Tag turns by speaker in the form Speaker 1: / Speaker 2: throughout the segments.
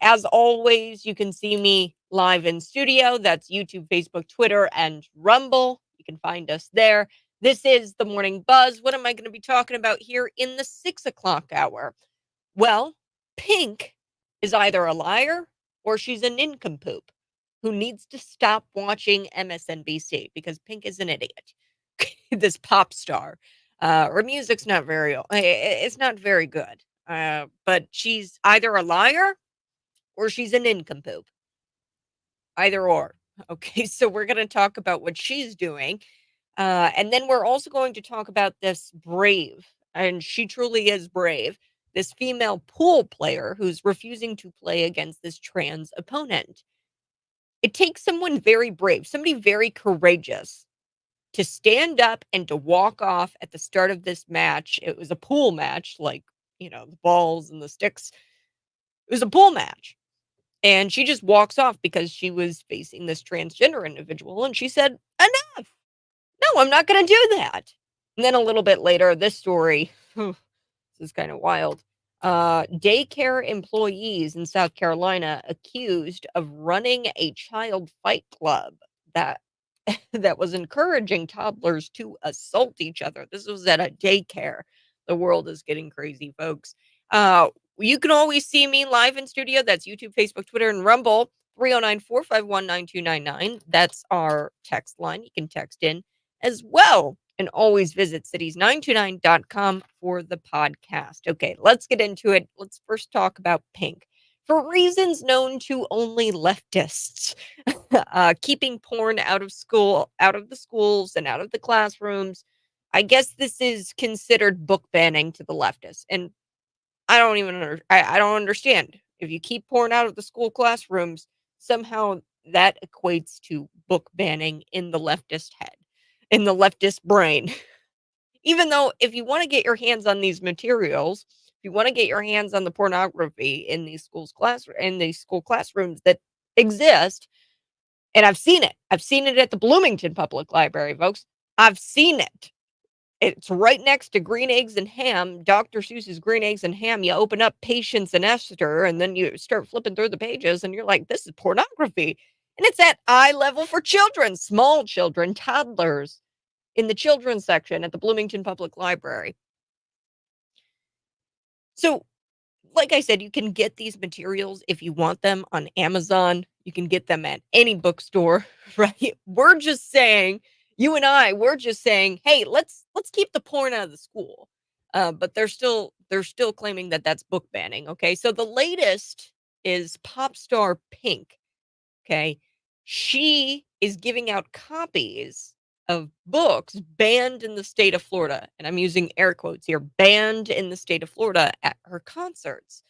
Speaker 1: As always, you can see me live in studio. That's YouTube, Facebook, Twitter, and Rumble. You can find us there. This is the Morning Buzz. What am I going to be talking about here in the 6 o'clock hour? Well, Pink is either a liar or she's a nincompoop who needs to stop watching MSNBC because Pink is an idiot. This pop star. Her music's not it's not very good. But she's either a liar or she's a nincompoop. Either or. Okay, so we're going to talk about what she's doing. And then we're also going to talk about this brave, and she truly is brave, this female pool player who's refusing to play against this trans opponent. It takes someone very brave, somebody very courageous to stand up and to walk off at the start of this match. It was a pool match, like, the balls and the sticks. It was a pool match. And she just walks off because she was facing this transgender individual. And she said, enough. No, I'm not going to do that. And then a little bit later, this story, this is kind of wild. Daycare employees in South Carolina accused of running a child fight club that that was encouraging toddlers to assault each other. This was at a daycare. The world is getting crazy, folks. You can always see me live in studio. That's YouTube, Facebook, Twitter, and Rumble. 309-451-9299. That's our text line. You can text in as well. And always visit cities929.com for the podcast. Okay, let's get into it. Let's first talk about Pink. For reasons known to only leftists, keeping porn out of the schools and out of the classrooms. I guess this is considered book banning to the leftists. And I don't even I don't understand. If you keep porn out of the school classrooms, somehow that equates to book banning in the leftist head, in the leftist brain. Even though if you want to get your hands on these materials, if you want to get your hands on the pornography in these school classrooms that exist, and I've seen it. I've seen it at the Bloomington Public Library, folks. I've seen it. It's right next to Green Eggs and Ham, Dr. Seuss's Green Eggs and Ham. You open up Patience and Esther, and then you start flipping through the pages, and you're like, this is pornography. And it's at eye level for children, small children, toddlers, in the children's section at the Bloomington Public Library. So, like I said, you can get these materials if you want them on Amazon. You can get them at any bookstore, right? We're just saying, we're just saying, hey, let's keep the porn out of the school. But they're still claiming that that's book banning. Okay, so the latest is pop star Pink. Okay, she is giving out copies of books banned in the state of Florida, and I'm using air quotes here, banned in the state of Florida at her concerts,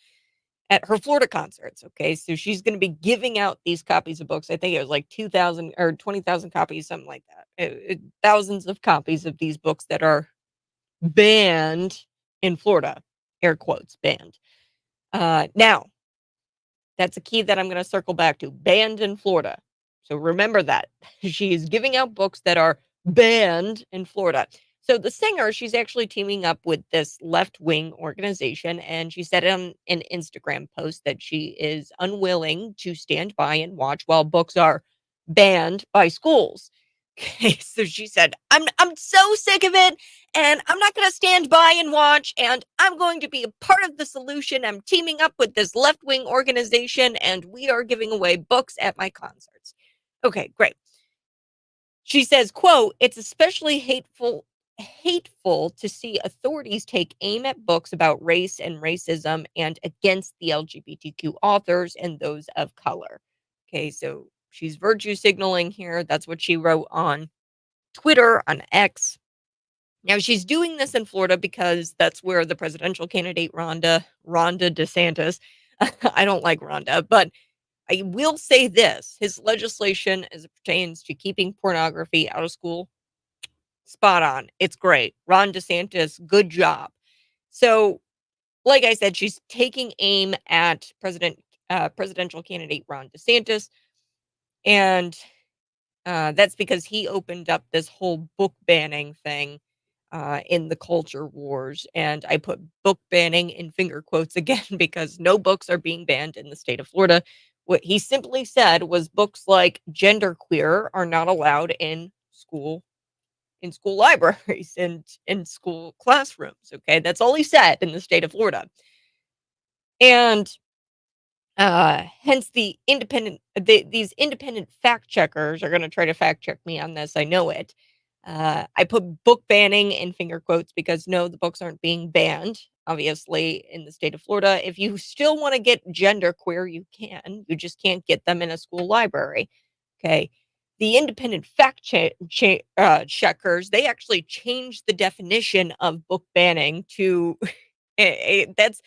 Speaker 1: at her Florida concerts. Okay, so she's going to be giving out these copies of books. I think it was like 2,000 or 20,000 copies, something like that. Thousands of copies of these books that are banned in Florida, air quotes, banned. Now, that's a key that I'm going to circle back to, banned in Florida. So remember that. She is giving out books that are banned in Florida. So the singer, she's actually teaming up with this left-wing organization, and she said on an Instagram post that she is unwilling to stand by and watch while books are banned by schools. Okay, so she said, I'm so sick of it, and I'm not going to stand by and watch, and I'm going to be a part of the solution. I'm teaming up with this left-wing organization, and we are giving away books at my concerts. Okay, great. She says, quote, it's especially hateful to see authorities take aim at books about race and racism and against the LGBTQ authors and those of color. Okay, so she's virtue signaling here. That's what she wrote on Twitter, on X. Now, she's doing this in Florida because that's where the presidential candidate, Rhonda DeSantis, I don't like Rhonda, but I will say this, his legislation as it pertains to keeping pornography out of school, spot on. It's great. Ron DeSantis, good job. So, like I said, she's taking aim at presidential candidate Ron DeSantis, and that's because he opened up this whole book banning thing in the culture wars. And I put book banning in finger quotes again because no books are being banned in the state of Florida. What he simply said was books like genderqueer are not allowed in school libraries and in school classrooms. Okay, that's all he said in the state of Florida. And hence these independent fact checkers are gonna try to fact check me on this, I know it. I put book banning in finger quotes because, no, the books aren't being banned, obviously, in the state of Florida. If you still wanna get genderqueer, you can, you just can't get them in a school library, okay? The independent checkers, they actually changed the definition of book banning to that's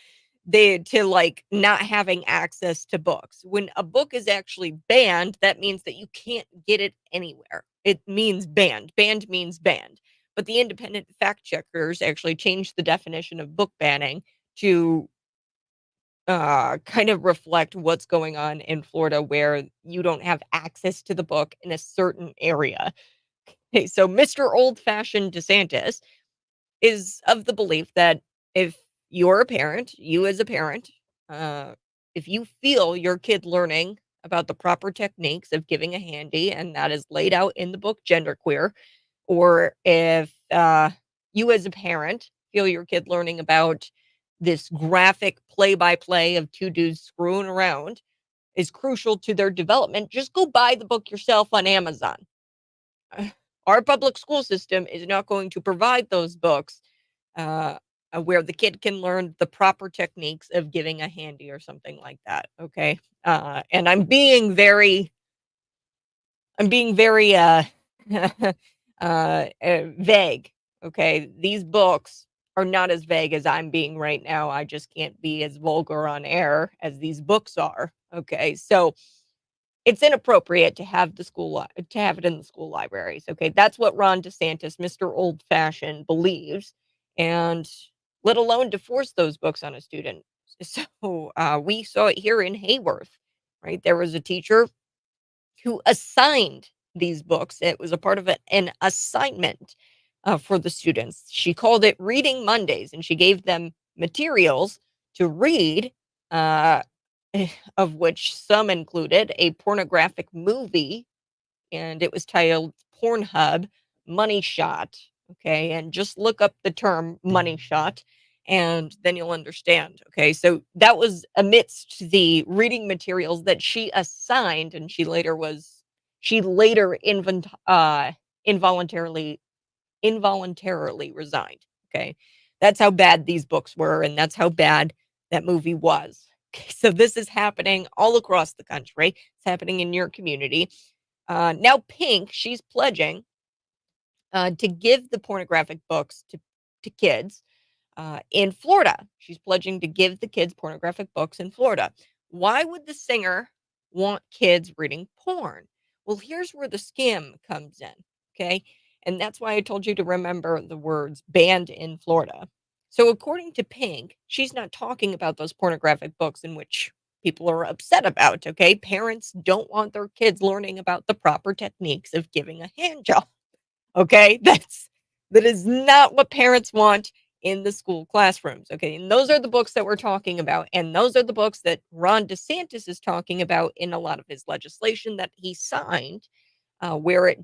Speaker 1: they to, like, not having access to books. When a book is actually banned, that means that you can't get it anywhere. It means banned. Banned means banned. But the independent fact checkers actually changed the definition of book banning to, kind of reflect what's going on in Florida where you don't have access to the book in a certain area. Okay, so Mr. Old Fashioned DeSantis is of the belief that if you're a parent, you as a parent, uh, if you feel your kid learning about the proper techniques of giving a handy, and that is laid out in the book Genderqueer, or if you as a parent feel your kid learning about this graphic play by play of two dudes screwing around is crucial to their development, just go buy the book yourself on Amazon. Our public school system is not going to provide those books uh, where the kid can learn the proper techniques of giving a handy or something like that. Okay. And I'm being very, vague. Okay. These books are not as vague as I'm being right now. I just can't be as vulgar on air as these books are. Okay. So, it's inappropriate to have to have it in the school libraries, okay? That's what Ron DeSantis, Mr. Old Fashioned, believes, and let alone to force those books on a student. So, we saw it here in Hayworth, right? There was a teacher who assigned these books. It was a part of an assignment, for the students. She called it Reading Mondays, and she gave them materials to read, uh of which some included a pornographic movie, and it was titled Pornhub Money Shot. Okay, and just look up the term money shot and then you'll understand. Okay, so that was amidst the reading materials that she assigned, and she later involuntarily resigned. Okay. That's how bad these books were, and that's how bad that movie was. Okay, so this is happening all across the country. It's happening in your community. Now, Pink, she's pledging to give the pornographic books to kids in Florida. She's pledging to give the kids pornographic books in Florida. Why would the singer want kids reading porn? Well, here's where the scam comes in. Okay. And that's why I told you to remember the words banned in Florida. So, according to Pink, she's not talking about those pornographic books in which people are upset about. Okay. Parents don't want their kids learning about the proper techniques of giving a hand job. Okay? That is not what parents want in the school classrooms, okay? And those are the books that we're talking about, and those are the books that Ron DeSantis is talking about in a lot of his legislation that he signed, where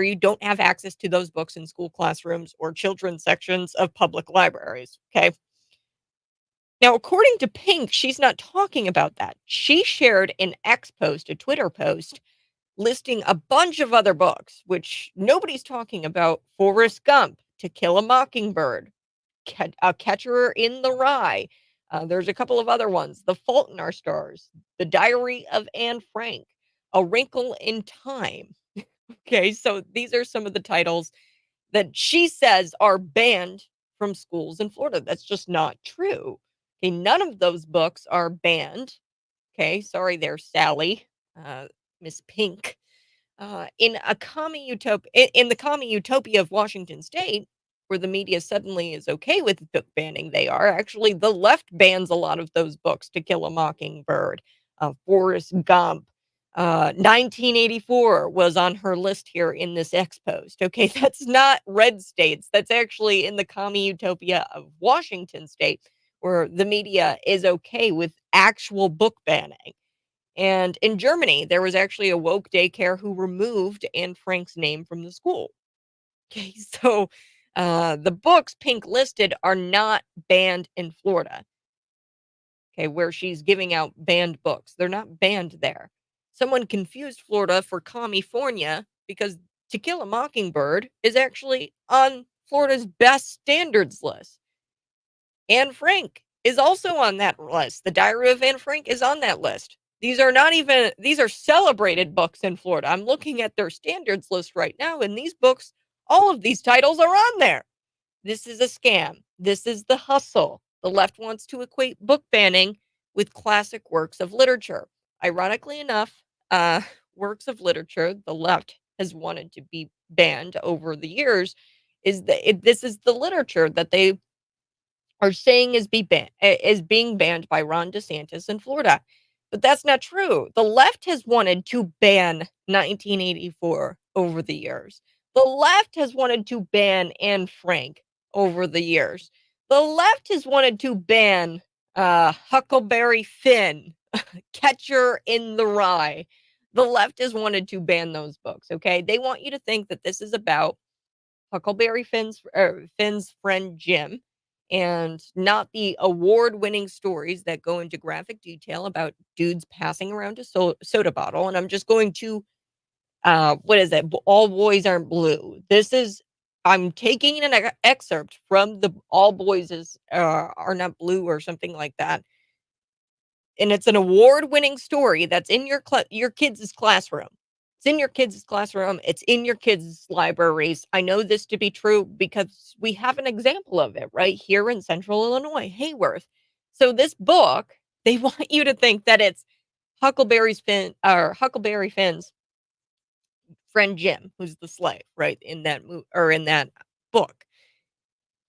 Speaker 1: you don't have access to those books in school classrooms or children's sections of public libraries, okay? Now, according to Pink, she's not talking about that. She shared an X post, a Twitter post, listing a bunch of other books, which nobody's talking about. Forrest Gump, To Kill a Mockingbird, A Catcher in the Rye. There's a couple of other ones. The Fault in Our Stars, The Diary of Anne Frank, A Wrinkle in Time. Okay, so these are some of the titles that she says are banned from schools in Florida. That's just not true. Okay, none of those books are banned. Okay, sorry there, Sally, Miss Pink. In the commie utopia of Washington State, where the media suddenly is okay with book banning, they are actually the left bans a lot of those books. To Kill a Mockingbird, Forrest Gump. 1984 was on her list here in this X post. Okay, that's not red states. That's actually in the commie utopia of Washington state, where the media is okay with actual book banning. And in Germany, there was actually a woke daycare who removed Anne Frank's name from the school. Okay, so the books Pink listed are not banned in Florida. Okay, where she's giving out banned books. They're not banned there. Someone confused Florida for California because To Kill a Mockingbird is actually on Florida's best standards list. Anne Frank is also on that list. The Diary of Anne Frank is on that list. These are not even these are celebrated books in Florida. I'm looking at their standards list right now, and these books, all of these titles are on there. This is a scam. This is the hustle. The left wants to equate book banning with classic works of literature. Ironically enough, works of literature the left has wanted to be banned over the years this is the literature that they are saying is being banned by Ron DeSantis in Florida. But that's not true. The left has wanted to ban 1984 over the years. The left has wanted to ban Anne Frank over the years. The left has wanted to ban Huckleberry Finn, Catcher in the Rye. The left has wanted to ban those books, okay? They want you to think that this is about Finn's friend Jim, and not the award-winning stories that go into graphic detail about dudes passing around a soda bottle. And I'm just going to, what is it? All Boys Aren't Blue. I'm taking an excerpt from the All Boys Are Not Blue or something like that, and it's an award-winning story that's in your kids' classroom. It's in your kids' classroom. It's in your kids' libraries. I know this to be true because we have an example of it right here in Central Illinois, Hayworth. So this book, they want you to think that it's Huckleberry Finn's friend Jim, who's the slave, right in that or in that book.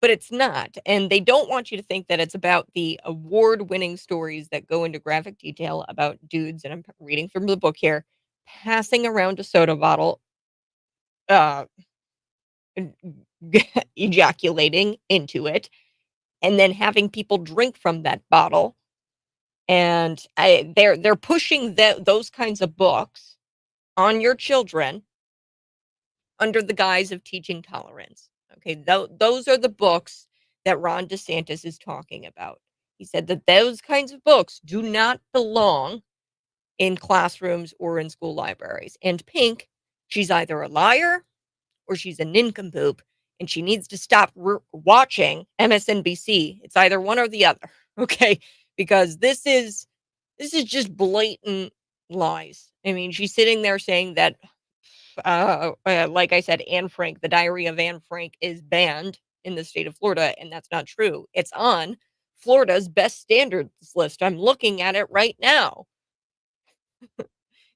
Speaker 1: But it's not, and they don't want you to think that it's about the award-winning stories that go into graphic detail about dudes, and I'm reading from the book here, passing around a soda bottle, uh, ejaculating into it, and then having people drink from that bottle, and they're pushing those kinds of books on your children under the guise of teaching tolerance. Okay, those are the books that Ron DeSantis is talking about. He said that those kinds of books do not belong in classrooms or in school libraries. And Pink, she's either a liar or she's a nincompoop, and she needs to stop watching MSNBC. It's either one or the other, okay? Because this is just blatant lies. I mean, she's sitting there saying that like I said, Anne Frank, the Diary of Anne Frank is banned in the state of Florida, and that's not true. It's on Florida's best standards list. I'm looking at it right now.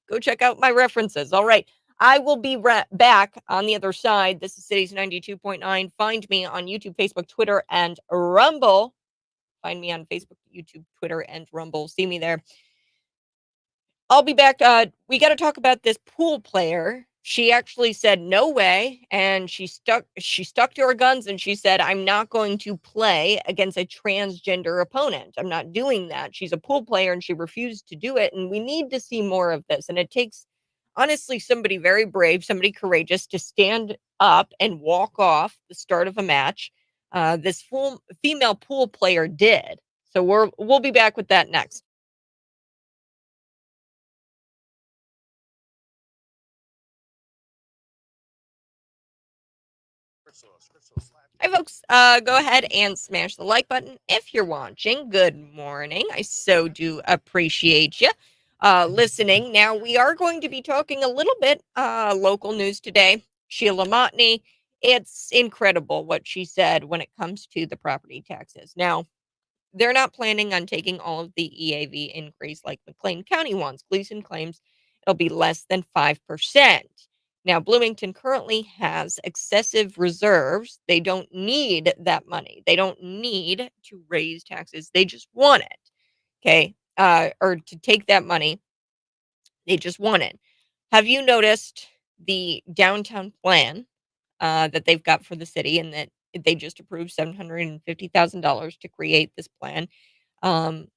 Speaker 1: Go check out my references. All right. I will be back on the other side. This is Cities 92.9. Find me on YouTube, Facebook, Twitter, and Rumble. Find me on Facebook, YouTube, Twitter, and Rumble. See me there. I'll be back. We got to talk about this pool player. She actually said no way, and she stuck to her guns, and she said, I'm not going to play against a transgender opponent. I'm not doing that. She's a pool player, and she refused to do it, and we need to see more of this. And it takes, honestly, somebody very brave, somebody courageous to stand up and walk off the start of a match. This female pool player did. So we'll be back with that next. Hi, folks. Go ahead and smash the like button if you're watching. Good morning. I so do appreciate you listening. Now, we are going to be talking a little bit local news today. Sheila Motney, it's incredible what she said when it comes to the property taxes. Now, they're not planning on taking all of the EAV increase like McLean County wants. Gleason claims it'll be less than 5%. Now, Bloomington currently has excessive reserves. They don't need that money. They don't need to raise taxes. They just want it. Okay. Or to take that money. They just won it. Have you noticed the downtown plan that they've got for the city and that they just approved $750,000 to create this plan? Um,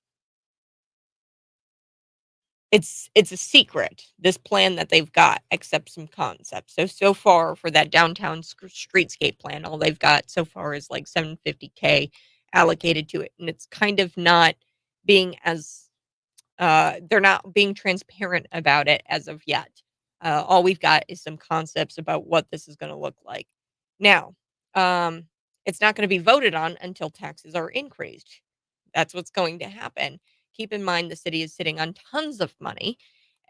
Speaker 1: it's a secret, this plan that they've got, except some concepts. So far for that downtown streetscape plan, all they've got so far is like 750K allocated to it, and it's kind of not being as they're not being transparent about it as of yet. All we've got is some concepts about what this is going to look like. Now, um, it's not going to be voted on until taxes are increased. That's what's going to happen. Keep in mind the city is sitting on tons of money.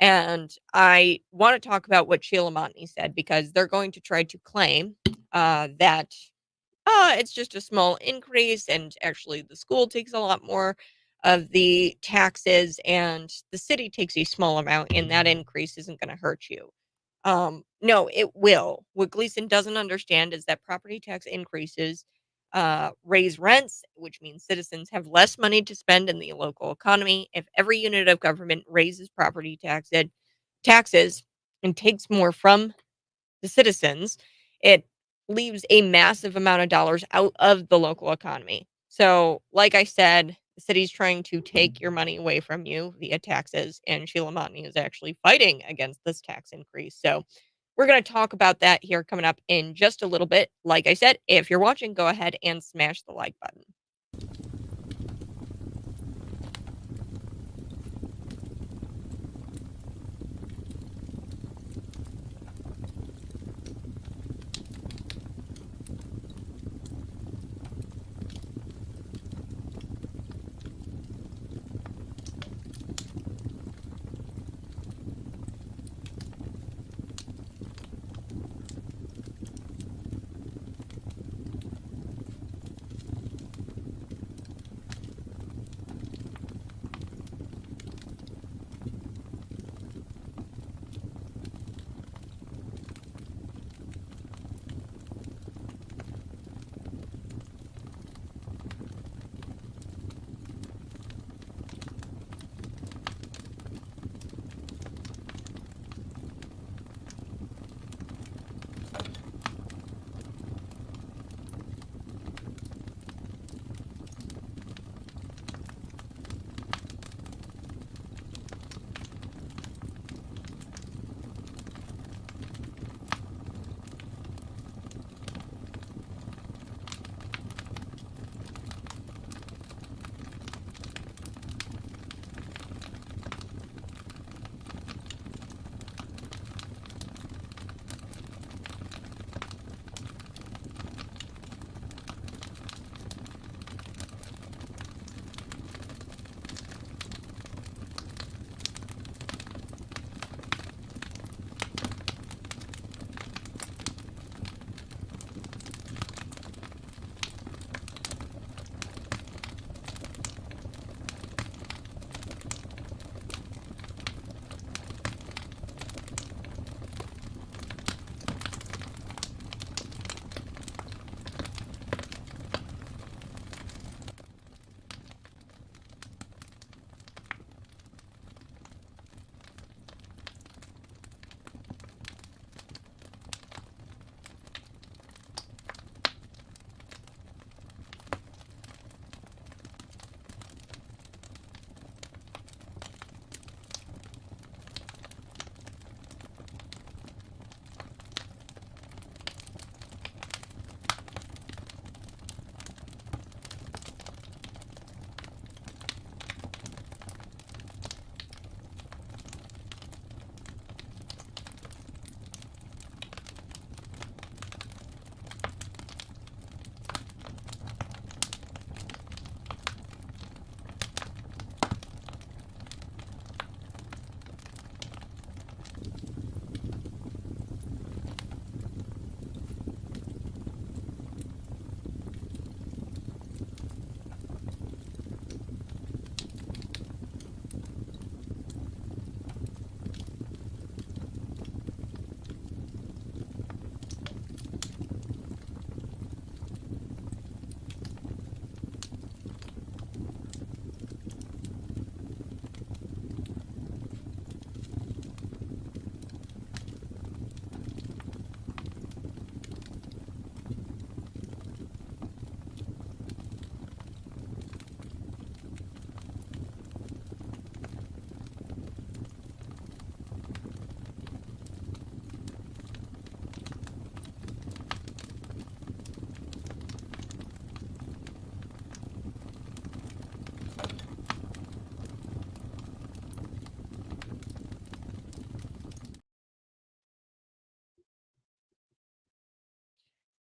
Speaker 1: And I want to talk about what Sheila Montney said because they're going to try to claim that it's just a small increase, and actually the school takes a lot more of the taxes, and the city takes a small amount, and that increase isn't going to hurt you. No, it will. What Gleason doesn't understand is that property tax increases raise rents, which means citizens have less money to spend in the local economy. If every unit of government raises property taxes and takes more from the citizens, it leaves a massive amount of dollars out of the local economy. So, like I said, the city's trying to take your money away from you via taxes, and Sheila Montney is actually fighting against this tax increase. So, we're going to talk about that here coming up in just a little bit. Like I said, if you're watching, go ahead and smash the like button.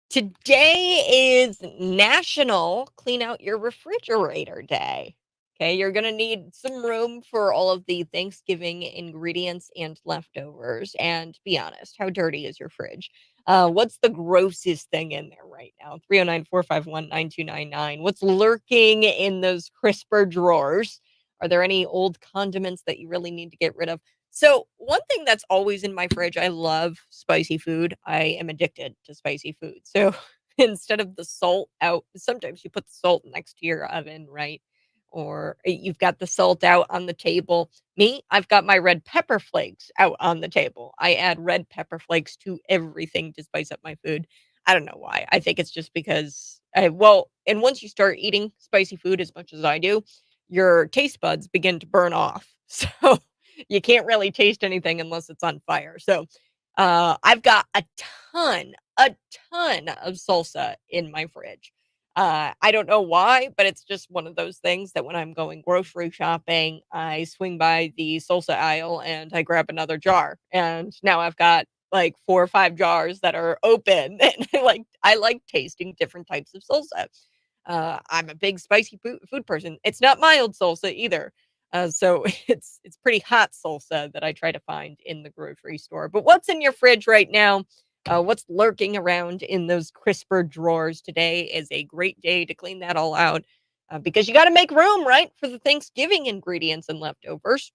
Speaker 1: Today is National Clean Out Your Refrigerator Day. Okay, you're going to need some room for all of the Thanksgiving ingredients and leftovers. And be honest, how dirty is your fridge? What's the grossest thing in there right now? 309-451-9299. What's lurking in those crisper drawers? Are there any old condiments that you really need to get rid of? So, one thing that's always in my fridge, I love spicy food. I am addicted to spicy food. So, instead of the salt out, sometimes you put the salt next to your oven, right? Or you've got the salt out on the table. Me, I've got my red pepper flakes out on the table. I add red pepper flakes to everything to spice up my food. I don't know why. I think it's just because and once you start eating spicy food as much as I do, your taste buds begin to burn off. So, you can't really taste anything unless it's on fire. So, I've got ton, a ton of salsa in my fridge. I don't know why, but it's just one of those things that when I'm going grocery shopping, I swing by the salsa aisle and I grab another jar. And now I've got like 4 or 5 jars that are open. And I like tasting different types of salsa. I'm a big spicy food person. It's not mild salsa either. So it's pretty hot salsa that I try to find in the grocery store. But what's in your fridge right now? What's lurking around in those crisper drawers? Today is a great day to clean that all out because you got to make room, right, for the Thanksgiving ingredients and leftovers.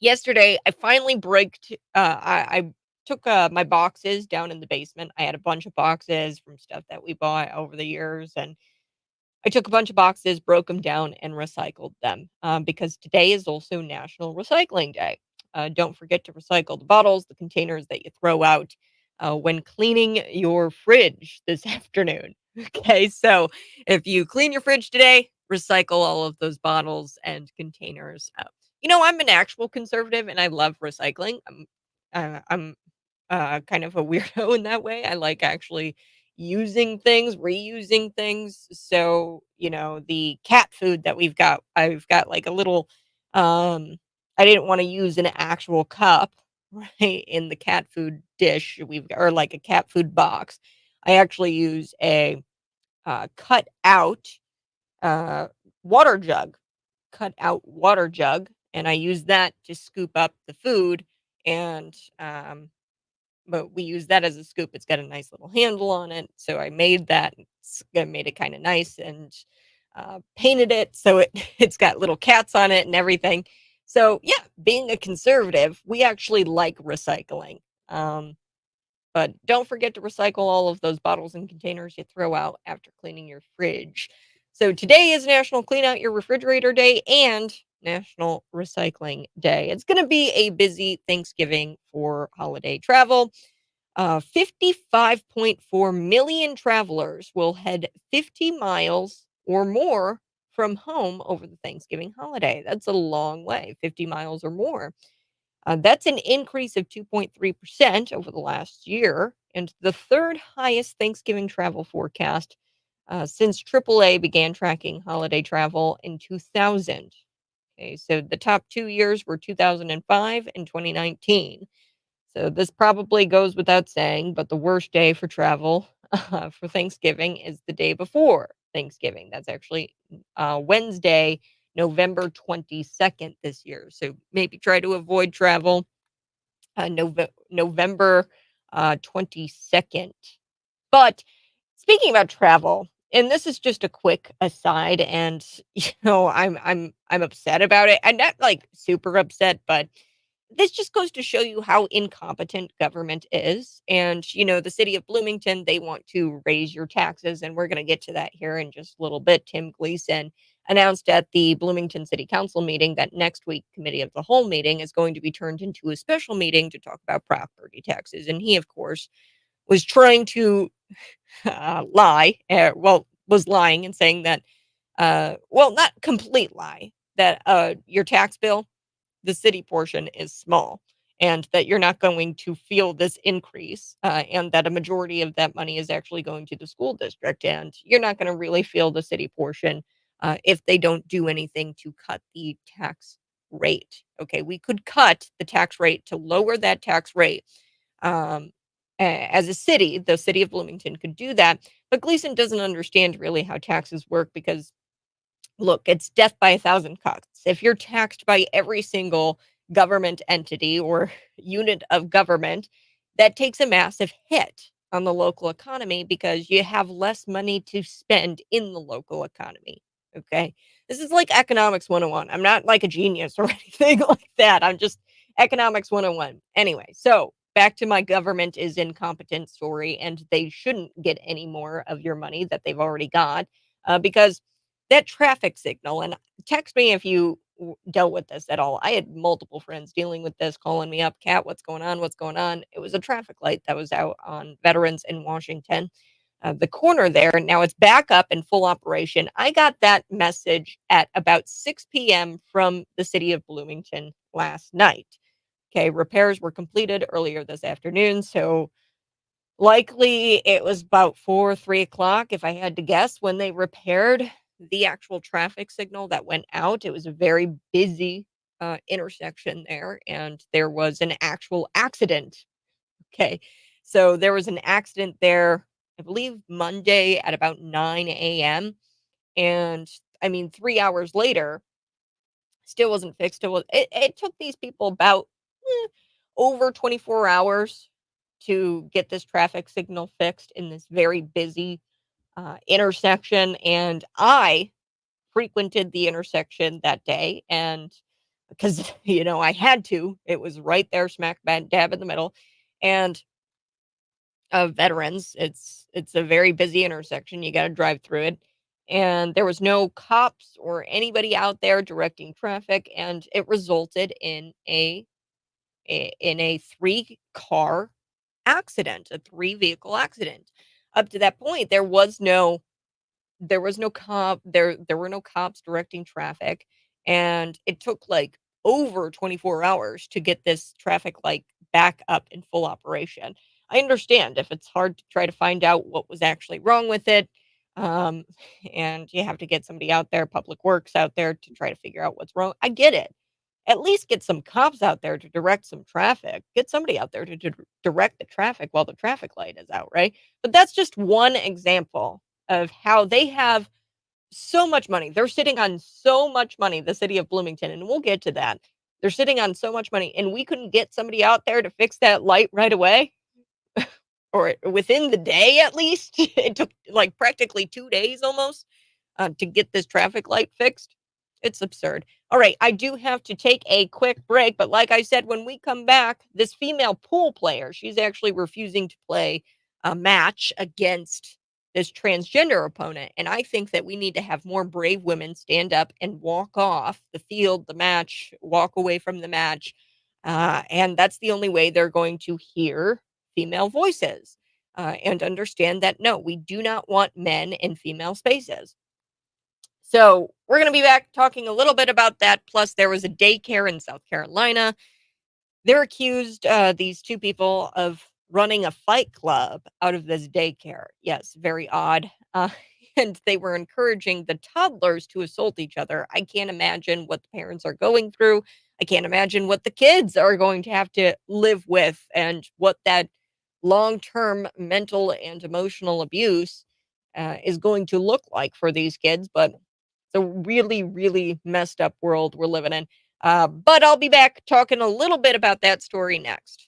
Speaker 1: Yesterday, I finally braked. I took my boxes down in the basement. I had a bunch of boxes from stuff that we bought over the years, and I took a bunch of boxes, broke them down, and recycled them, because today is also National Recycling Day. Don't forget to recycle the bottles, the containers that you throw out, when cleaning your fridge this afternoon. Okay, so if you clean your fridge today, recycle all of those bottles and containers. I'm an actual conservative, and I love recycling. I'm kind of a weirdo in that way. I like actually using things, reusing things. So, the cat food that I've got like a little I didn't want to use an actual cup, right, in the cat food dish or like a cat food box. I actually use a cut out uh water jug, and I use that to scoop up the food and but we use that as a scoop. It's got a nice little handle on it, so I made that. I made it kind of nice and painted it so it's got little cats on it and everything. So yeah, being a conservative, we actually like recycling. But don't forget to recycle all of those bottles and containers you throw out after cleaning your fridge. So today is National Clean Out Your Refrigerator Day and National Recycling Day. It's going to be a busy Thanksgiving for holiday travel. 55.4 million travelers will head 50 miles or more from home over the Thanksgiving holiday. That's a long way, 50 miles or more. That's an increase of 2.3% over the last year and the third highest Thanksgiving travel forecast since AAA began tracking holiday travel in 2000. Okay, so the top 2 years were 2005 and 2019. So this probably goes without saying, but the worst day for travel for Thanksgiving is the day before Thanksgiving. That's actually Wednesday, November 22nd this year. So maybe try to avoid travel November 22nd. But speaking about travel, and this is just a quick aside, and I'm upset about it. I'm not like super upset, but this just goes to show you how incompetent government is. And, the city of Bloomington, they want to raise your taxes. And we're going to get to that here in just a little bit. Tim Gleason announced at the Bloomington City Council meeting that next week, committee of the whole meeting is going to be turned into a special meeting to talk about property taxes. And he, of course, was trying to was lying and saying that, not complete lie, that your tax bill, the city portion is small and that you're not going to feel this increase and that a majority of that money is actually going to the school district and you're not going to really feel the city portion if they don't do anything to cut the tax rate. Okay, we could cut the tax rate to lower that tax rate, um, As a city, the city of Bloomington could do that, but Gleason doesn't understand really how taxes work because look, it's death by a thousand cuts. If you're taxed by every single government entity or unit of government, that takes a massive hit on the local economy because you have less money to spend in the local economy. Okay. This is like economics 101. I'm not like a genius or anything like that. I'm just economics 101. Anyway, so back to my government is incompetent story, and they shouldn't get any more of your money that they've already got because that traffic signal, and text me if you dealt with this at all. I had multiple friends dealing with this, calling me up, Cat, what's going on? What's going on? It was a traffic light that was out on Veterans in Washington, the corner there. Now it's back up in full operation. I got that message at about 6 p.m. from the city of Bloomington last night. Okay, repairs were completed earlier this afternoon, so likely it was about 4, 3 o'clock, if I had to guess, when they repaired the actual traffic signal that went out. It was a very busy intersection there, and there was an actual accident. Okay. So there was an accident there, I believe Monday at about 9 a.m. And I mean, 3 hours later, still wasn't fixed. It took these people about over 24 hours to get this traffic signal fixed in this very busy intersection. And I frequented the intersection that day. And because, I had to, it was right there, smack dab in the middle. And of veterans, it's a very busy intersection. You got to drive through it. And there was no cops or anybody out there directing traffic. And it resulted in a three-car accident, a three-vehicle accident. Up to that point, there were no cops directing traffic, and it took, like, over 24 hours to get this traffic light back up in full operation. I understand if it's hard to try to find out what was actually wrong with it, um, and you have to get somebody out there, Public Works out there to try to figure out what's wrong. I get it. At least get some cops out there to direct some traffic. Get somebody out there to direct the traffic while the traffic light is out, right? But that's just one example of how they have so much money. They're sitting on so much money, the city of Bloomington, and we'll get to that. They're sitting on so much money, and we couldn't get somebody out there to fix that light right away or within the day at least. It took like practically 2 days almost to get this traffic light fixed. It's absurd. All right, I do have to take a quick break, but like I said, when we come back, this female pool player, she's actually refusing to play a match against this transgender opponent. And I think that we need to have more brave women stand up and walk off the field, the match, walk away from the match. And that's the only way they're going to hear female voices and understand that no, we do not want men in female spaces. So we're going to be back talking a little bit about that. Plus, there was a daycare in South Carolina. They're accused, these two people, of running a fight club out of this daycare. Yes, very odd. And they were encouraging the toddlers to assault each other. I can't imagine what the parents are going through. I can't imagine what the kids are going to have to live with and what that long term mental and emotional abuse is going to look like for these kids. But it's a really, really messed up world we're living in. But I'll be back talking a little bit about that story next.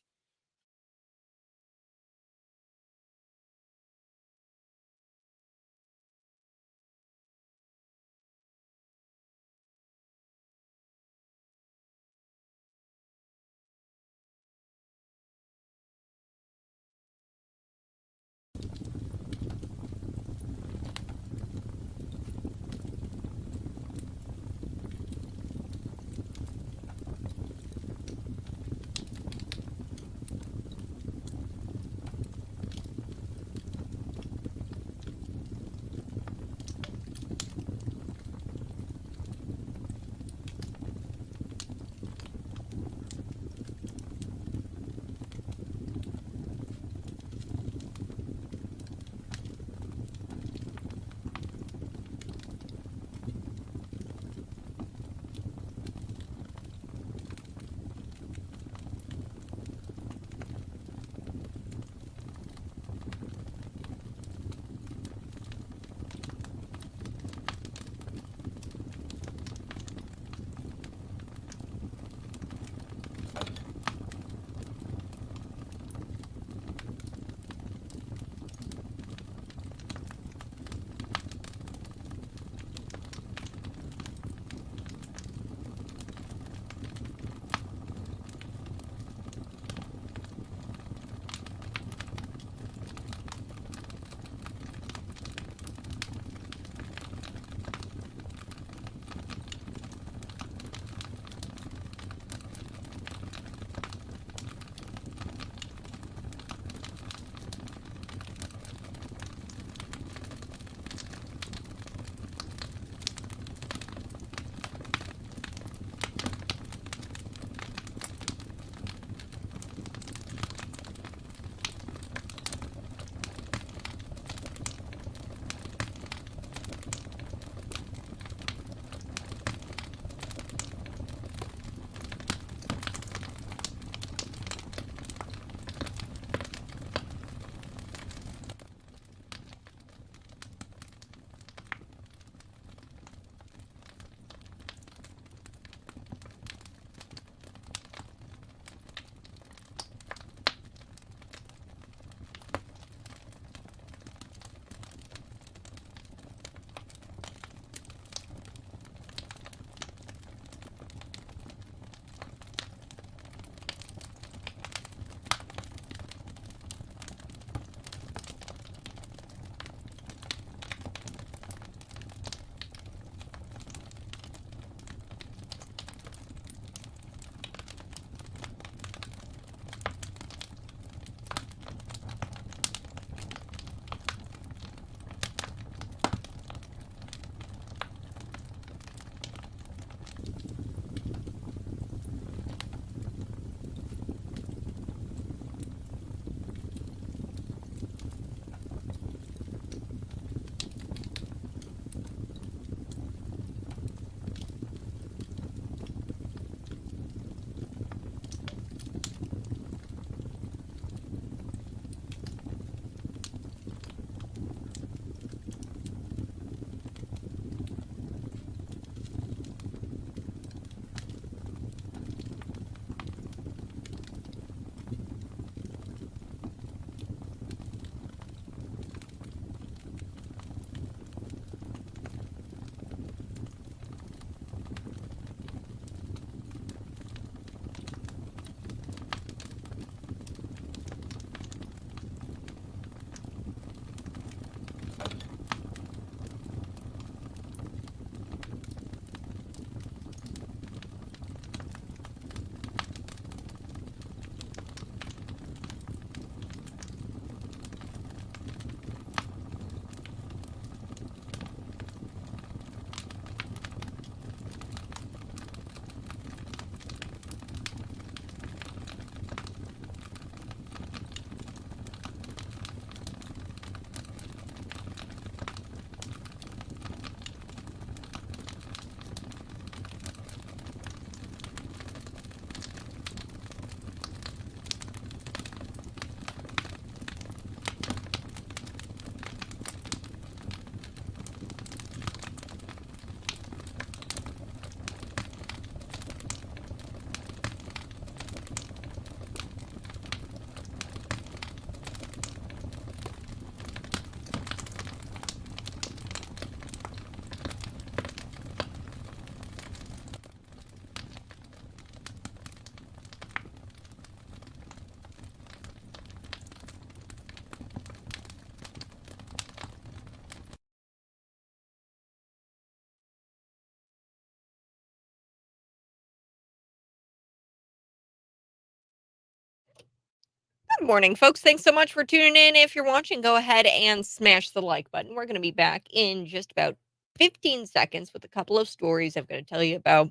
Speaker 1: Good morning, folks. Thanks so much for tuning in. If you're watching, go ahead and smash the like button. We're going to be back in just about 15 seconds with a couple of stories I'm going to tell you about.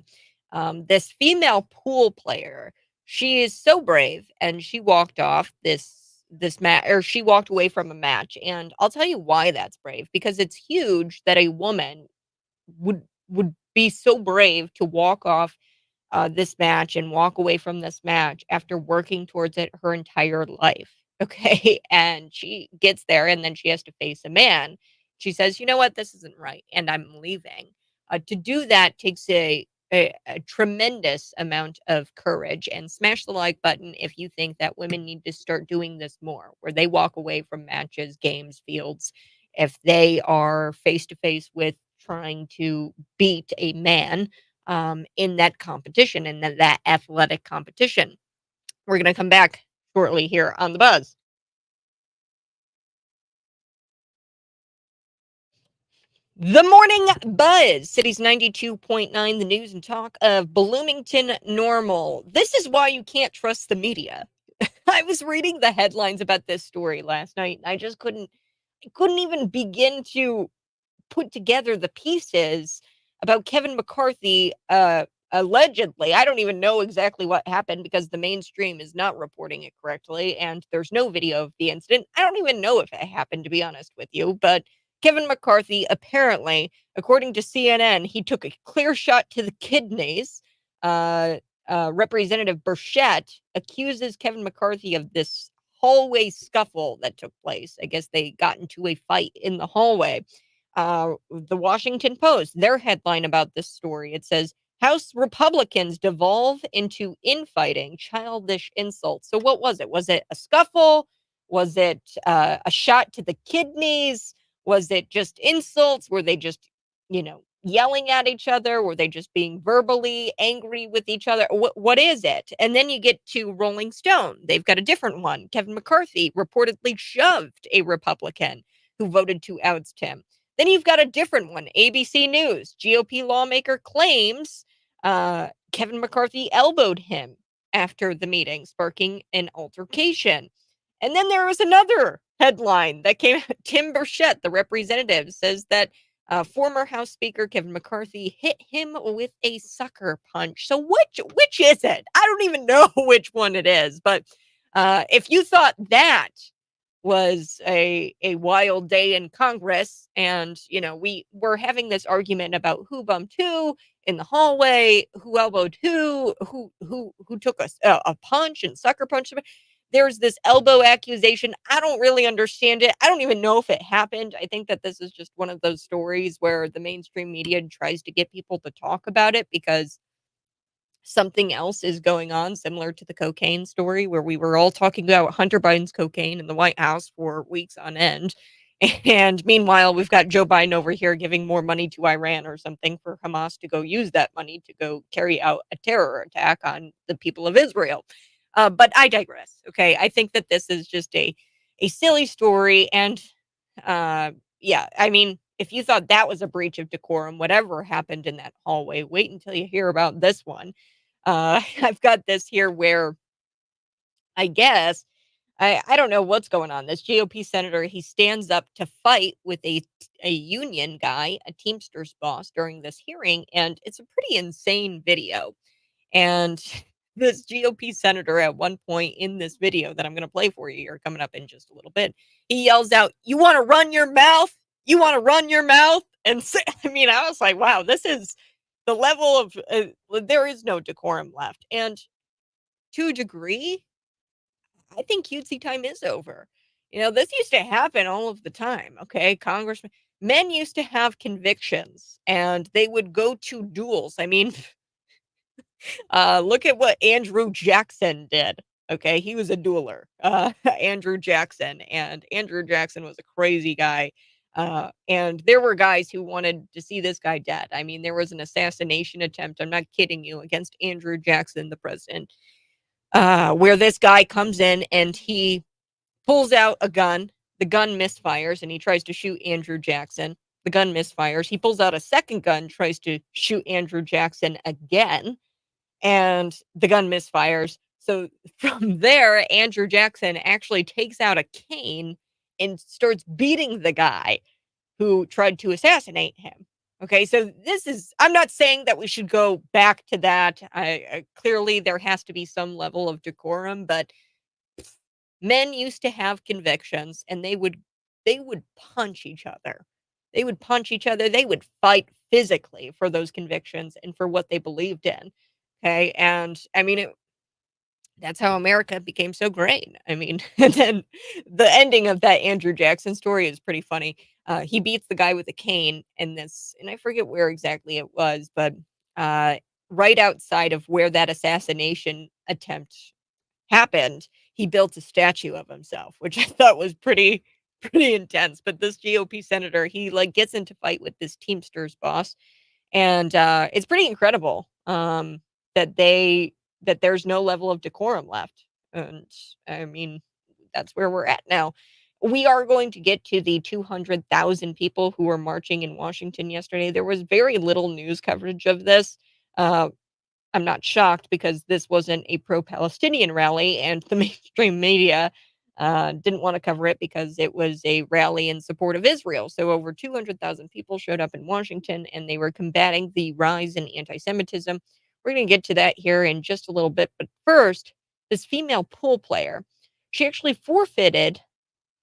Speaker 1: This female pool player. She is so brave, and she walked off this match, or she walked away from a match, and I'll tell you why that's brave, because it's huge that a woman would be so brave to walk off this match and walk away from this match after working towards it her entire life. Okay. And she gets there and then she has to face a man. She says, you know what? This isn't right. And I'm leaving. To do that takes a tremendous amount of courage, and smash the like button if you think that women need to start doing this more, where they walk away from matches, games, fields, if they are face to face with trying to beat a man in that competition, in that athletic competition. We're going to come back shortly here on the Buzz. The Morning Buzz, City's 92.9, the news and talk of Bloomington Normal. This is why you can't trust the media. I was reading the headlines about this story last night, and I just couldn't even begin to put together the pieces about Kevin McCarthy, allegedly. I don't even know exactly what happened because the mainstream is not reporting it correctly, and there's no video of the incident. I don't even know if it happened, to be honest with you, but Kevin McCarthy, apparently, according to CNN, he took a clear shot to the kidneys. Uh, Representative Burchett accuses Kevin McCarthy of this hallway scuffle that took place. I guess they got into a fight in the hallway. The Washington Post, their headline about this story, it says House Republicans devolve into infighting, childish insults. So what was it? Was it a scuffle? Was it a shot to the kidneys? Was it just insults? Were they just, yelling at each other? Were they just being verbally angry with each other? What is it? And then you get to Rolling Stone. They've got a different one. Kevin McCarthy reportedly shoved a Republican who voted to oust him. Then you've got a different one. ABC News. GOP lawmaker claims Kevin McCarthy elbowed him after the meeting, sparking an altercation. And then there was another headline that came. Tim Burchett, the representative, says that former House Speaker Kevin McCarthy hit him with a sucker punch. So which is it? I don't even know which one it is. But if you thought that was a wild day in Congress, and we were having this argument about who bumped who in the hallway, who elbowed who took a punch and sucker punched him. There's this elbow accusation. I don't really understand it. I don't even know if it happened. I think that this is just one of those stories where the mainstream media tries to get people to talk about it because something else is going on, similar to the cocaine story where we were all talking about Hunter Biden's cocaine in the White House for weeks on end. And meanwhile, we've got Joe Biden over here giving more money to Iran or something for Hamas to go use that money to go carry out a terror attack on the people of Israel. But I digress. Okay. I think that this is just a silly story. And yeah, I mean, if you thought that was a breach of decorum, whatever happened in that hallway, wait until you hear about this one. I've got this here where I guess I don't know what's going on. This GOP senator, he stands up to fight with a union guy, a Teamsters boss during this hearing, and it's a pretty insane video. And this GOP senator at one point in this video that I'm going to play for you here coming up in just a little bit, he yells out, "You want to run your mouth? You want to run your mouth?" And so, I mean, I was like, wow, this is the level of there is no decorum left. And to a degree, I think cutesy time is over. This used to happen all of the time. Okay. Congressmen, men used to have convictions and they would go to duels. I mean, look at what Andrew Jackson did. Okay, he was a dueler, Andrew Jackson, and Andrew Jackson was a crazy guy. And there were guys who wanted to see this guy dead. I mean, there was an assassination attempt. I'm not kidding you, against Andrew Jackson, the president, where this guy comes in and he pulls out a gun. The gun misfires, and he tries to shoot Andrew Jackson. The gun misfires. He pulls out a second gun, tries to shoot Andrew Jackson again, and the gun misfires. So from there, Andrew Jackson actually takes out a cane and starts beating the guy who tried to assassinate him. Okay, so this is I'm not saying that we should go back to that. I clearly there has to be some level of decorum, but men used to have convictions and they would punch each other. They would punch each other. They would fight physically for those convictions and for what they believed in. Okay, and I mean that's how America became so great. I mean, and then the ending of that Andrew Jackson story is pretty funny. He beats the guy with a cane in this, and I forget where exactly it was, but uh, right outside of where that assassination attempt happened, he built a statue of himself, which I thought was pretty intense. But this GOP senator, he like gets into fight with this Teamsters boss, and, it's pretty incredible, that they that there's no level of decorum left, and, I mean, that's where we're at now. We are going to get to the 200,000 people who were marching in Washington yesterday. There was very little news coverage of this. Uh, I'm not shocked because this wasn't a pro-Palestinian rally, and the mainstream media, didn't wanna cover it because it was a rally in support of Israel. So over 200,000 people showed up in Washington, and they were combating the rise in antisemitism. We're gonna get to that here in just a little bit, but first, this female pool player, she actually forfeited,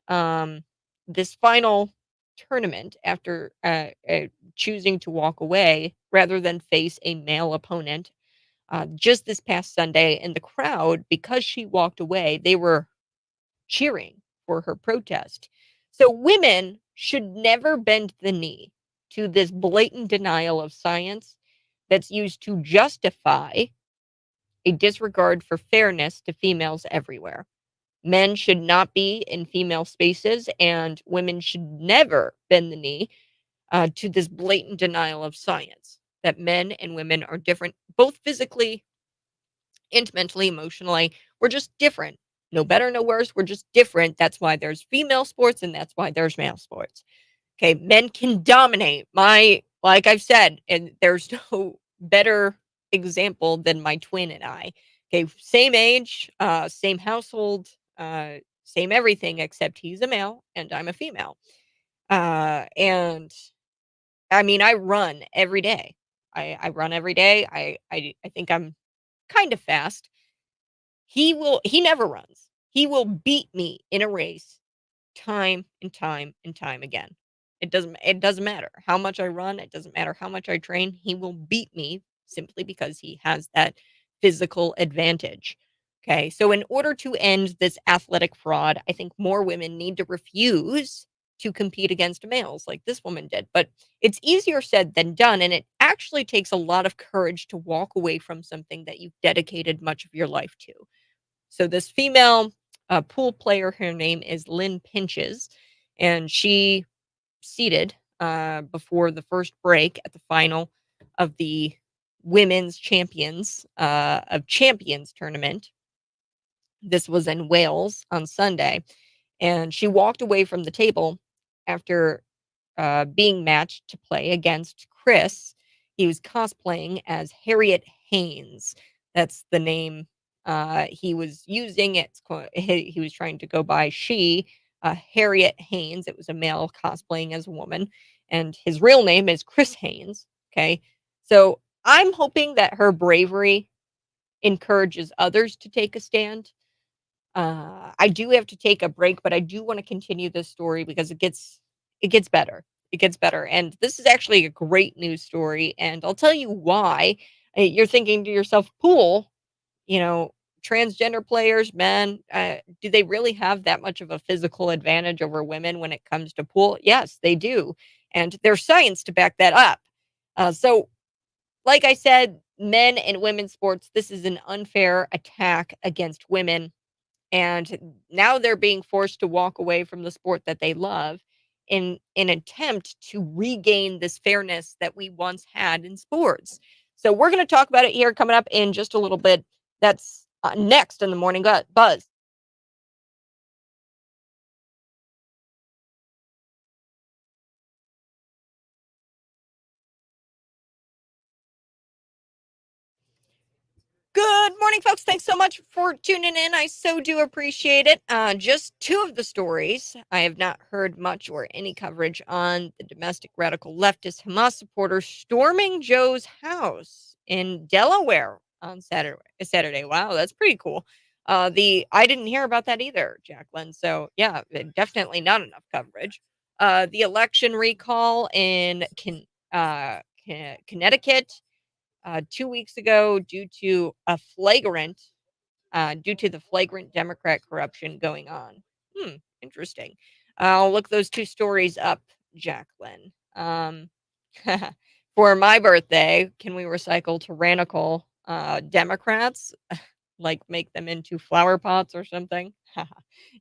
Speaker 1: um, this final tournament after, choosing to walk away rather than face a male opponent just this past Sunday, and the crowd, because she walked away, they were cheering for her protest. So women should never bend the knee to this blatant denial of science that's used to justify a disregard for fairness to females everywhere. Men should not be in female spaces, and women should never bend the knee to this blatant denial of science that men and women are different, both physically and mentally, emotionally. We're just different. No better, no worse. We're just different. That's why there's female sports and that's why there's male sports. Okay, men can dominate. Like I've said, and there's no better example than my twin and I. Okay, same age, same household, same everything, except he's a male and I'm a female. And I mean, I run every day. I run every day. I think I'm kind of fast. He never runs. He will beat me in a race time and time and time again. It doesn't matter how much I run, it doesn't matter how much I train, he will beat me simply because he has that physical advantage. Okay, so in order to end this athletic fraud, I think more women need to refuse to compete against males like this woman did. But it's easier said than done, and it actually takes a lot of courage to walk away from something that you've dedicated much of your life to. So this female pool player, her name is Lynn Pinches, and she seated before the first break at the final of the women's champions tournament. This was in Wales on Sunday, and she walked away from the table after being matched to play against Chris. He was cosplaying as Harriet Haynes. That's the name he was using. He was trying to go by Harriet Haynes. It was a male cosplaying as a woman, and his real name is Chris Haynes. Okay, so I'm hoping that her bravery encourages others to take a stand. I do have to take a break, but I do wanna continue this story because it gets better. It gets better, and this is actually a great news story, and I'll tell you why. You're thinking to yourself, "Pool, you know, transgender players, men, do they really have that much of a physical advantage over women when it comes to pool?" Yes, they do, and there's science to back that up. So, like I said, men and women's sports, this is an unfair attack against women, and now they're being forced to walk away from the sport that they love in an attempt to regain this fairness that we once had in sports. So we're going to talk about it here coming up in just a little bit. That's next in the morning buzz. Good morning morning, folks. Thanks so much for tuning in. I so do appreciate it. Just two of the stories. I have not heard much or any coverage on the domestic radical leftist Hamas supporter storming Joe's house in Delaware on Saturday. Wow, that's pretty cool. The I didn't hear about that either, Jacqueline. So yeah, definitely not enough coverage. The election recall in Connecticut 2 weeks ago due to the flagrant Democrat corruption going on. Interesting. I'll look those two stories up, Jacqueline. For my birthday, can we recycle tyrannical Democrats? Like make them into flower pots or something?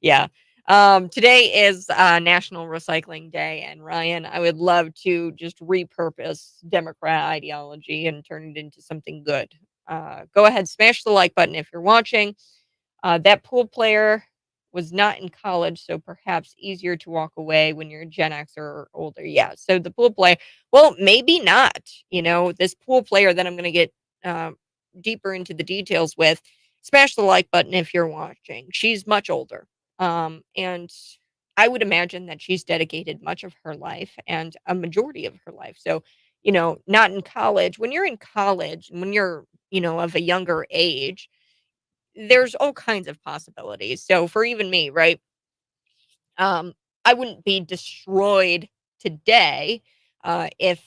Speaker 1: Yeah. Today is National Recycling Day, and Ryan, I would love to just repurpose Democrat ideology and turn it into something good. Go ahead, smash the like button if you're watching. That pool player was not in college, so perhaps easier to walk away when you're a Gen X or older. Yeah. So the pool player, well, maybe not. This pool player that I'm going to get uh, deeper into the details with. Smash the like button if you're watching. She's much older. And I would imagine that she's dedicated much of her life and a majority of her life. So, not in college. When you're in college and when you're, of a younger age, there's all kinds of possibilities. So for even me, right? I wouldn't be destroyed today if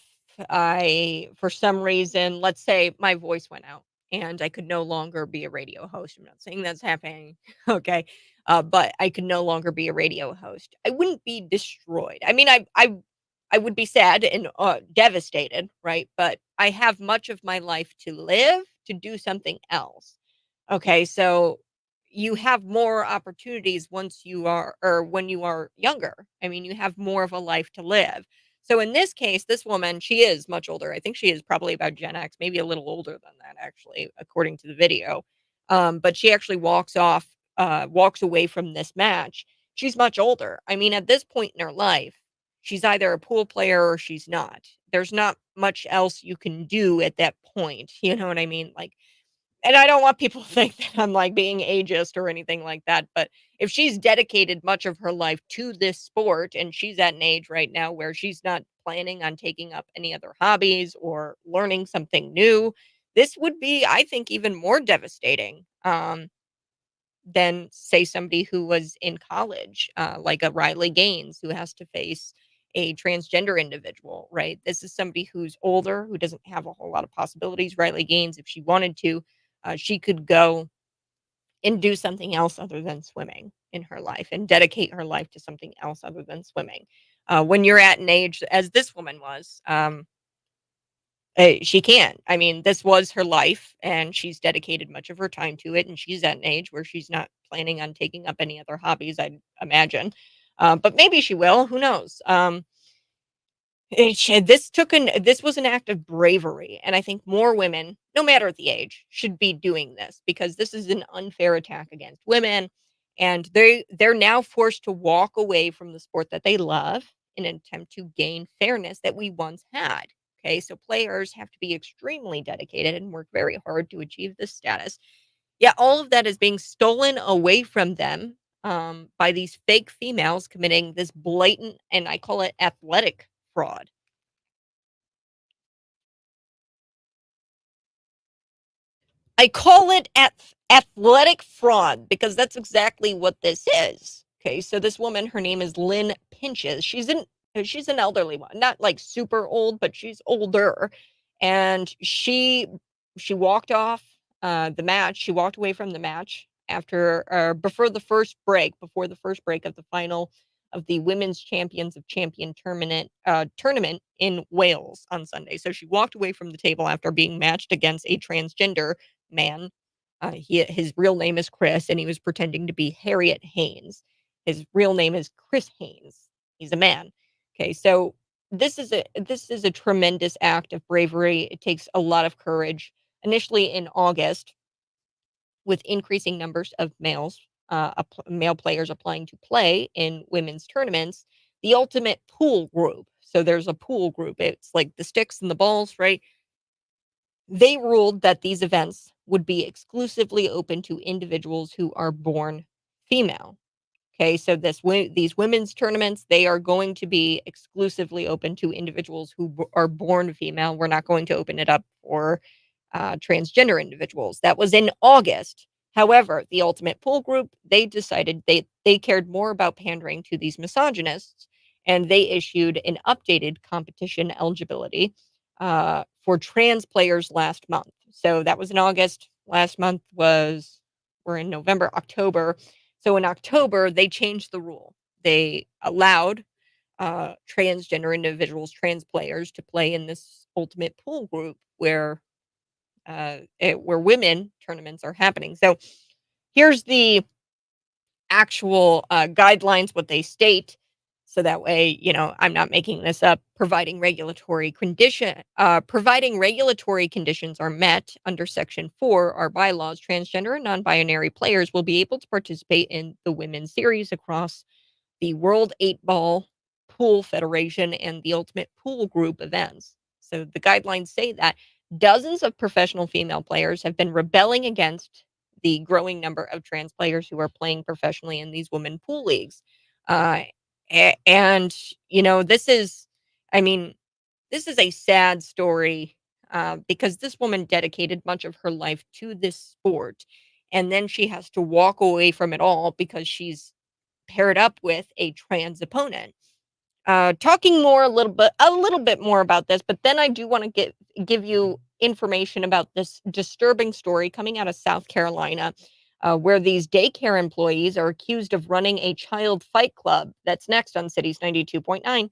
Speaker 1: for some reason, let's say my voice went out and I could no longer be a radio host. I'm not saying that's happening, okay, but I could no longer be a radio host. I wouldn't be destroyed. I mean, I would be sad and devastated, right? But I have much of my life to live to do something else. Okay, so you have more opportunities once you are or when you are younger. I mean, you have more of a life to live. So in this case, this woman, she is much older. I think she is probably about Gen X, maybe a little older than that, actually, according to the video. But she actually walks away from this match. She's much older. I mean, at this point in her life, she's either a pool player or she's not. There's not much else you can do at that point. You know what I mean? Like, and I don't want people to think that I'm, like, being ageist or anything like that, but if she's dedicated much of her life to this sport and she's at an age right now where she's not planning on taking up any other hobbies or learning something new, this would be, I think, even more devastating, than, say, somebody who was in college, like a Riley Gaines who has to face a transgender individual, right? This is somebody who's older, who doesn't have a whole lot of possibilities. Riley Gaines, if she wanted to, she could go and do something else other than swimming in her life and dedicate her life to something else other than swimming. When you're at an age as this woman was, she can. I mean, this was her life, and she's dedicated much of her time to it, and she's at an age where she's not planning on taking up any other hobbies, I'd imagine. But maybe she will. Who knows? This was an act of bravery, and I think more women, no matter the age, should be doing this because this is an unfair attack against women, and they're now forced to walk away from the sport that they love in an attempt to gain fairness that we once had. Okay, so players have to be extremely dedicated and work very hard to achieve this status. Yeah, all of that is being stolen away from them by these fake females committing this blatant, and I call it athletic fraud. I call it athletic fraud because that's exactly what this is. Okay, so this woman, her name is Lynn Pinches. She's an elderly one, not like super old, but she's older, and she walked off the match. She walked away from the match after before the first break of the final of the Women's Champions of Champion tournament in Wales on Sunday. So she walked away from the table after being matched against a transgender man. His real name is Chris, and he was pretending to be Harriet Haynes. His real name is Chris Haynes. He's a man. Okay, so this is a tremendous act of bravery. It takes a lot of courage. Initially in August, with increasing numbers of male players applying to play in women's tournaments, the ultimate pool group. So there's a pool group. It's like the sticks and the balls, right? They ruled that these events would be exclusively open to individuals who are born female. Okay, so these women's tournaments, they are going to be exclusively open to individuals who are born female. We're not going to open it up for transgender individuals. That was in August. However, the Ultimate Pool Group, they decided they cared more about pandering to these misogynists, and they issued an updated competition eligibility for trans players last month. So that was in August. Last month was we're in November, October. So in October, they changed the rule. They allowed transgender individuals, trans players, to play in this ultimate pool group where women tournaments are happening. So here's the actual guidelines, what they state. So that way, I'm not making this up. Providing regulatory conditions are met under Section 4, our bylaws, transgender and non-binary players will be able to participate in the women's series across the World 8 Ball Pool Federation and the Ultimate Pool Group events. So the guidelines say that dozens of professional female players have been rebelling against the growing number of trans players who are playing professionally in these women pool leagues. Uh, and, I mean, this is a sad story because this woman dedicated much of her life to this sport. And then she has to walk away from it all because she's paired up with a trans opponent. Talking more a little bit more about this, but then I do want to give you information about this disturbing story coming out of South Carolina, where these daycare employees are accused of running a child fight club. That's next on Cities 92.9.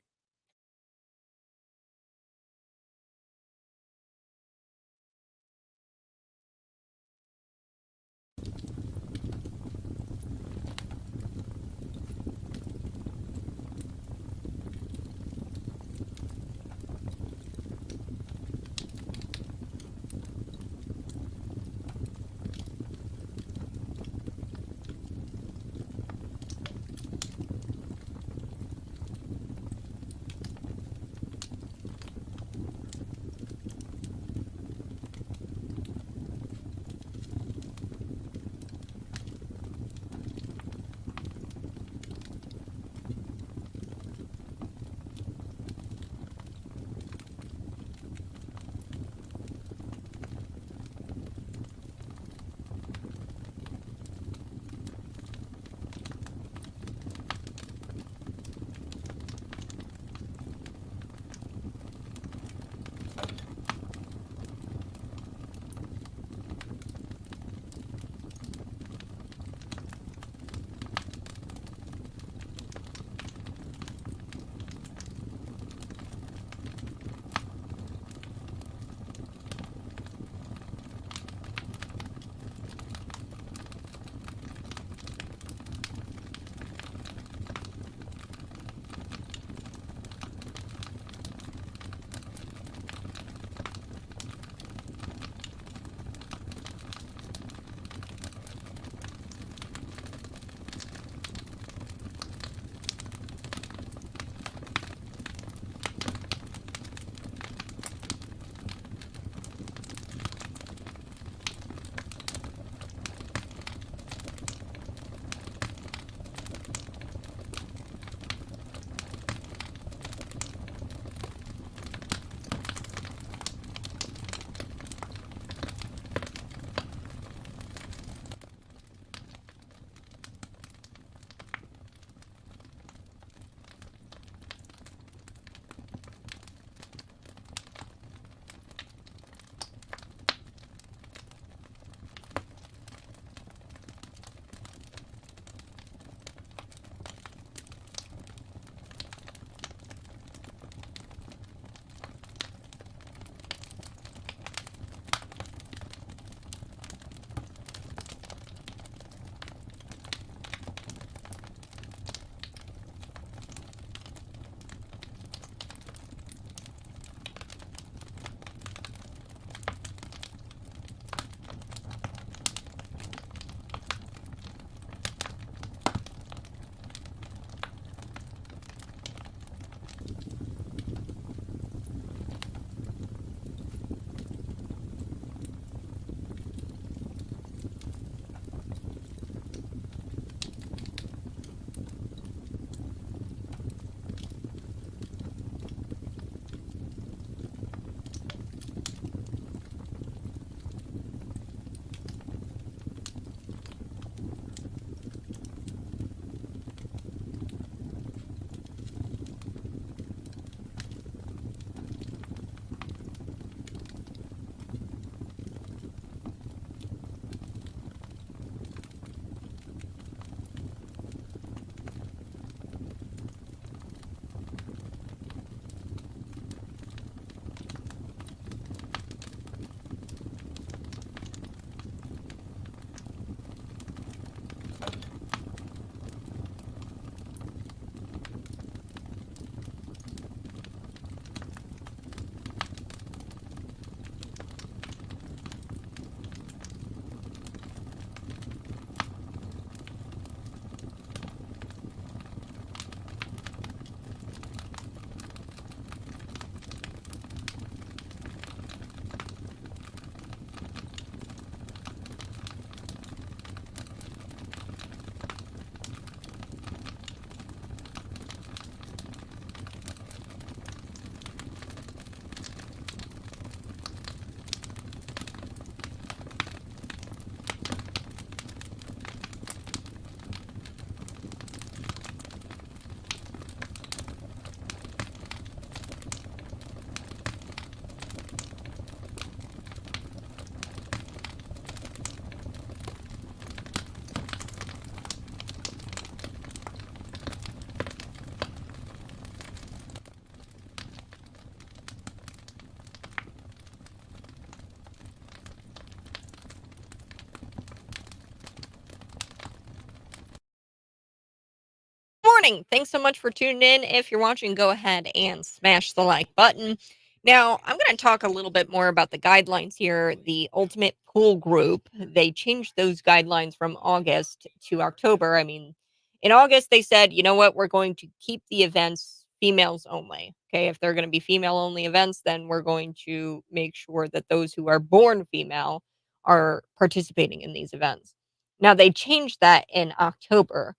Speaker 1: morning. Thanks so much for tuning in. If you're watching, go ahead and smash the like button. Now, I'm going to talk a little bit more about the guidelines here. The Ultimate Pool Group, they changed those guidelines from August to October. I mean, in August, they said, you know what, we're going to keep the events females only. Okay. If they're going to be female only events, then we're going to make sure that those who are born female are participating in these events. Now, they changed that in October.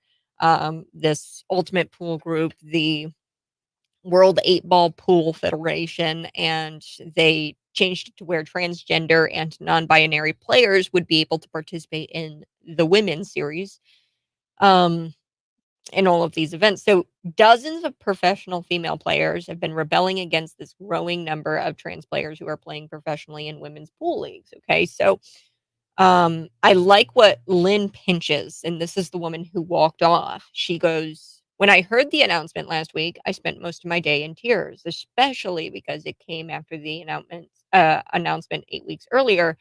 Speaker 1: This Ultimate Pool Group, the World 8 Ball Pool Federation, and they changed it to where transgender and non-binary players would be able to participate in the women's series, um, in all of these events. So dozens of professional female players have been rebelling against this growing number of trans players who are playing professionally in women's pool leagues. Okay, so I like what Lynn Pinches, and this is the woman who walked off. She goes, "When I heard the announcement last week, I spent most of my day in tears, especially because it came after the announcement 8 weeks earlier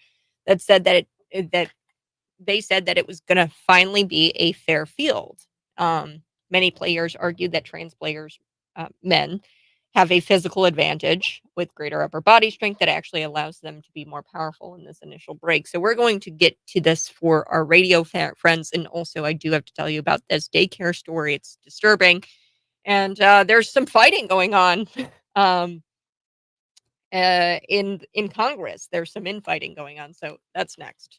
Speaker 1: that said that they said that it was going to finally be a fair field." Many players argued that trans players, men, have a physical advantage with greater upper body strength that actually allows them to be more powerful in this initial break. So we're going to get to this for our radio friends, and also I do have to tell you about this daycare story. It's disturbing, and there's some fighting going on. um, in Congress, there's some infighting going on. So that's next.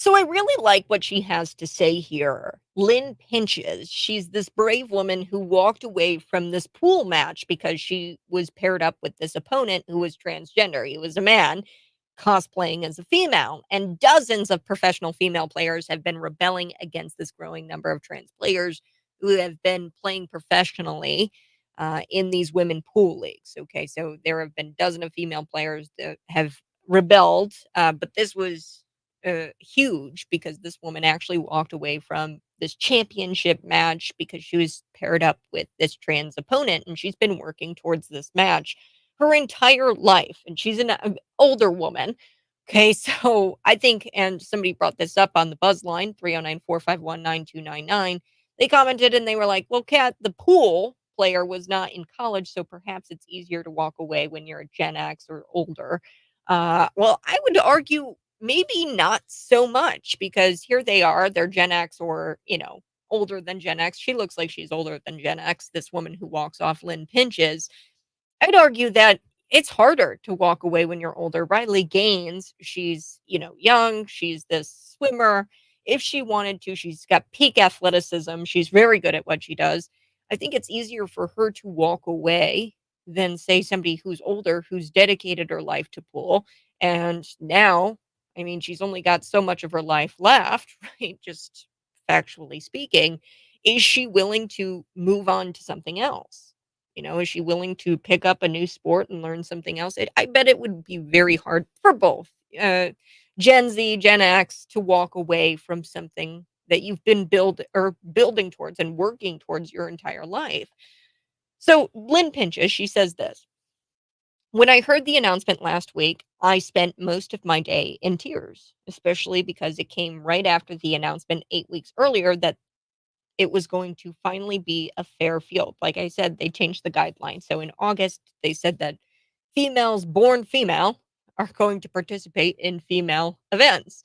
Speaker 1: So I really like what she has to say here. Lynn Pinches, she's this brave woman who walked away from this pool match because she was paired up with this opponent who was transgender. He was a man cosplaying as a female, and dozens of professional female players have been rebelling against this growing number of trans players who have been playing professionally in these women pool leagues. Okay, so there have been dozens of female players that have rebelled, but this was huge because this woman actually walked away from this championship match because she was paired up with this trans opponent, and she's been working towards this match her entire life, and she's an older woman. Okay, so I think, and somebody brought this up on the buzz line 309-451-9299. They commented and they were like, well, Kat, the pool player was not in college, so perhaps it's easier to walk away when you're a Gen X or older. Well, I would argue maybe not so much because here they are, they're Gen X or, older than Gen X. She looks like she's older than Gen X, this woman who walks off Lynn Pinches. I'd argue that it's harder to walk away when you're older. Riley Gaines, she's, young, she's this swimmer. If she wanted to, she's got peak athleticism. She's very good at what she does. I think it's easier for her to walk away than say somebody who's older who's dedicated her life to pool. And now, I mean, she's only got so much of her life left, right? Just factually speaking. Is she willing to move on to something else? Is she willing to pick up a new sport and learn something else? I bet it would be very hard for both Gen Z, Gen X to walk away from something that you've been building towards and working towards your entire life. So Lynn Pinches, she says this. When I heard the announcement last week, I spent most of my day in tears, especially because it came right after the announcement 8 weeks earlier that it was going to finally be a fair field. Like I said, they changed the guidelines. So in August, they said that females born female are going to participate in female events.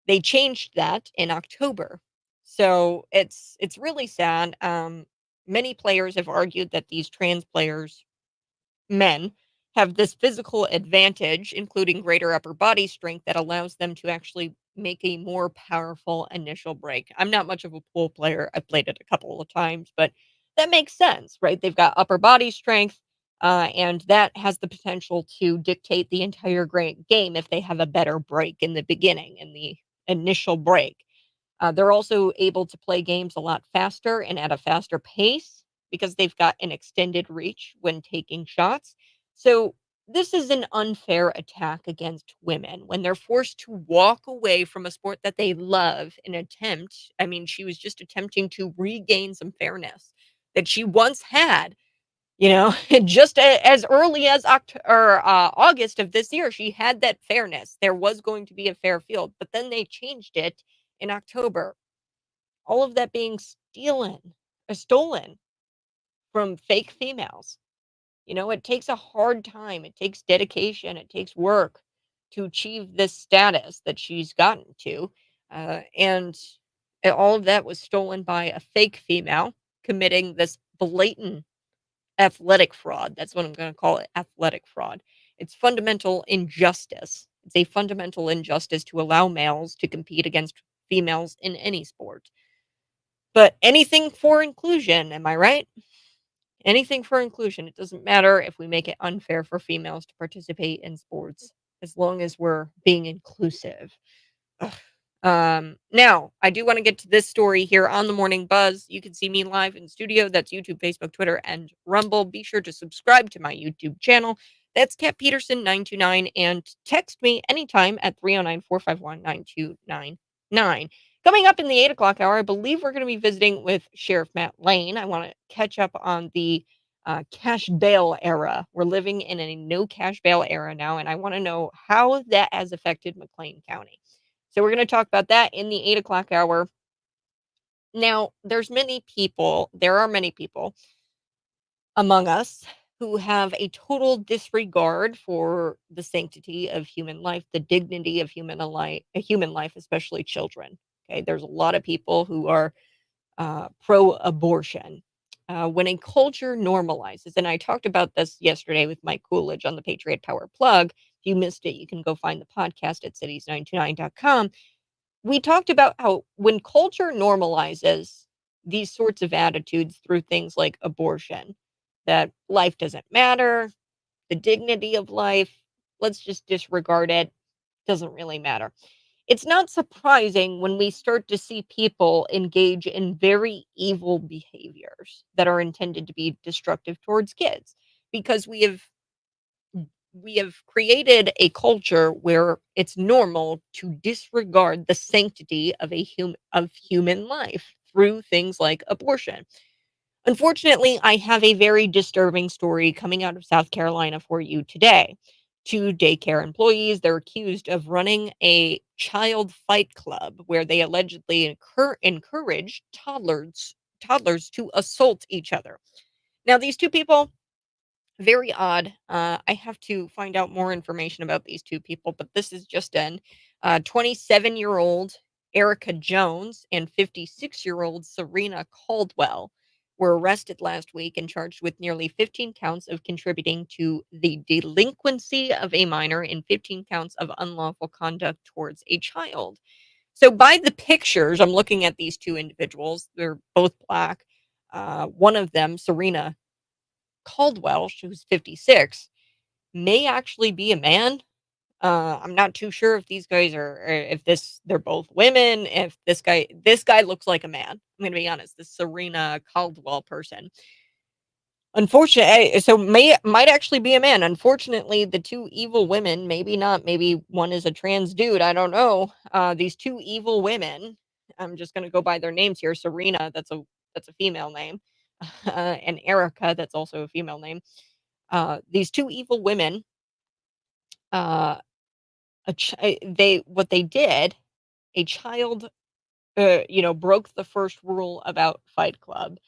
Speaker 1: They changed that in October. So it's really sad. Many players have argued that these trans players, men, have this physical advantage, including greater upper body strength, that allows them to actually make a more powerful initial break. I'm not much of a pool player. I played it a couple of times, but that makes sense, right? They've got upper body strength, and that has the potential to dictate the entire game if they have a better break in the beginning, in the initial break. They're also able to play games a lot faster and at a faster pace because they've got an extended reach when taking shots. So This is an unfair attack against women when they're forced to walk away from a sport that they love in attempt I mean, she was just attempting to regain some fairness that she once had, you know, just as early as August of this year, she had that fairness. There was going to be a fair field, but then they changed it in October. All of that being stolen from fake females. You know, it takes a hard time, it takes dedication, it takes work to achieve this status that she's gotten to. And all of that was stolen by a fake female committing this blatant athletic fraud. That's what I'm going to call it, athletic fraud. It's fundamental injustice. It's a fundamental injustice to allow males to compete against females in any sport. But anything for inclusion, am I right? Anything for inclusion. It doesn't matter if we make it unfair for females to participate in sports as long as we're being inclusive. Ugh. Now, I do want to get to this story here on the Morning Buzz. You can see me live in studio. That's YouTube, Facebook, Twitter, and Rumble. Be sure to subscribe to my YouTube channel. That's Cat Peterson 929, and text me anytime at 309-451-9299. Coming up in the 8 o'clock hour, I believe we're going to be visiting with Sheriff Matt Lane. I want to catch up on the cash bail era. We're living in a no cash bail era now, and I want to know how that has affected McLean County. So we're going to talk about that in the 8 o'clock hour. Now, there are many people among us who have a total disregard for the sanctity of human life, the dignity of human life, especially children. Okay, there's a lot of people who are pro-abortion. When a culture normalizes, and I talked about this yesterday with Mike Coolidge on the Patriot Power Plug. If you missed it, you can go find the podcast at cities929.com. We talked about how when culture normalizes these sorts of attitudes through things like abortion, that life doesn't matter, the dignity of life, let's just disregard it, doesn't really matter. It's not surprising when we start to see people engage in very evil behaviors that are intended to be destructive towards kids because we have created a culture where it's normal to disregard the sanctity of human life through things like abortion. Unfortunately, I have a very disturbing story coming out of South Carolina for you today. Two daycare employees, they're accused of running a child fight club where they allegedly encourage toddlers to assault each other. Now, these two people, very odd. I have to find out more information about these two people, but this is just in. 27-year-old Erica Jones and 56-year-old Serena Caldwell were arrested last week and charged with nearly 15 counts of contributing to the delinquency of a minor and 15 counts of unlawful conduct towards a child. So, by the pictures, I'm looking at these two individuals. They're both black. One of them, Serena Caldwell, who's 56, may actually be a man. I'm not too sure if these guys are or if they're both women, if this guy looks like a man. I'm gonna be honest, this Serena Caldwell person. Unfortunately, so might actually be a man. Unfortunately, the two evil women, maybe not, maybe one is a trans dude, I don't know. These two evil women, I'm just gonna go by their names here. Serena, that's a female name, and Erica, that's also a female name. These two evil women, uh, they what they did, a child, broke the first rule about Fight Club.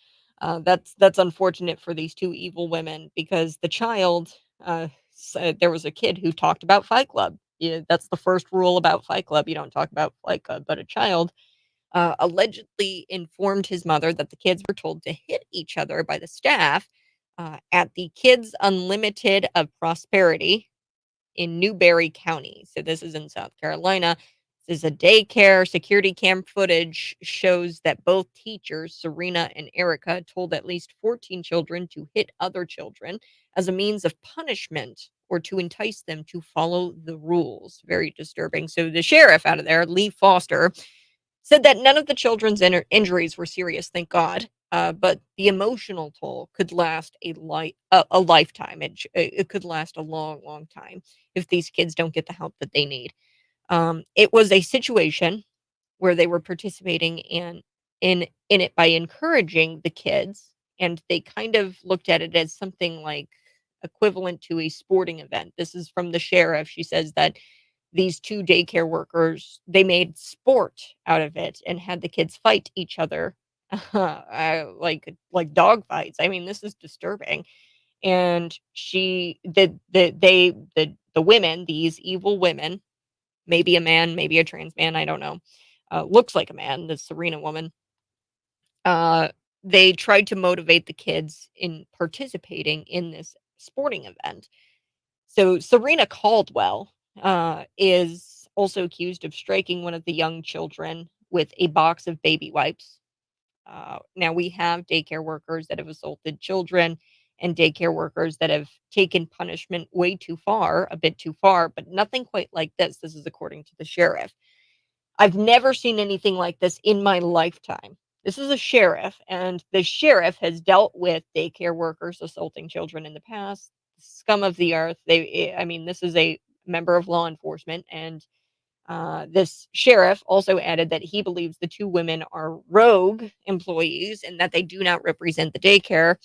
Speaker 1: That's unfortunate for these two evil women because the child, said there was a kid who talked about Fight Club. Yeah, that's the first rule about Fight Club. You don't talk about Fight Club, but a child allegedly informed his mother that the kids were told to hit each other by the staff at the Kids Unlimited of Prosperity in Newberry County. So this is in South Carolina. This is a daycare. Security cam footage shows that both teachers, Serena and Erica, told at least 14 children to hit other children as a means of punishment or to entice them to follow the rules. Very disturbing. So the sheriff out of there, Lee Foster, said that none of the children's injuries were serious, thank God. but the emotional toll could last a lifetime. It could last a long, long time if these kids don't get the help that they need. It was a situation where they were participating in it by encouraging the kids, and they kind of looked at it as something like equivalent to a sporting event. This is from the sheriff. She says that these 2 daycare workers, they made sport out of it and had the kids fight each other, like dog fights. I mean, this is disturbing. And she the women, these evil women, maybe a man, maybe a trans man, I don't know, looks like a man, the Serena woman, uh, they tried to motivate the kids in participating in this sporting event. So Serena Caldwell is also accused of striking one of the young children with a box of baby wipes. Now we have daycare workers that have assaulted children and daycare workers that have taken punishment way too far, a bit too far, but nothing quite like this. This is according to the sheriff. I've never seen anything like this in my lifetime. This is a sheriff, and the sheriff has dealt with daycare workers assaulting children in the past. Scum of the earth. I mean, this is a member of law enforcement, and this sheriff also added that he believes the 2 women are rogue employees and that they do not represent the daycare.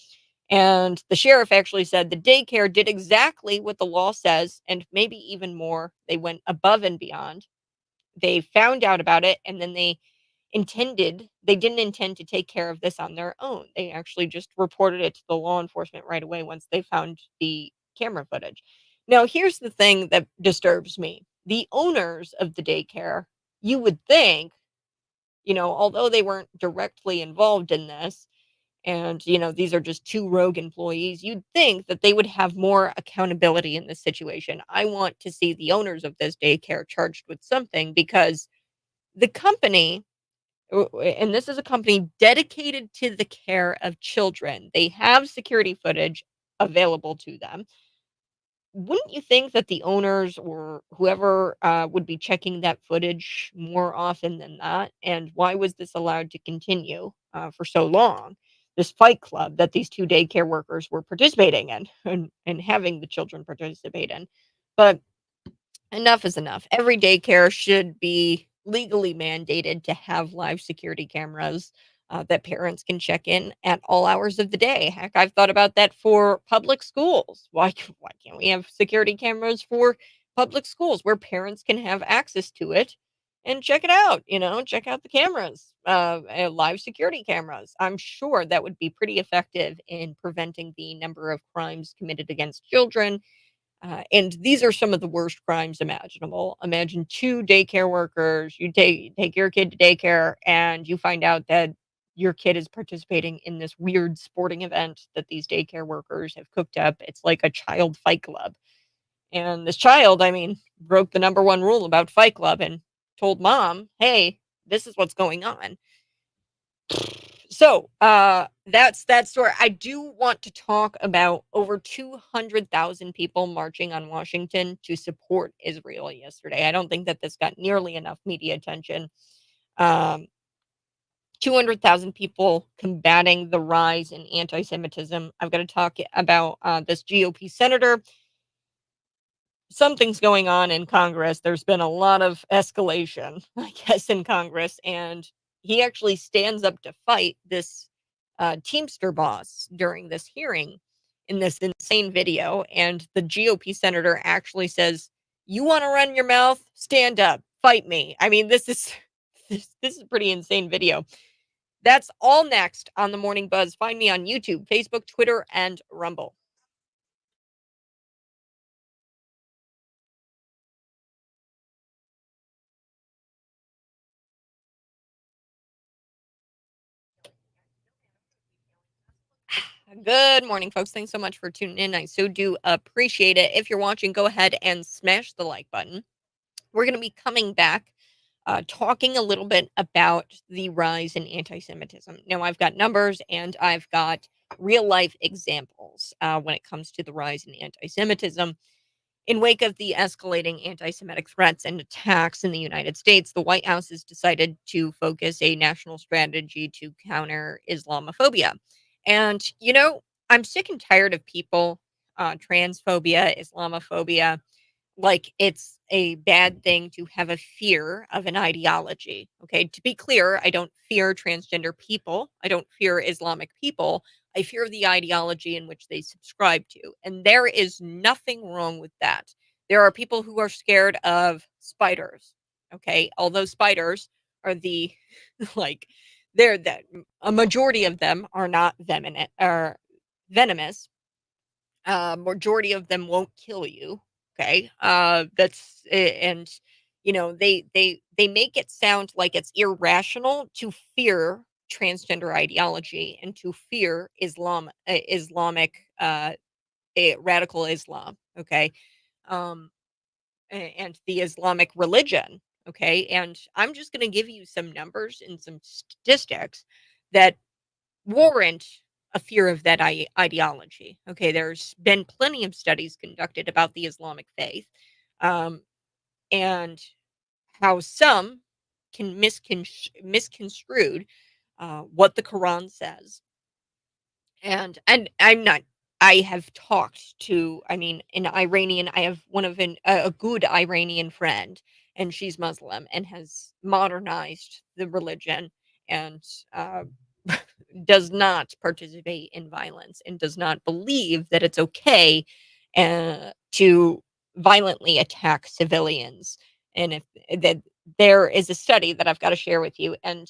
Speaker 1: And the sheriff actually said the daycare did exactly what the law says and maybe even more. They went above and beyond. They found out about it, and then they didn't intend to take care of this on their own. They actually just reported it to the law enforcement right away once they found the camera footage. Now, here's the thing that disturbs me. The owners of the daycare, you would think, although they weren't directly involved in this, and, these are just 2 rogue employees, you'd think that they would have more accountability in this situation. I want to see the owners of this daycare charged with something because the company, and this is a company dedicated to the care of children. They have security footage available to them. Wouldn't you think that the owners or whoever would be checking that footage more often than that? And why was this allowed to continue for so long? This fight club that these 2 daycare workers were participating in and having the children participate in. But enough is enough. Every daycare should be legally mandated to have live security cameras that parents can check in at all hours of the day. Heck, I've thought about that for public schools. Why can't we have security cameras for public schools where parents can have access to it and check it out? Check out the cameras, live security cameras. I'm sure that would be pretty effective in preventing the number of crimes committed against children, and these are some of the worst crimes imaginable. Imagine 2 daycare workers, you take your kid to daycare and you find out that your kid is participating in this weird sporting event that these daycare workers have cooked up. It's like a child fight club. And this child, I mean, broke the number 1 rule about fight club and told mom, "Hey, this is what's going on." So, that's that story. I do want to talk about over 200,000 people marching on Washington to support Israel yesterday. I don't think that this got nearly enough media attention. Um, 200,000 people combating the rise in anti-Semitism. I've got to talk about this GOP senator. Something's going on in Congress. There's been a lot of escalation, I guess, in Congress, and he actually stands up to fight this Teamster boss during this hearing in this insane video. And the GOP senator actually says, "You want to run your mouth? Stand up, fight me." I mean, this is this is a pretty insane video. That's all next on the Morning Buzz. Find me on YouTube, Facebook, Twitter, and Rumble. Good morning, folks. Thanks so much for tuning in. I so do appreciate it. If you're watching, go ahead and smash the like button. We're going to be coming back talking a little bit about the rise in anti Semitism. Now, I've got numbers and I've got real life examples when it comes to the rise in anti Semitism. In wake of the escalating anti-Semitic threats and attacks in the United States, the White House has decided to focus a national strategy to counter Islamophobia. And, I'm sick and tired of people, transphobia, Islamophobia, like it's a bad thing to have a fear of an ideology. Okay. To be clear, I don't fear transgender people. I don't fear Islamic people. I fear the ideology in which they subscribe to. And there is nothing wrong with that. There are people who are scared of spiders. Okay. Although spiders are the, like, they're that a majority of them are not venomous or venomous, majority of them won't kill you. Okay. And they make it sound like it's irrational to fear transgender ideology and to fear Islamic radical Islam. Okay. Um and the Islamic religion. Okay. And I'm just going to give you some numbers and some statistics that warrant a fear of that ideology. Okay, there's been plenty of studies conducted about the Islamic faith, um, and how some can misconstrued what the Quran says. And I'm not. I have talked to, I mean, an Iranian. I have one of a good Iranian friend, and she's Muslim and has modernized the religion and uh, does not participate in violence and does not believe that it's okay to violently attack civilians. And if that there is a study that I've got to share with you. And,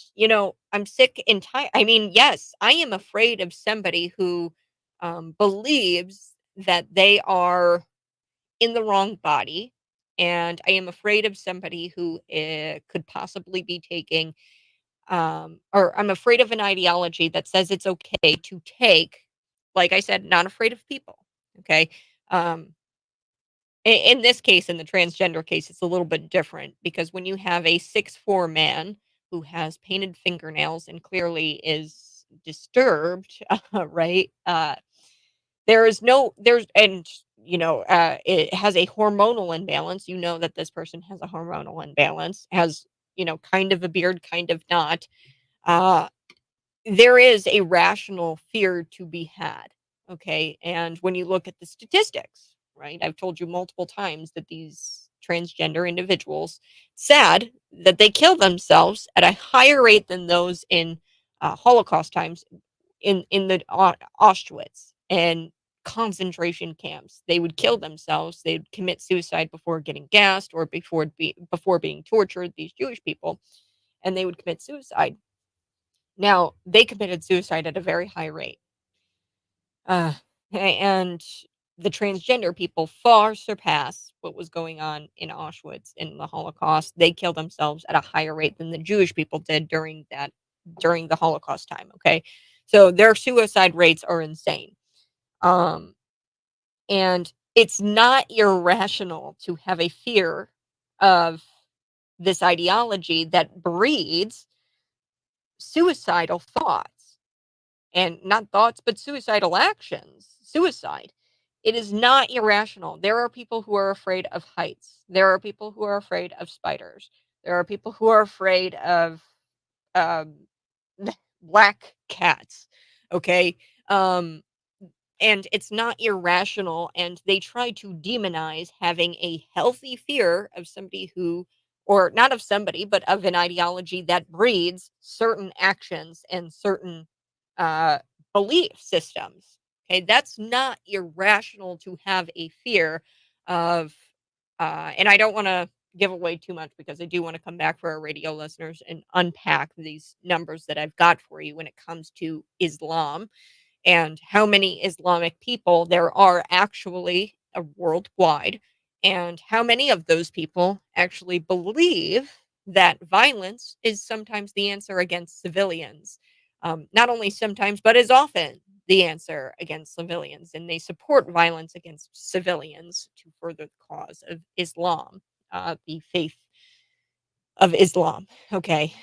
Speaker 1: I'm sick and tired. I mean, yes, I am afraid of somebody who believes that they are in the wrong body. And I am afraid of somebody who could possibly be taking or I'm afraid of an ideology that says it's okay to take, like I said, not afraid of people. Okay. Um, in this case, in the transgender case, it's a little bit different because when you have a 6'4" man who has painted fingernails and clearly is disturbed, right? There is no, there's, and, it has a hormonal imbalance. You know that this person has a hormonal imbalance, has, kind of a beard, kind of not. Uh, there is a rational fear to be had, okay? And when you look at the statistics, right? I've told you multiple times that these transgender individuals, sad that they kill themselves at a higher rate than those in Holocaust times in the Auschwitz and concentration camps. They would kill themselves. They'd commit suicide before getting gassed or before being tortured. These Jewish people, and they would commit suicide. Now, they committed suicide at a very high rate, and the transgender people far surpass what was going on in Auschwitz in the Holocaust. They killed themselves at a higher rate than the Jewish people did during the Holocaust time, okay? So their suicide rates are insane. Um, and it's not irrational to have a fear of this ideology that breeds suicidal thoughts. And not thoughts, but suicidal actions, suicide. It is not irrational. There are people who are afraid of heights. There are people who are afraid of spiders. There are people who are afraid of um, black cats. Okay. Um, and it's not irrational, and they try to demonize having a healthy fear of somebody who, or not of somebody, but of an ideology that breeds certain actions and certain uh belief systems. Okay, that's not irrational to have a fear of and I don't want to give away too much because I do want to come back for our radio listeners and unpack these numbers that I've got for you when it comes to Islam and how many Islamic people there are actually worldwide, and how many of those people actually believe that violence is sometimes the answer against civilians. Not only sometimes, but as often the answer against civilians, and they support violence against civilians to further the cause of Islam, the faith of Islam. Okay.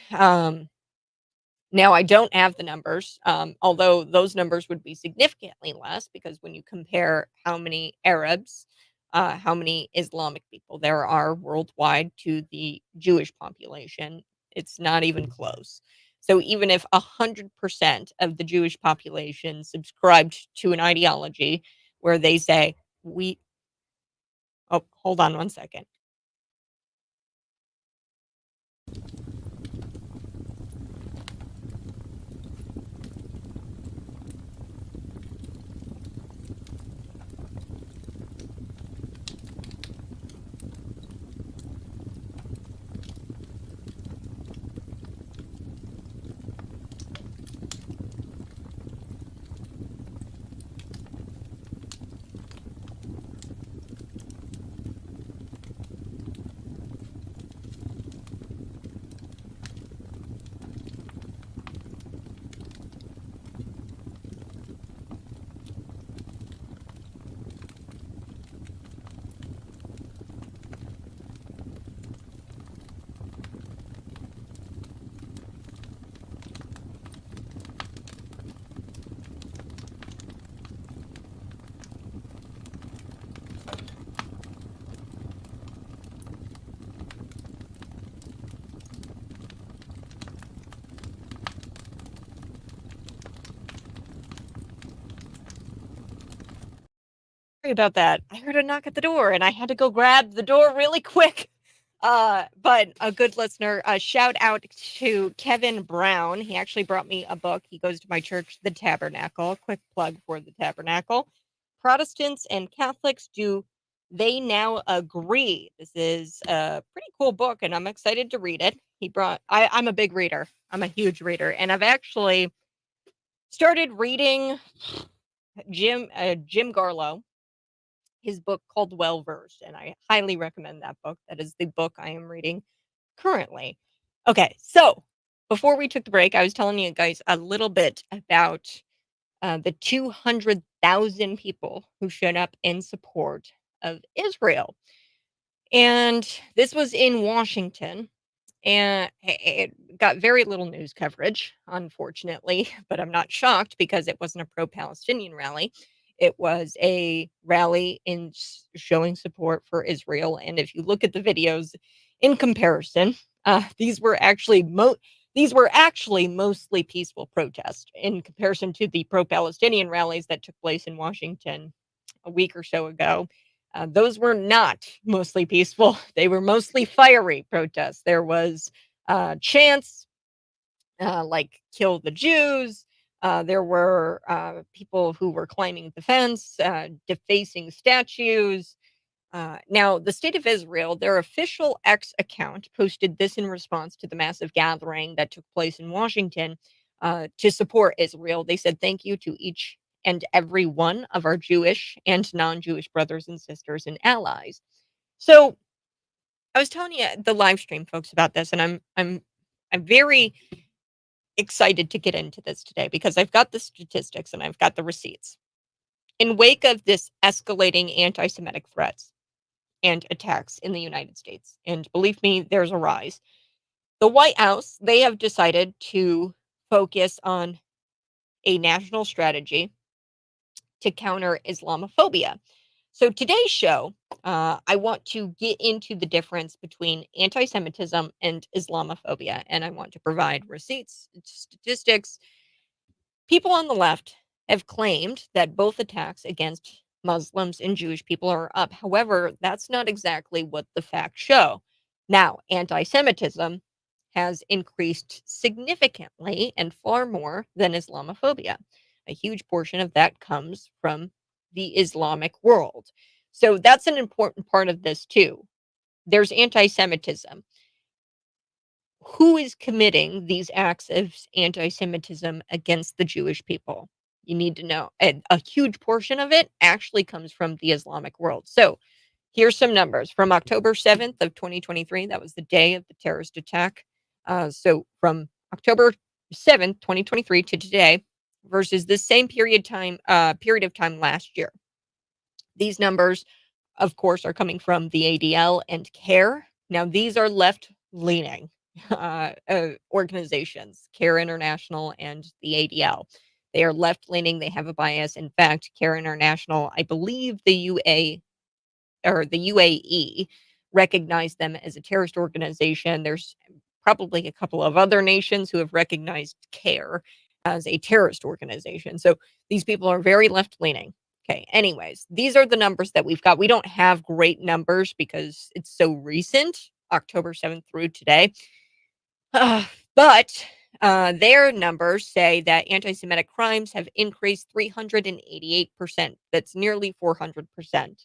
Speaker 1: Now I don't have the numbers, although those numbers would be significantly less because when you compare how many Arabs, how many Islamic people there are worldwide to the Jewish population. It's not even close. So even if 100% of the Jewish population subscribed to an ideology where they say, we, oh, hold on one second. Sorry about that. I heard a knock at the door and I had to go grab the door really quick. But a good listener, shout out to Kevin Brown. He actually brought me a book. He goes to my church, the Tabernacle. Quick plug for the Tabernacle. Protestants and Catholics, do they now agree? This is a pretty cool book, and I'm excited to read it. I'm a big reader. I'm a huge reader, and I've actually started reading Jim Garlow, his book called Well Versed, and I highly recommend that book. That is the book I am reading currently. Okay, so before we took the break, I was telling you guys a little bit about the 200,000 people who showed up in support of Israel. And this was in Washington. And it got very little news coverage, unfortunately, but I'm not shocked because it wasn't a pro Palestinian rally. It was a rally showing support for Israel. And if you look at the videos in comparison, these were actually mostly peaceful protests in comparison to the pro Palestinian rallies that took place in Washington a week or so ago. Those were not mostly peaceful. They were mostly fiery protests. There was chants like "Kill the Jews." There were people who were climbing the fence, defacing statues. Now, the State of Israel, their official X account, posted this in response to the massive gathering that took place in Washington to support Israel. They said, "Thank you to each and every one of our Jewish and non-Jewish brothers and sisters and allies." So I was telling you the live stream folks about this, and I'm very excited to get into this today because I've got the statistics and I've got the receipts. In wake of this escalating anti-Semitic threats and attacks in the United States, and believe me, there's a rise. The White House, they have decided to focus on a national strategy to counter Islamophobia. So today's show, I want to get into the difference between anti-Semitism and Islamophobia, and I want to provide receipts, statistics. People on the left have claimed that both attacks against Muslims and Jewish people are up. However, that's not exactly what the facts show. Now, anti-Semitism has increased significantly and far more than Islamophobia. A huge portion of that comes from the Islamic world. So that's an important part of this too. There's anti-Semitism. Who is committing these acts of anti-Semitism against the Jewish people? You need to know. And a huge portion of it actually comes from the Islamic world. So here's some numbers from October 7th of 2023. That was the day of the terrorist attack. So from October 7th, 2023 to today versus the same period of time last year. These numbers, of course, are coming from the ADL and CARE. Now, these are left leaning organizations, CARE International and the ADL. They are left leaning. They have a bias. In fact, CARE International, I believe the or the UAE recognized them as a terrorist organization. There's probably a couple of other nations who have recognized CARE as a terrorist organization. So these people are very left leaning. Okay. Anyways, these are the numbers that we've got. We don't have great numbers because it's so recent, October 7th through today. Uh, but their numbers say that anti Semitic crimes have increased 388%. That's nearly 400%.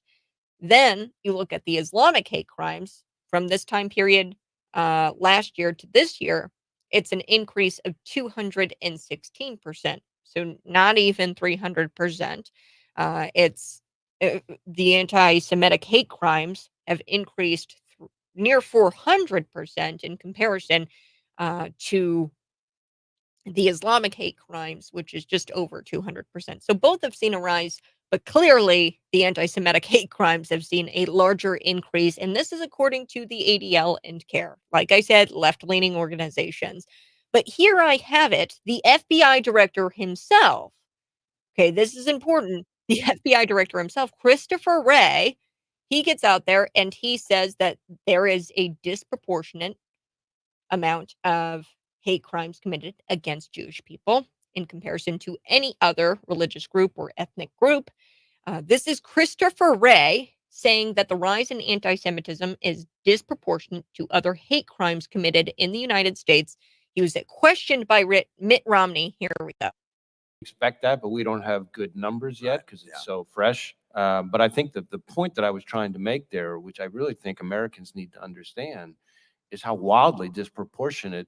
Speaker 1: Then you look at the Islamic hate crimes from this time period last year to this year, it's an increase of 216%. So not even 300%. It's the anti Semitic hate crimes have increased near 400% in comparison to the Islamic hate crimes, which is just over 200%. So both have seen a rise, but clearly the anti Semitic hate crimes have seen a larger increase. And this is according to the ADL and CARE. Like I said, left leaning organizations. But here I have it, the FBI director himself. Okay, this is important. The FBI director himself, Christopher Wray, he gets out there and he says that there is a disproportionate amount of hate crimes committed against Jewish people in comparison to any other religious group or ethnic group. This is Christopher Wray saying that the rise in anti Semitism is disproportionate to other hate crimes committed in the United States. He was questioned by Mitt Romney. Here we go.
Speaker 2: Expect that, but we don't have good numbers yet because it's so fresh. But I think that the point that I was trying to make there, which I really think Americans need to understand, is how wildly disproportionate,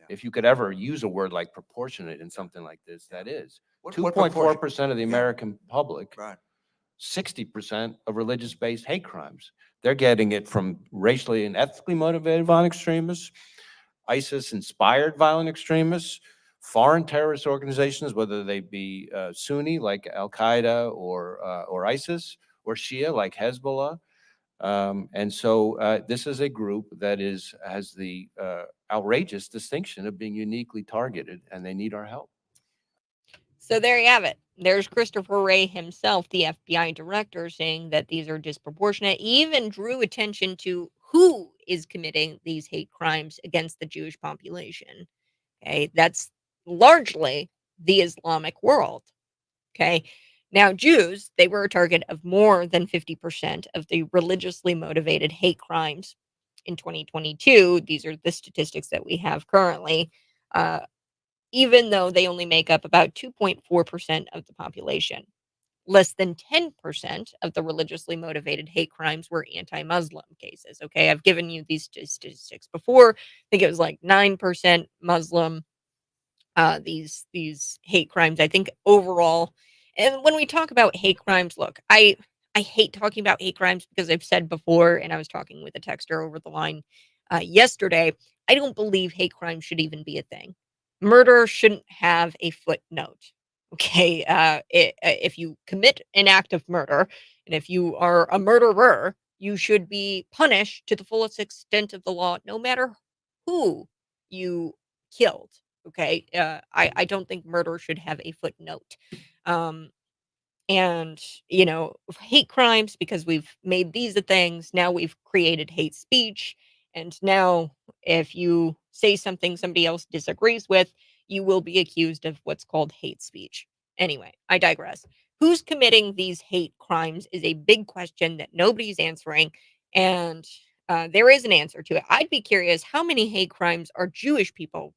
Speaker 2: if you could ever use a word like proportionate in something like this, that is. 2.4% of the American public, 60% of religious-based hate crimes. They're getting it from racially and ethnically motivated violent extremists, ISIS-inspired violent extremists, foreign terrorist organizations, whether they be Sunni like Al-Qaeda or ISIS, or Shia like Hezbollah. And so this is a group that has the outrageous distinction of being uniquely targeted, and they need our help.
Speaker 1: So there you have it. There's Christopher Wray himself, the FBI director, saying that these are disproportionate. He even drew attention to who is committing these hate crimes against the Jewish population. Okay, that's largely the Islamic world. Okay, now Jews, they were a target of more than 50% of the religiously motivated hate crimes in 2022. These are the statistics that we have currently. Uh, even though they only make up about 2.4% of the population. Less than 10% of the religiously motivated hate crimes were anti Muslim cases. Okay, I've given you these statistics before. I think it was like 9% Muslim, these hate crimes. I think overall, and when we talk about hate crimes, look, I hate talking about hate crimes because I've said before, and I was talking with a texter over the line yesterday. I don't believe hate crimes should even be a thing. Murder shouldn't have a footnote. Okay, if you commit an act of murder, and if you are a murderer, you should be punished to the fullest extent of the law, no matter who you killed. Okay, I don't think murder should have a footnote. Um, and hate crimes, because we've made these a things, now we've created hate speech, and now if you say something somebody else disagrees with, you will be accused of what's called hate speech. Anyway, I digress. Who's committing these hate crimes is a big question that nobody's answering, and there is an answer to it. I'd be curious, how many hate crimes are Jewish people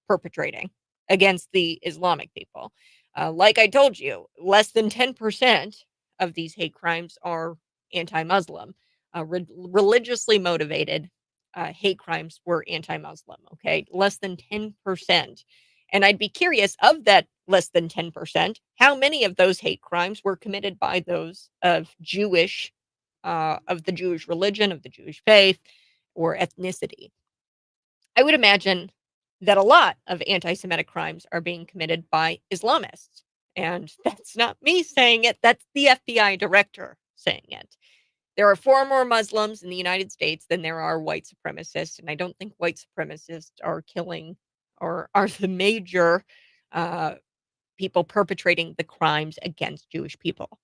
Speaker 1: perpetrating against the Islamic people? Like I told you, less than 10% of these hate crimes are anti Muslim. Religiously motivated hate crimes were anti Muslim. Okay. Less than 10%. And I'd be curious, of that less than 10%, how many of those hate crimes were committed by those of of the Jewish religion, of the Jewish faith, or ethnicity? I would imagine that a lot of anti Semitic crimes are being committed by Islamists. And that's not me saying it, that's the FBI director saying it. There are far more Muslims in the United States than there are white supremacists. And I don't think white supremacists are killing or are the major uh, people perpetrating the crimes against Jewish people.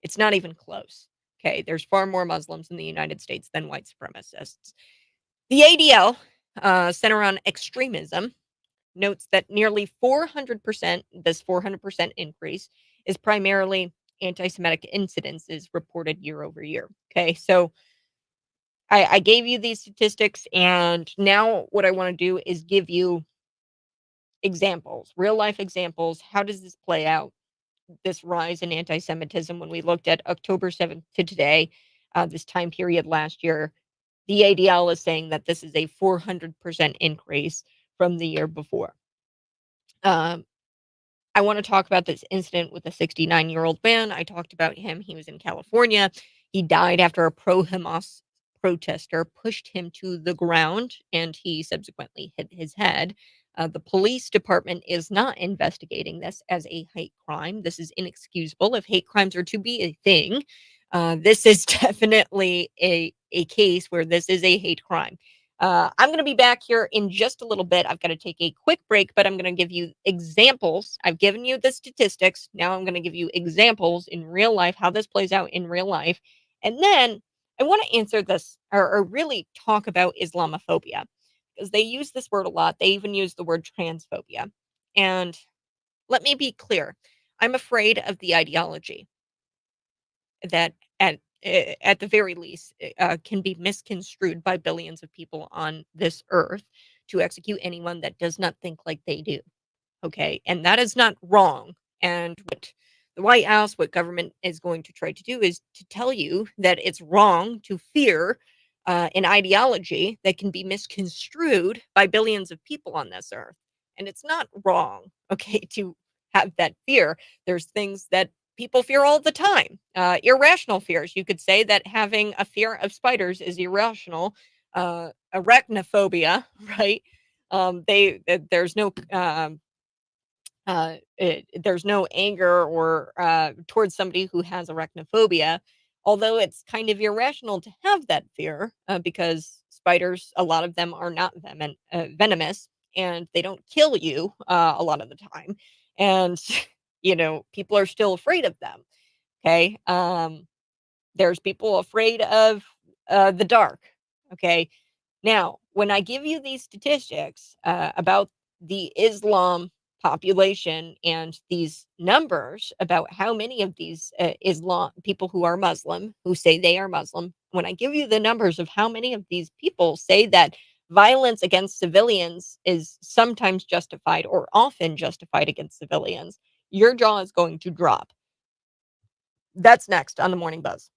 Speaker 1: It's not even close. Okay, there's far more Muslims in the United States than white supremacists. The ADL, Center on Extremism, notes that nearly 400%, this 400% increase, is primarily anti Semitic incidences reported year over year. Okay, so I gave you these statistics, and now what I want to do is give you examples, real life examples. How does this play out? This rise in anti Semitism when we looked at October 7th to today, this time period last year. The ADL is saying that this is a 400% increase from the year before. Um, I want to talk about this incident with a 69-year-old man. I talked about him. He was in California. He died after a pro Hamas protester pushed him to the ground and he subsequently hit his head. The police department is not investigating this as a hate crime. This is inexcusable. If hate crimes are to be a thing, this is definitely a case where this is a hate crime. I'm going to be back here in just a little bit. I've got to take a quick break, but I'm going to give you examples. I've given you the statistics. Now I'm going to give you examples in real life, how this plays out in real life. And then I want to answer this or really talk about Islamophobia because they use this word a lot. They even use the word transphobia. And let me be clear, I'm afraid of the ideology that at the very least can be misconstrued by billions of people on this earth to execute anyone that does not think like they do. Okay, and that is not wrong. And what the White House, what government is going to try to do is to tell you that it's wrong to fear an ideology that can be misconstrued by billions of people on this earth. And it's not wrong, okay, to have that fear. There's things that people fear all the time. Irrational fears. You could say that having a fear of spiders is irrational. Arachnophobia, right? There's no there's no anger or towards somebody who has arachnophobia, although it's kind of irrational to have that fear because spiders, a lot of them are not venomous and they don't kill you a lot of the time. And, people are still afraid of them. Okay. There's people afraid of the dark. Okay. Now, when I give you these statistics about the Islam population and these numbers about how many of these Islam people who are Muslim, who say they are Muslim, when I give you the numbers of how many of these people say that violence against civilians is sometimes justified or often justified against civilians, your jaw is going to drop. That's next on the Morning Buzz.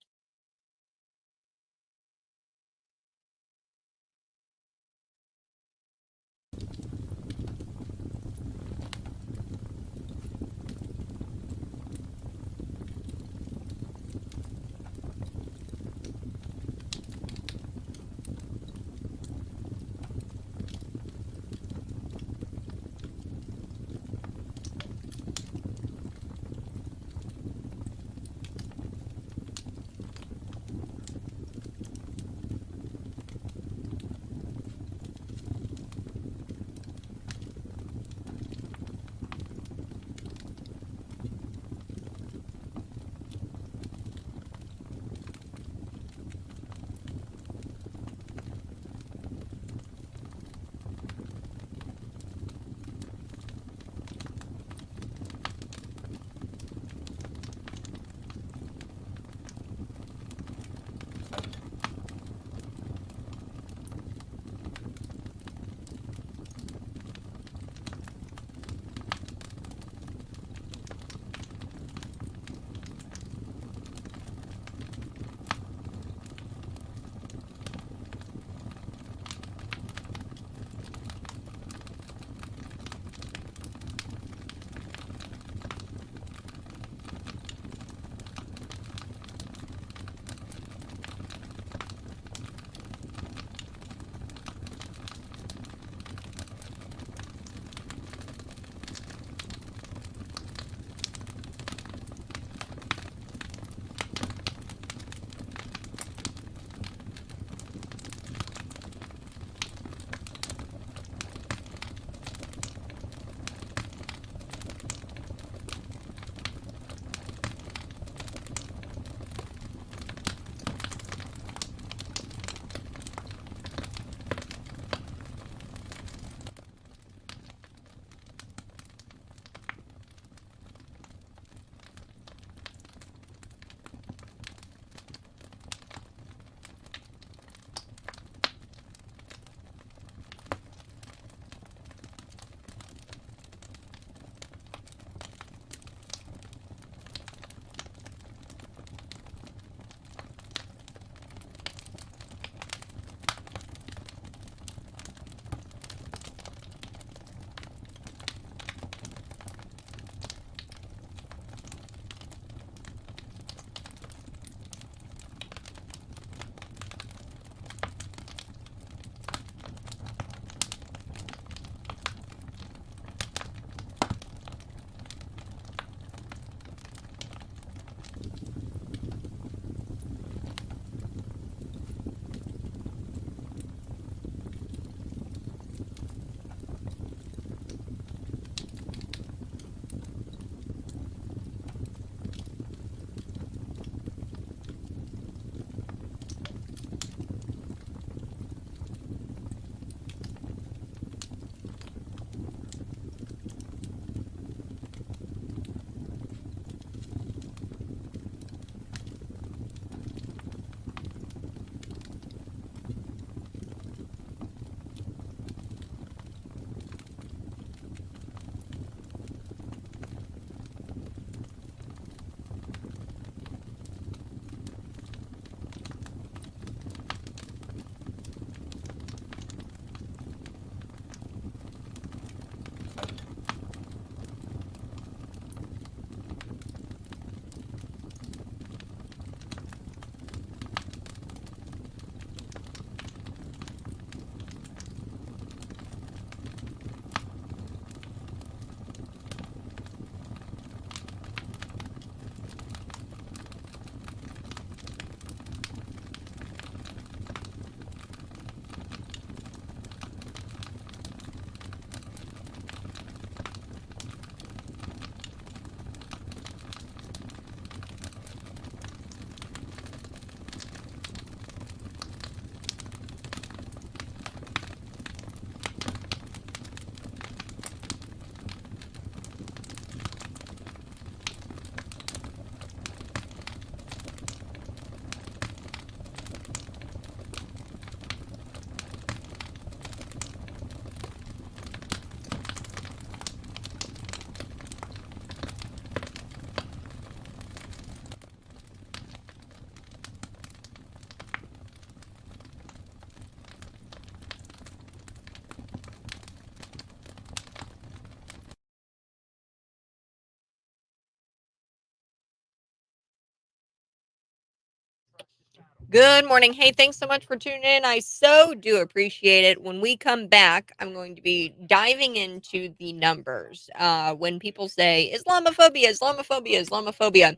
Speaker 1: Good morning. Hey, thanks so much for tuning in. I so do appreciate it. When we come back, I'm going to be diving into the numbers. When people say Islamophobia, Islamophobia, Islamophobia,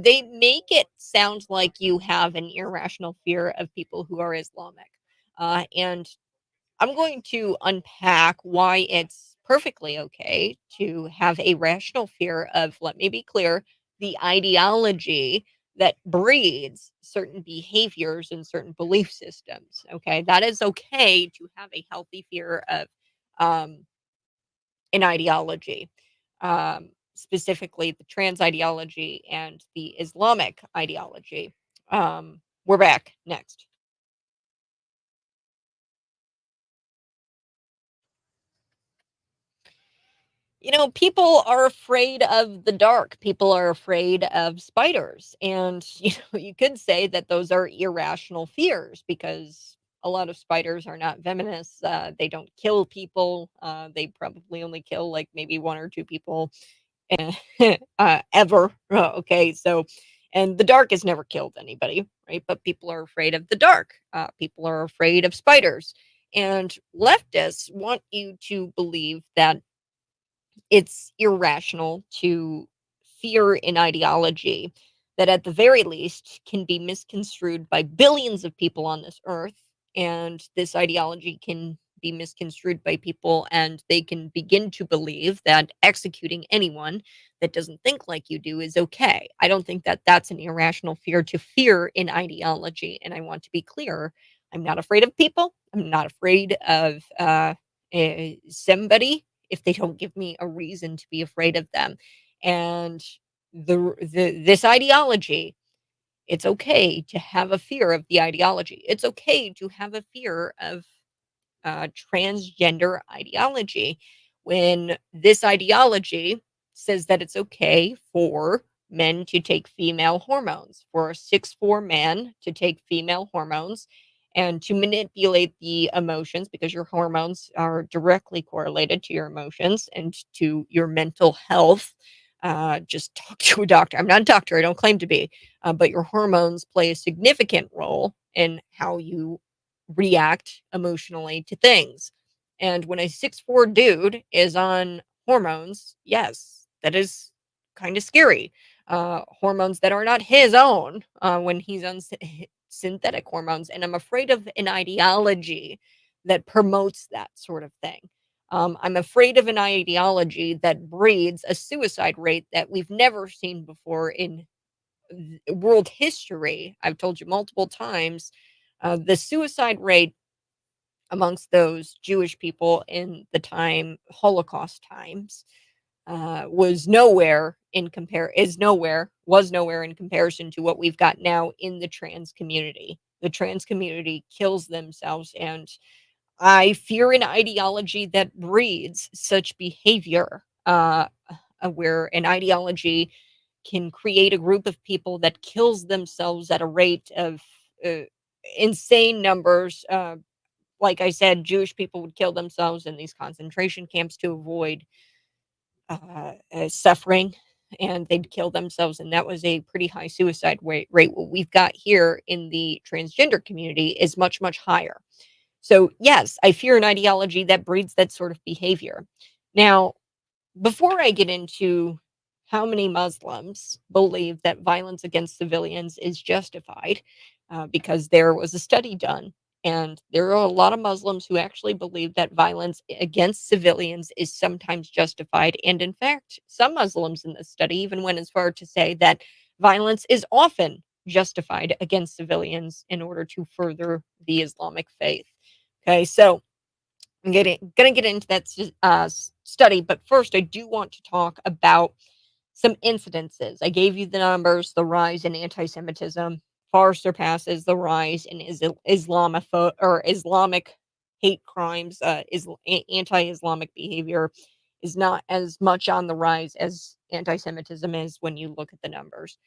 Speaker 1: they make it sound like you have an irrational fear of people who are Islamic. And I'm going to unpack why it's perfectly okay to have a rational fear of, let me be clear, the ideology that breeds certain behaviors and certain belief systems. Okay. That is okay to have a healthy fear of um, an ideology, specifically the trans ideology and the Islamic ideology. We're back next. People are afraid of the dark. People are afraid of spiders. And, you could say that those are irrational fears because a lot of spiders are not venomous. They don't kill people. They probably only kill like maybe one or two people ever. Okay. So, and the dark has never killed anybody, right? But people are afraid of the dark. People are afraid of spiders. And leftists want you to believe that it's irrational to fear an ideology that at the very least can be misconstrued by billions of people on this earth, and this ideology can be misconstrued by people and they can begin to believe that executing anyone that doesn't think like you do is okay. I don't think that that's an irrational fear to fear an ideology, and I want to be clear, I'm not afraid of people. I'm not afraid of somebody if they don't give me a reason to be afraid of them. And this ideology, it's okay to have a fear of the ideology. It's okay to have a fear of transgender ideology when this ideology says that it's okay for men to take female hormones, for a 6'4" man to take female hormones and to manipulate the emotions because your hormones are directly correlated to your emotions and to your mental health. Just talk to a doctor. I'm not a doctor, I don't claim to be, but your hormones play a significant role in how you react emotionally to things. And when a 6'4" dude is on hormones, yes, that is kind of scary. Hormones that are not his own when he's on synthetic hormones. And I'm afraid of an ideology that promotes that sort of thing. I'm afraid of an ideology that breeds a suicide rate that we've never seen before in world history. I've told you multiple times the suicide rate amongst those Jewish people in the time Holocaust times was nowhere in comparison to what we've got now in the trans community. The trans community kills themselves, and I fear an ideology that breeds such behavior, where an ideology can create a group of people that kills themselves at a rate of uh, insane numbers. Like I said, Jewish people would kill themselves in these concentration camps to avoid suffering, and they'd kill themselves, and that was a pretty high suicide rate. What we've got here in the transgender community is much, much higher. So, yes, I fear an ideology that breeds that sort of behavior. Now, before I get into how many Muslims believe that violence against civilians is justified, because there was a study done, and there are a lot of Muslims who actually believe that violence against civilians is sometimes justified. And in fact, some Muslims in this study even went as far to say that violence is often justified against civilians in order to further the Islamic faith. Okay, so I'm gonna get into that study, but first I do want to talk about some incidences. I gave you the numbers. The rise in anti-Semitism far surpasses the rise in Islamic hate crimes. Anti-Islamic behavior is not as much on the rise as anti-Semitism is when you look at the numbers.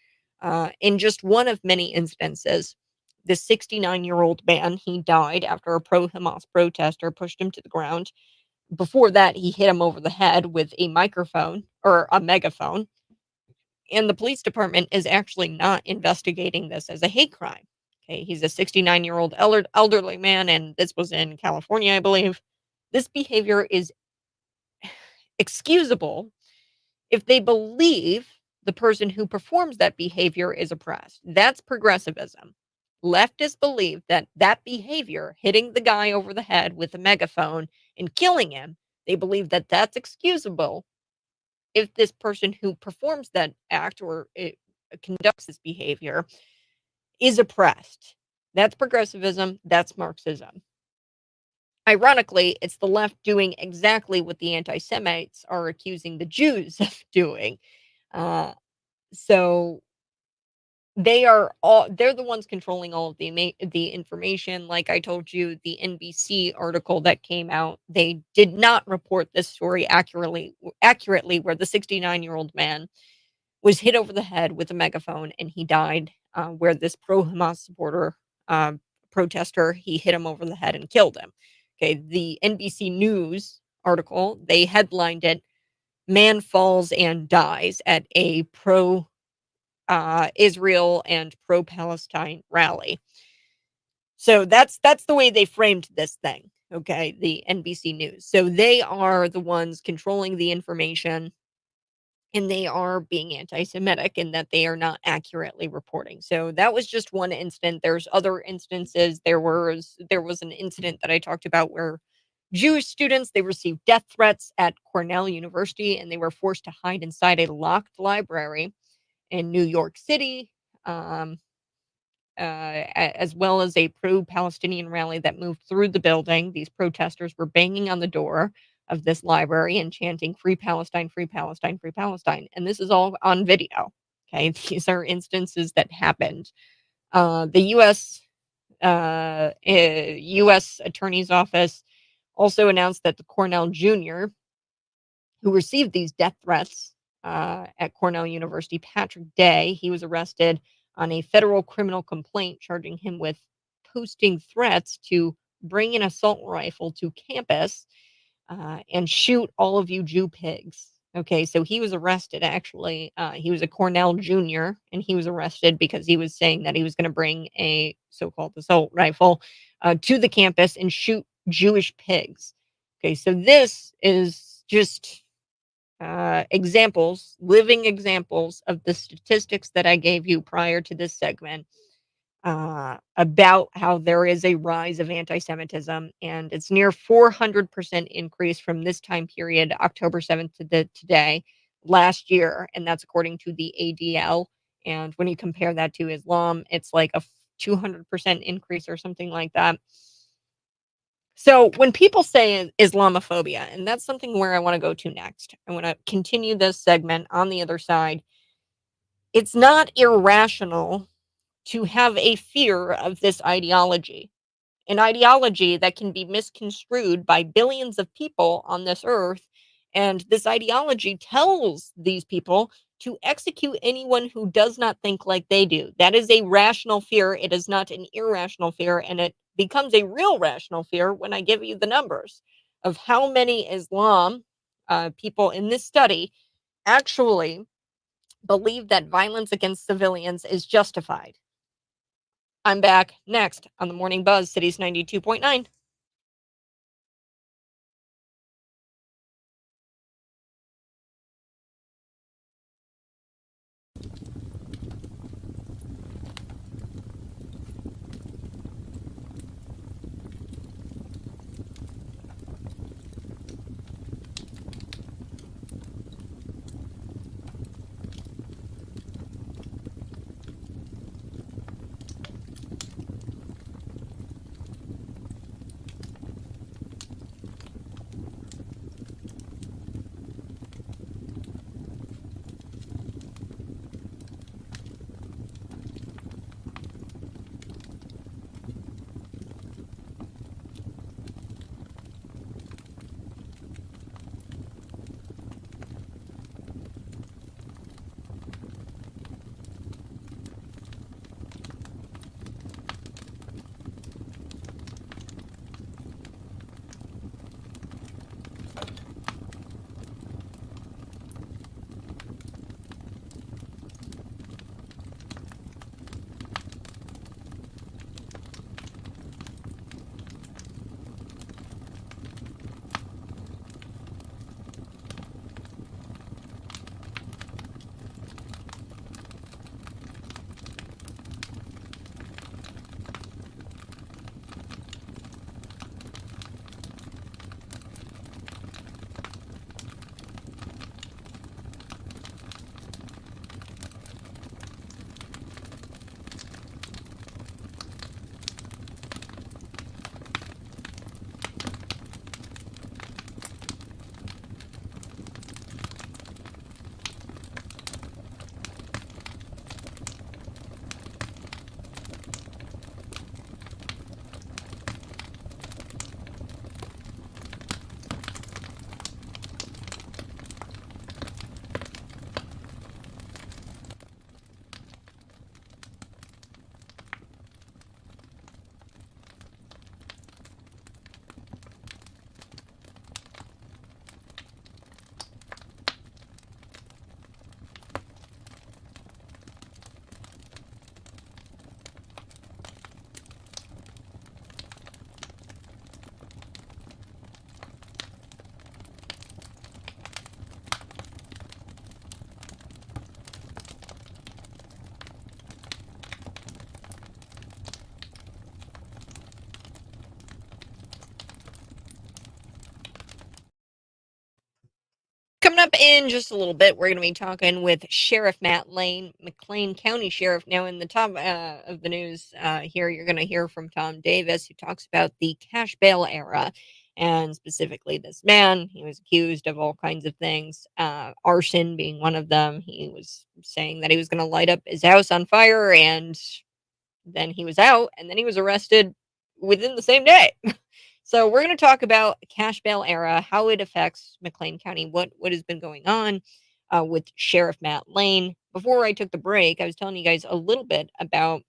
Speaker 1: In just one of many instances, this 69-year-old man, he died after a pro-Hamas protester pushed him to the ground. Before that, he hit him over the head with a microphone or a megaphone, and the police department is actually not investigating this as a hate crime. Okay, he's a 69-year-old elderly man, and this was in California, I believe. This behavior is excusable if they believe the person who performs that behavior is oppressed. That's progressivism. Leftists believe that that behavior, hitting the guy over the head with a megaphone and killing him, they believe that that's excusable if this person who performs that act or conducts this behavior is oppressed. That's progressivism. That's Marxism. Ironically, it's the left doing exactly what the anti Semites are accusing the Jews of doing. Uh, so they're the ones controlling all of the information. Like I told you, the NBC article that came out, they did not report this story accurately, where the 69-year-old man was hit over the head with a megaphone and he died, where this pro-Hamas supporter, protester, he hit him over the head and killed him. Okay, the NBC News article, they headlined it, "Man falls and dies at a pro Israel and pro-Palestine rally." So that's the way they framed this thing. Okay, the NBC News. So they are the ones controlling the information, and they are being anti-Semitic in that they are not accurately reporting. So that was just one incident. There's other instances. There was an incident that I talked about where Jewish students, they received death threats at Cornell University, and they were forced to hide inside a locked library in New York City. Um, as well as a pro-Palestinian rally that moved through the building. These protesters were banging on the door of this library and chanting "Free Palestine, Free Palestine, Free Palestine." And this is all on video. Okay, these are instances that happened. The U.S. Attorney's Office also announced that the Cornell Jr., who received these death threats at Cornell University, Patrick Day, he was arrested on a federal criminal complaint charging him with posting threats to bring an assault rifle to campus and shoot all of you Jew pigs. Okay, so he was arrested actually. He was a Cornell junior, and he was arrested because he was saying that he was going to bring a so called assault rifle to the campus and shoot Jewish pigs. Okay, so this is just living examples of the statistics that I gave you prior to this segment about how there is a rise of anti-Semitism, and it's near 400% increase from this time period, October 7th to today, last year, and that's according to the ADL. And when you compare that to Islam, it's like a 200% increase or something like that. So when people say Islamophobia, and that's something where I want to go to next, I want to continue this segment on the other side. It's not irrational to have a fear of this ideology, an ideology that can be misconstrued by billions of people on this earth. And this ideology tells these people to execute anyone who does not think like they do. That is a rational fear. It is not an irrational fear. And it becomes a real rational fear when I give you the numbers of how many Islam people in this study actually believe that violence against civilians is justified. I'm back next on the Morning Buzz, Cities 92.9. coming up in just a little bit, we're going to be talking with Sheriff Matt Lane, McLean County Sheriff. Now, in the top of the news here, you're going to hear from Tom Davis, who talks about the cash bail era, and specifically this man. He was accused of all kinds of things, arson being one of them. He was saying that he was going to light up his house on fire, and then he was out, and then he was arrested within the same day. So we're going to talk about cash bail era, how it affects McLean County, what has been going on with Sheriff Matt Lane. Before I took the break, I was telling you guys a little bit about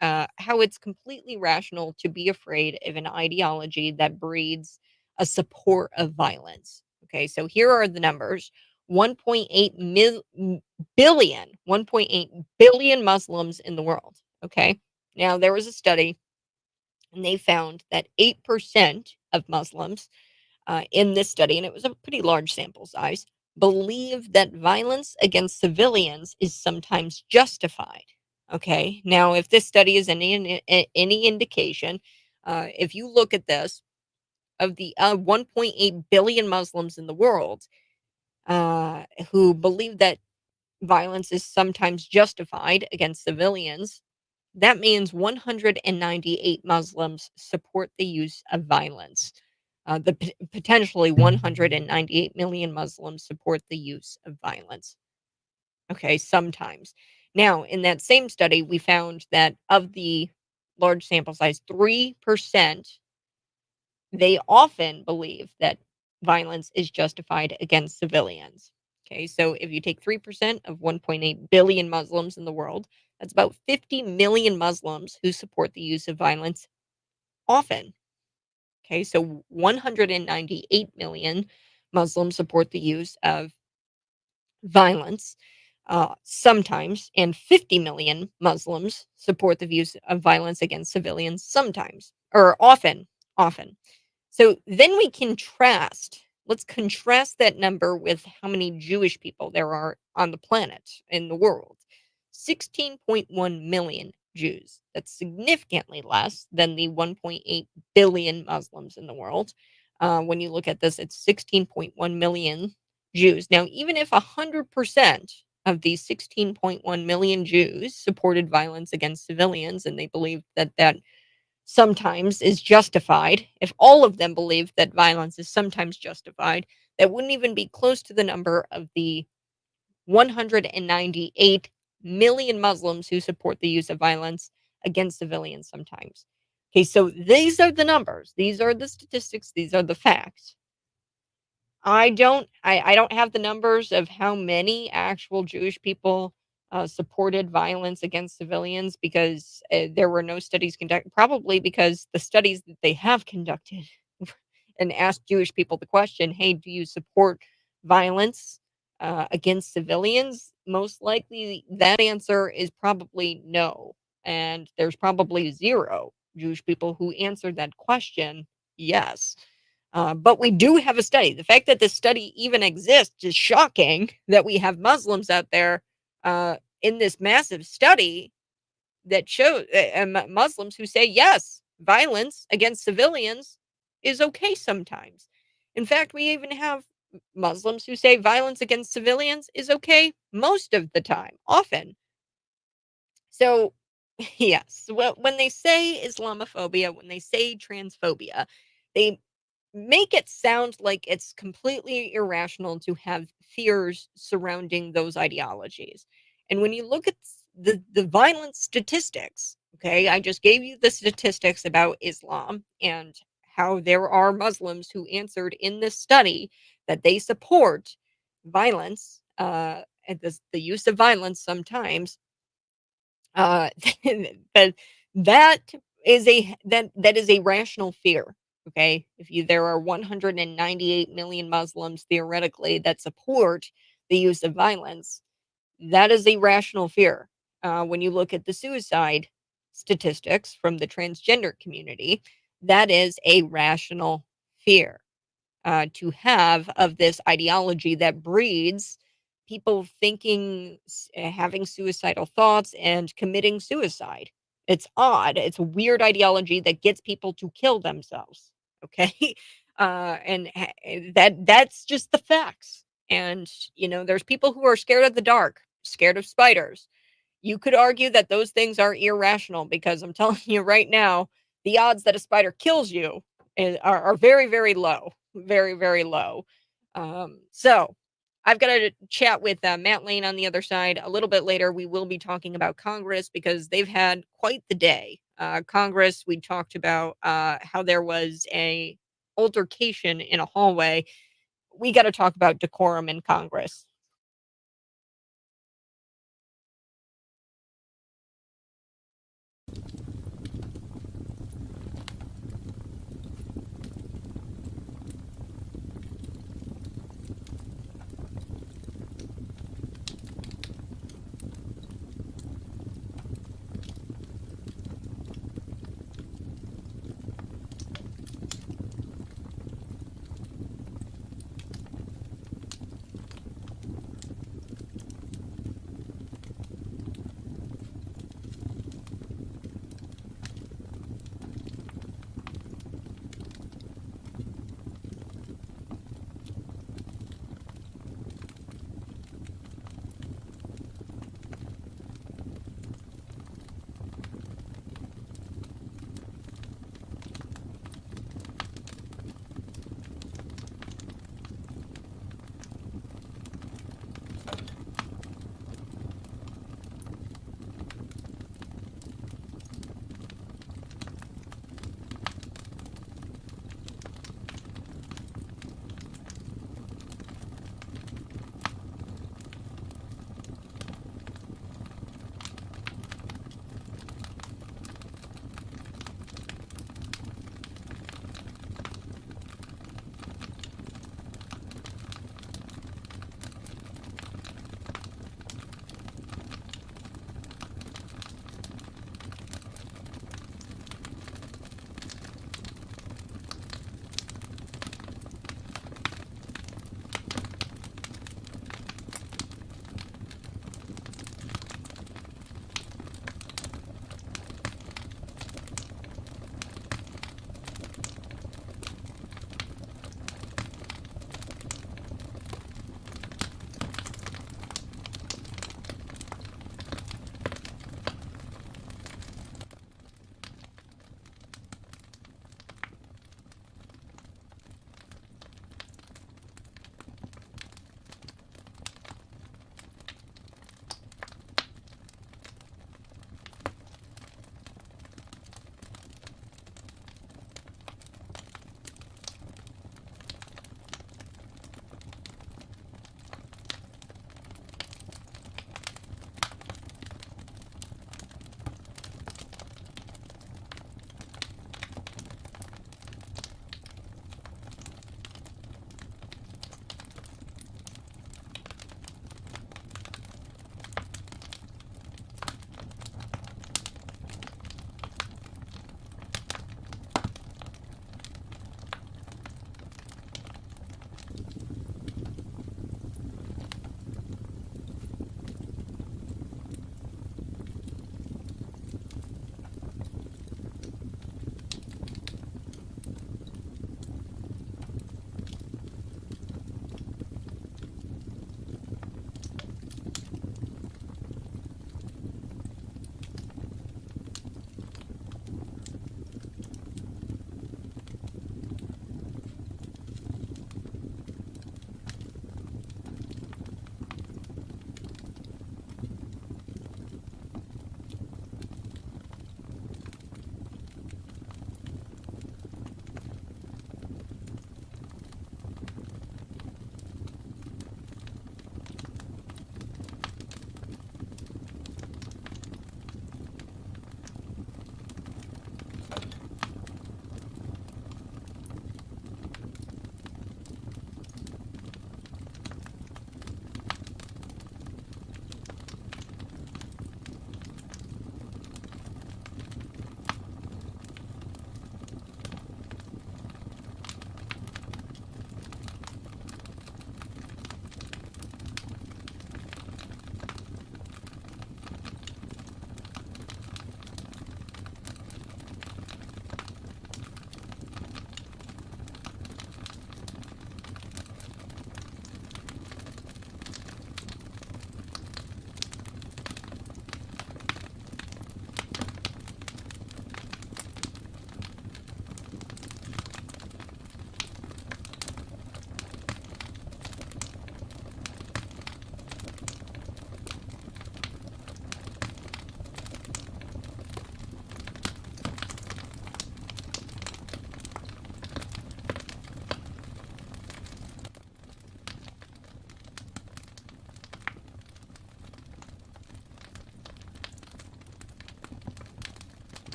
Speaker 1: how it's completely rational to be afraid of an ideology that breeds a support of violence. Okay, so here are the numbers: 1.8 billion, 1.8 billion Muslims in the world. Okay, now there was a study, and they found that 8% of Muslims in this study, and it was a pretty large sample size, believe that violence against civilians is sometimes justified. Okay, now if this study is any indication, if you look at this, of the 1.8 billion Muslims in the world who believe that violence is sometimes justified against civilians, that means 198 Muslims support the use of violence. Potentially 198 million Muslims support the use of violence. Okay, sometimes. Now, in that same study, we found that of the large sample size, 3%, they often believe that violence is justified against civilians. Okay, so if you take 3% of 1.8 billion Muslims in the world, that's about 50 million Muslims who support the use of violence often. Okay, so 198 million Muslims support the use of violence sometimes, and 50 million Muslims support the use of violence against civilians sometimes, or often. Often. So then we contrast. Let's contrast that number with how many Jewish people there are on the planet in the world. 16.1 million Jews. That's significantly less than the 1.8 billion Muslims in the world. When you look at this, it's 16.1 million Jews. Now, even if 100% of these 16.1 million Jews supported violence against civilians, and they believe that that sometimes is justified, if all of them believe that violence is sometimes justified, that wouldn't even be close to the number of the 198 million Muslims who support the use of violence against civilians sometimes. Okay, so these are the numbers, these are the statistics, these are the facts. I don't have the numbers of how many actual Jewish people supported violence against civilians, because there were no studies conducted, probably because the studies that they have conducted and asked Jewish people the question, "Hey, do you support violence against civilians?" Most likely that answer is probably no. And there's probably zero Jewish people who answered that question yes. But we do have a study. The fact that this study even exists is shocking, that we have Muslims out there in this massive study that show Muslims who say, yes, violence against civilians is okay sometimes. In fact, we even have Muslims who say violence against civilians is okay most of the time, often. So, yes, well, when they say Islamophobia, when they say transphobia, they make it sound like it's completely irrational to have fears surrounding those ideologies. And when you look at the violent statistics, okay, I just gave you the statistics about Islam and how there are Muslims who answered in this study that they support violence, and the use of violence sometimes. Uh, but that that is a rational fear. Okay, if you there are 198 million Muslims theoretically that support the use of violence, that is a rational fear. When you look at the suicide statistics from the transgender community, that is a rational fear to have of this ideology that breeds people thinking, having suicidal thoughts and committing suicide. It's odd. It's a weird ideology that gets people to kill themselves. Okay. And that's just the facts. And, there's people who are scared of the dark, scared of spiders. You could argue that those things are irrational because I'm telling you right now, the odds that a spider kills you are very, very low. Very, very low. So I've got to chat with Matt Lane on the other side. A little bit later, we will be talking about Congress because they've had quite the day. Congress, we talked about how there was a altercation in a hallway. We got to talk about decorum in Congress.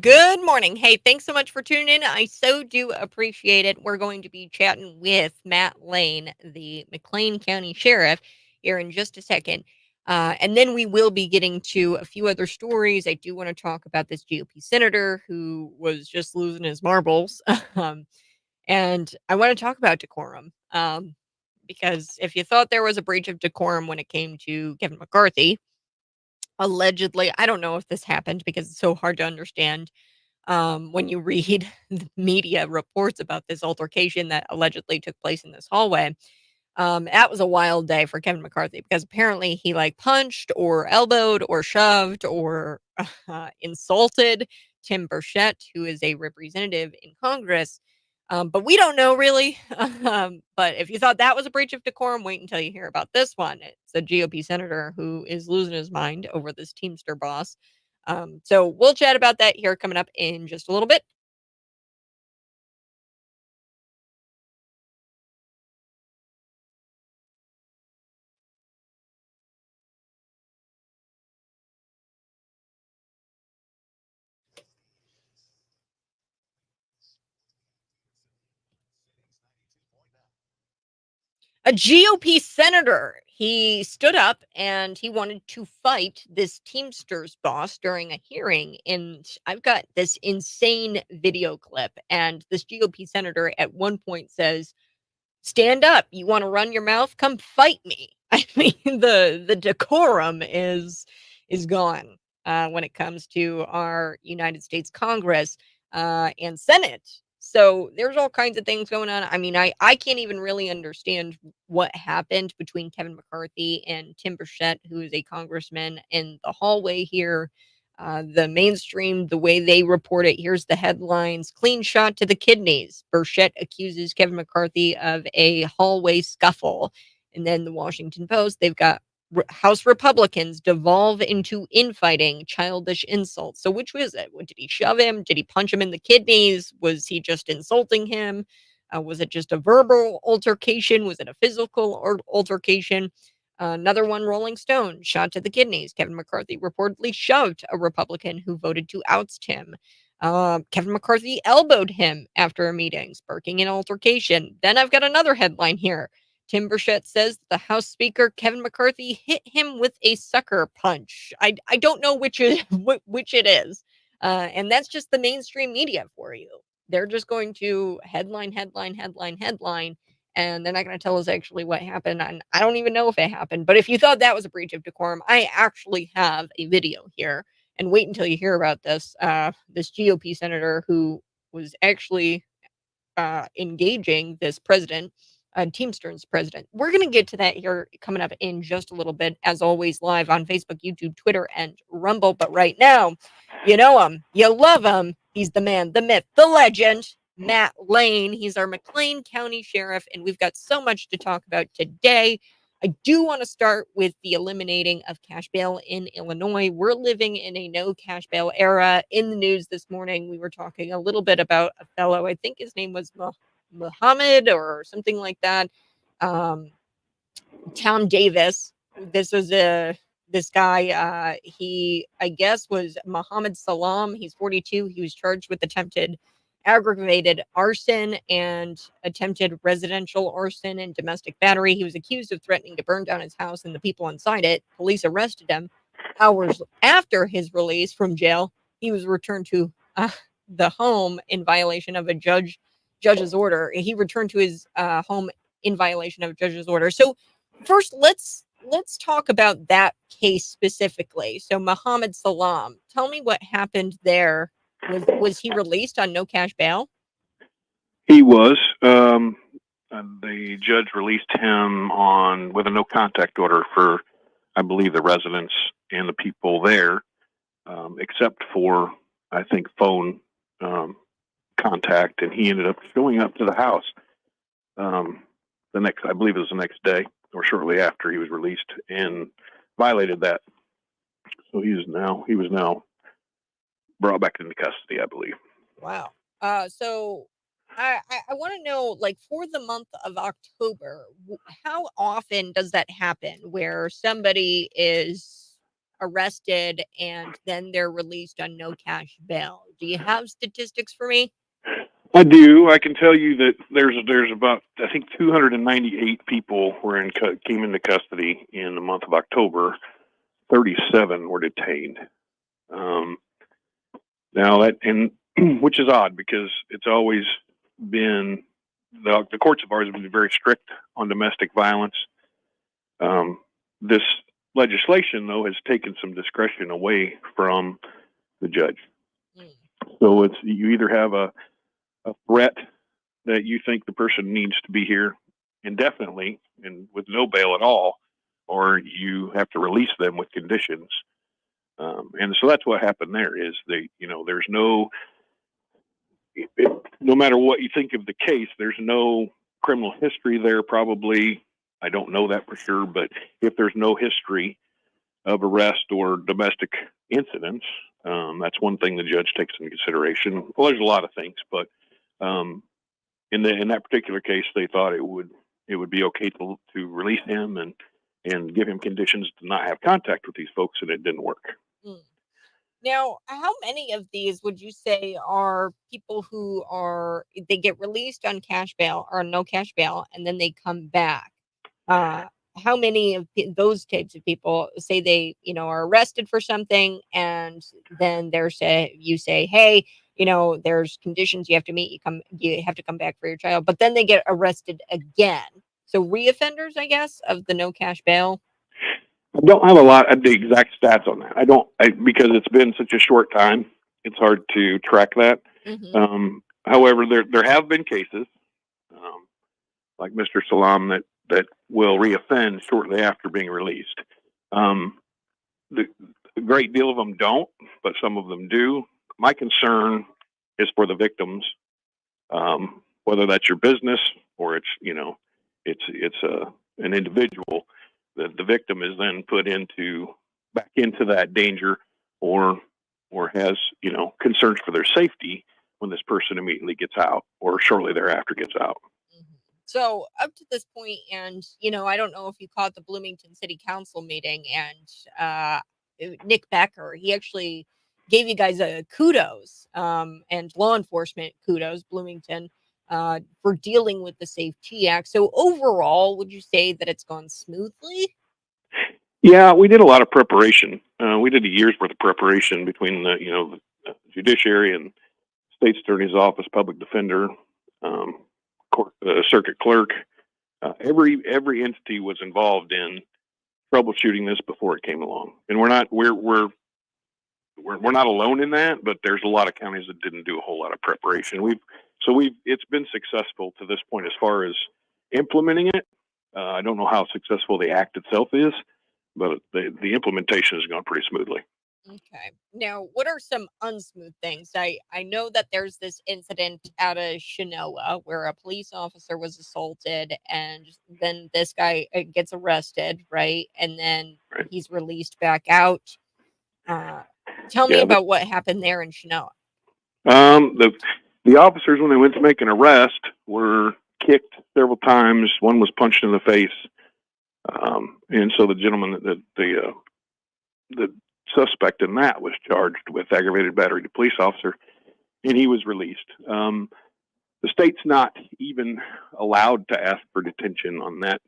Speaker 1: Good morning. Hey, thanks so much for tuning in. I so do appreciate it. We're going to be chatting with Matt Lane, the McLean County Sheriff, here in just a second. And then we will be getting to a few other stories. I do want to talk about this GOP senator who was just losing his marbles. And I want to talk about decorum. Because if you thought there was a breach of decorum when it came to Kevin McCarthy, allegedly, I don't know if this happened because it's so hard to understand when you read the media reports about this altercation that allegedly took place in this hallway. That was a wild day for Kevin McCarthy because apparently he like punched or elbowed or shoved or insulted Tim Burchett, who is a representative in Congress. But we don't know really. But if you thought that was a breach of decorum, wait until you hear about this one. It's a GOP senator who is losing his mind over this Teamster boss. So we'll chat about that here coming up in just a little bit. A GOP senator. He stood up and he wanted to fight this Teamsters boss during a hearing. And I've got this insane video clip. And this GOP senator at one point says, "Stand up. You want to run your mouth? Come fight me." I mean, the decorum is gone when it comes to our United States Congress and Senate. So there's all kinds of things going on. I mean, I can't even really understand what happened between Kevin McCarthy and Tim Burchett, who is a congressman in the hallway here. The mainstream, the way they report it, here's the headlines: "Clean shot to the kidneys. Burchett accuses Kevin McCarthy of a hallway scuffle." And then the Washington Post, they've got House Republicans devolve into infighting, childish insults. So which was it? Did he shove him? Did he punch him in the kidneys? Was he just insulting him? Was it just a verbal altercation? Was it a physical altercation? Another one, Rolling Stone, shot to the kidneys. Kevin McCarthy reportedly shoved a Republican who voted to oust him. Kevin McCarthy elbowed him after a meeting, sparking an altercation. Then I've got another headline here. Tim Burchett says the House Speaker, Kevin McCarthy, hit him with a sucker punch. I don't know which is which it is. And that's just the mainstream media for you. They're just going to headline, headline, headline, headline, and they're not going to tell us actually what happened. And I don't even know if it happened. But if you thought that was a breach of decorum, I actually have a video here. And wait until you hear about this. This GOP senator who was actually engaging this president, Teamsters president. We're going to get to that here coming up in just a little bit, as always, live on Facebook, YouTube, Twitter, and Rumble. But right now, you know him, you love him. He's the man, the myth, the legend, Matt Lane. He's our McLean County Sheriff, and we've got so much to talk about today. I do want to start with the eliminating of cash bail in Illinois. We're living in a no cash bail era. In the news this morning, we were talking a little bit about a fellow, I think his name was Muhammad or something like that. Um, Tom Davis. This was this guy. He, I guess, was Muhammad Salam. He's 42. He was charged with attempted aggravated arson and attempted residential arson and domestic battery. He was accused of threatening to burn down his house and the people inside it. Police arrested him. Hours after his release from jail, he was returned to the home in violation of a judge's order. He returned to his home in violation of a judge's order. So first, let's talk about that case specifically. So Muhammad Salam, tell me what happened there. Was he released on no cash bail?
Speaker 3: He was. And the judge released him on with a no contact order for, I believe, the residents and the people there, except for, I think, phone contact. And he ended up showing up to the house I believe it was the next day or shortly after he was released, and violated that. So he was now brought back into custody, I believe.
Speaker 1: Wow. So I want to know, like, for the month of October, how often does that happen where somebody is arrested and then they're released on no cash bail? Do you have statistics for me?
Speaker 3: I do. I can tell you that there's about, I think, 298 people came into custody in the month of October. 37 were detained. Now which is odd because it's always been the courts have always been very strict on domestic violence. This legislation, though, has taken some discretion away from the judge. So you either have a threat that you think the person needs to be here indefinitely and with no bail at all, or you have to release them with conditions. And so that's what happened there is there's no matter what you think of the case, there's no criminal history there probably. I don't know that for sure, but if there's no history of arrest or domestic incidents, that's one thing the judge takes into consideration. Well, there's a lot of things, but in that particular case, they thought it would be okay to release him and give him conditions to not have contact with these folks, and it didn't work.
Speaker 1: Now, how many of these would you say are people who they get released on cash bail or no cash bail, and then they come back? How many of those types of people say they, are arrested for something, and then you say, hey, there's conditions you have to meet. You have to come back for your child, but then they get arrested again. So reoffenders, I guess, of the no cash bail.
Speaker 3: I don't have a lot of the exact stats on that. Because it's been such a short time, it's hard to track that.
Speaker 1: Mm-hmm.
Speaker 3: However, there have been cases, like Mr. Salam, that will reoffend shortly after being released. A great deal of them don't, but some of them do. My concern is for the victims, whether that's your business or it's an individual. The victim is then put back into that danger or has, concerns for their safety when this person immediately gets out or shortly thereafter gets out.
Speaker 1: So up to this point, and, I don't know if you caught the Bloomington City Council meeting, and Nick Becker, he actually gave you guys a kudos, and law enforcement kudos, Bloomington, for dealing with the Safety Act. So overall, would you say that it's gone smoothly?
Speaker 3: Yeah, we did a lot of preparation. We did a year's worth of preparation between the judiciary and state's attorney's office, public defender, circuit clerk. Every entity was involved in troubleshooting this before it came along, and we're not alone in that. But there's a lot of counties that didn't do a whole lot of preparation. It's been successful to this point as far as implementing it. I don't know how successful the act itself is, but the implementation has gone pretty smoothly.
Speaker 1: Okay. Now, what are some unsmooth things? I know that there's this incident out of Chinoa where a police officer was assaulted, and then this guy gets arrested, right? And then he's released back out. Tell me about what happened there in Chinoa.
Speaker 3: The officers, when they went to make an arrest, were kicked several times. One was punched in the face. And so the gentleman, the suspect in that was charged with aggravated battery to police officer, and he was released. The state's not even allowed to ask for detention on that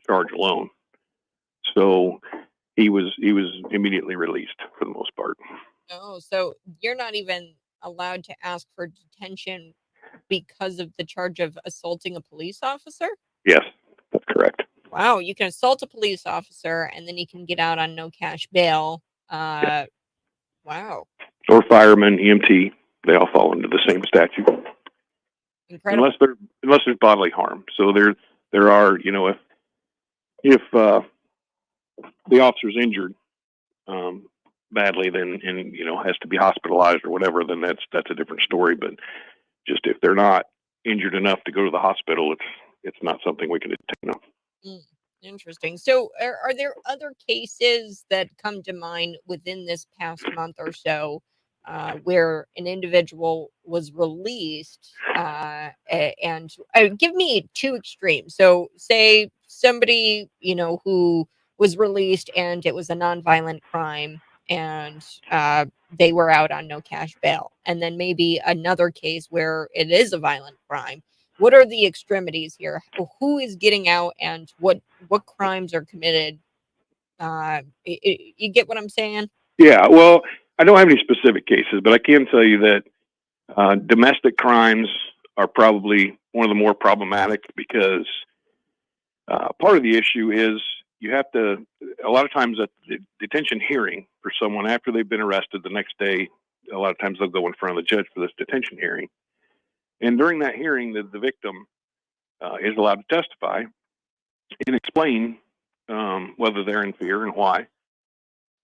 Speaker 3: charge alone. So he was immediately released for the most part.
Speaker 1: Oh, so you're not even allowed to ask for detention because of the charge of assaulting a police officer?
Speaker 3: Yes, that's correct.
Speaker 1: Wow, you can assault a police officer and then you can get out on no cash bail.
Speaker 3: Yes.
Speaker 1: Wow.
Speaker 3: Or fireman, EMT, they all fall into the same statute.
Speaker 1: Incredible.
Speaker 3: Unless there's bodily harm. So there are, if the officer's injured badly, then has to be hospitalized or whatever, then that's a different story. But just if they're not injured enough to go to the hospital, it's not something we can detain them.
Speaker 1: Interesting. So are there other cases that come to mind within this past month or so where an individual was released and give me two extremes. So say somebody, who was released and it was a nonviolent crime, and they were out on no cash bail. And then maybe another case where it is a violent crime. What are the extremities here? Who is getting out, and what crimes are committed? You get what I'm saying?
Speaker 3: Yeah, well, I don't have any specific cases, but I can tell you that domestic crimes are probably one of the more problematic because part of the issue is you have to, a lot of times at the detention hearing for someone after they've been arrested the next day, a lot of times they'll go in front of the judge for this detention hearing. And during that hearing, the victim is allowed to testify and explain whether they're in fear and why.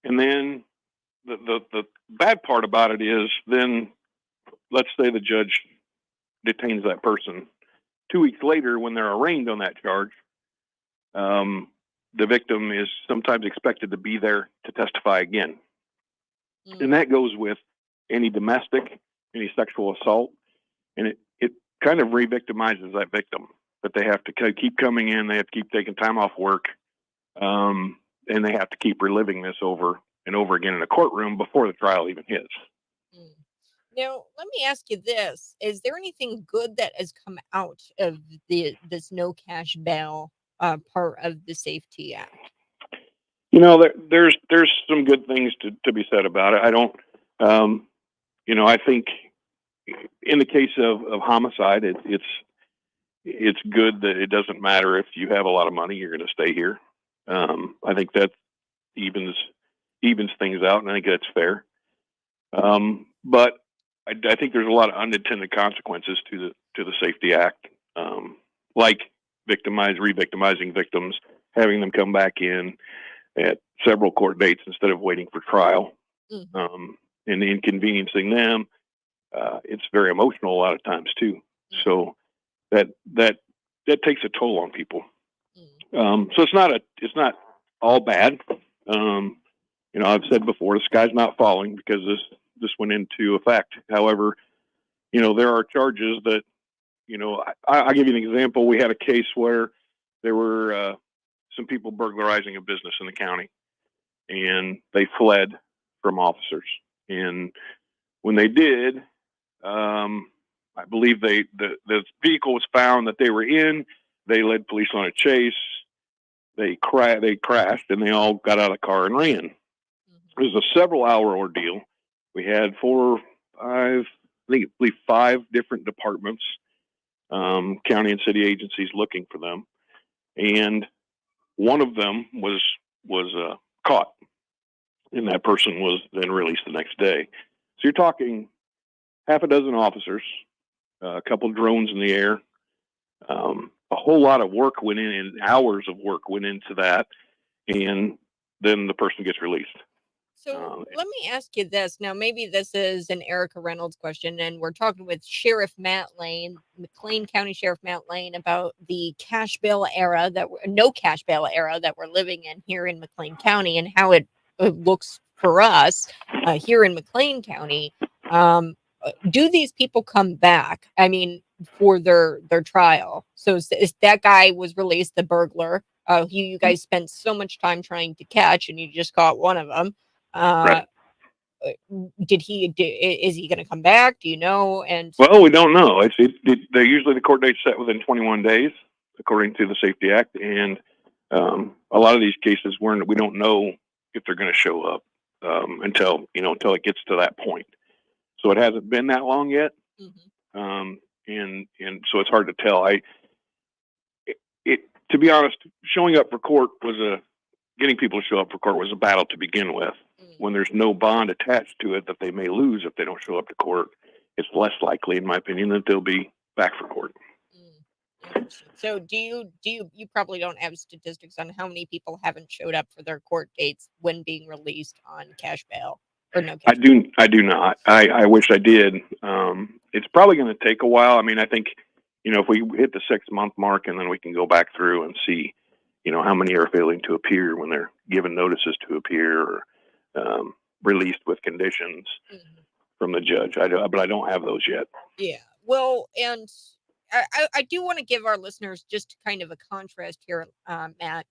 Speaker 3: And then the bad part about it is then, let's say the judge detains that person 2 weeks later when they're arraigned on that charge. The victim is sometimes expected to be there to testify again. And that goes with any domestic, any sexual assault. And it kind of re-victimizes that victim, that they have to keep coming in, they have to keep taking time off work, and they have to keep reliving this over and over again in a courtroom before the trial even hits.
Speaker 1: Now, let me ask you this. Is there anything good that has come out of this no cash bail part of the Safety Act?
Speaker 3: You know, there's some good things to be said about it. I don't, I think in the case of homicide, it's good that it doesn't matter if you have a lot of money, you're going to stay here. I think that evens things out, and I think that's fair. But I think there's a lot of unintended consequences to the Safety Act, like re-victimizing victims, having them come back in at several court dates instead of waiting for trial, and inconveniencing them. It's very emotional a lot of times too. So that takes a toll on people. So it's not all bad. I've said before, the sky's not falling because this went into effect. However, there are charges that, I'll give you an example. We had a case where there were some people burglarizing a business in the county, and they fled from officers. And when they did, I believe the vehicle was found that they were in. They led police on a chase. They crashed, and they all got out of the car and ran. It was a several-hour ordeal. We had 5 different departments, county and city agencies looking for them, and one of them was caught, and that person was then released the next day. So you're talking half a dozen officers, a couple drones in the air, a whole lot of work went in, and hours of work went into that, and then the person gets released.
Speaker 1: So let me ask you this. Now, maybe this is an Erica Reynolds question, and we're talking with Sheriff Matt Lane, McLean County Sheriff Matt Lane, about the cash bail era no cash bail era that we're living in here in McLean County, and how it looks for us here in McLean County. Do these people come back? I mean, for their trial? So that guy was released, the burglar. You guys spent so much time trying to catch, and you just caught one of them.
Speaker 3: Right.
Speaker 1: Is he going to come back? Do you know? And
Speaker 3: well, we don't know. They're usually the court date's set within 21 days, according to the Safety Act, and a lot of these cases we don't know if they're going to show up until it gets to that point. So it hasn't been that long yet, and so it's hard to tell. To be honest, showing up for court getting people to show up for court was a battle to begin with. When there's no bond attached to it that they may lose if they don't show up to court, it's less likely, in my opinion, that they'll be back for court.
Speaker 1: So you probably don't have statistics on how many people haven't showed up for their court dates when being released on cash bail or no cash bail?
Speaker 3: I do not. I wish I did. It's probably going to take a while. I mean, I think, if we hit the 6-month mark, and then we can go back through and see, how many are failing to appear when they're given notices to appear, or released with conditions from the judge. But I don't have those yet.
Speaker 1: Yeah. Well, and I do want to give our listeners just kind of a contrast here, Matt.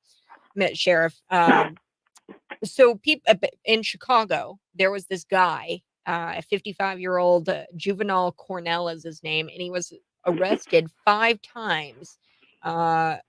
Speaker 1: sheriff. So people in Chicago, there was this guy, a 55-year-old Juvenile Cornell is his name, and he was arrested 5 times. Then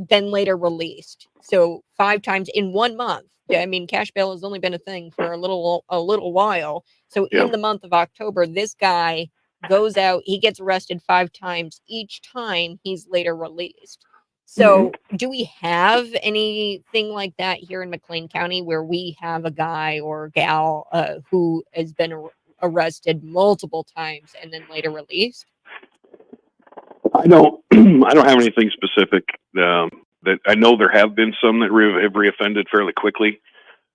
Speaker 1: later released. So 5 times in 1 month. Yeah, I mean, cash bail has only been a thing for a little while. So
Speaker 3: Yeah.
Speaker 1: in the month of October, this guy goes out. He gets arrested 5 times. Each time, he's later released. So, do we have anything like that here in McLean County where we have a guy or gal who has been arrested multiple times and then later released?
Speaker 3: I don't. I don't have anything specific. That I know there have been some that have reoffended fairly quickly.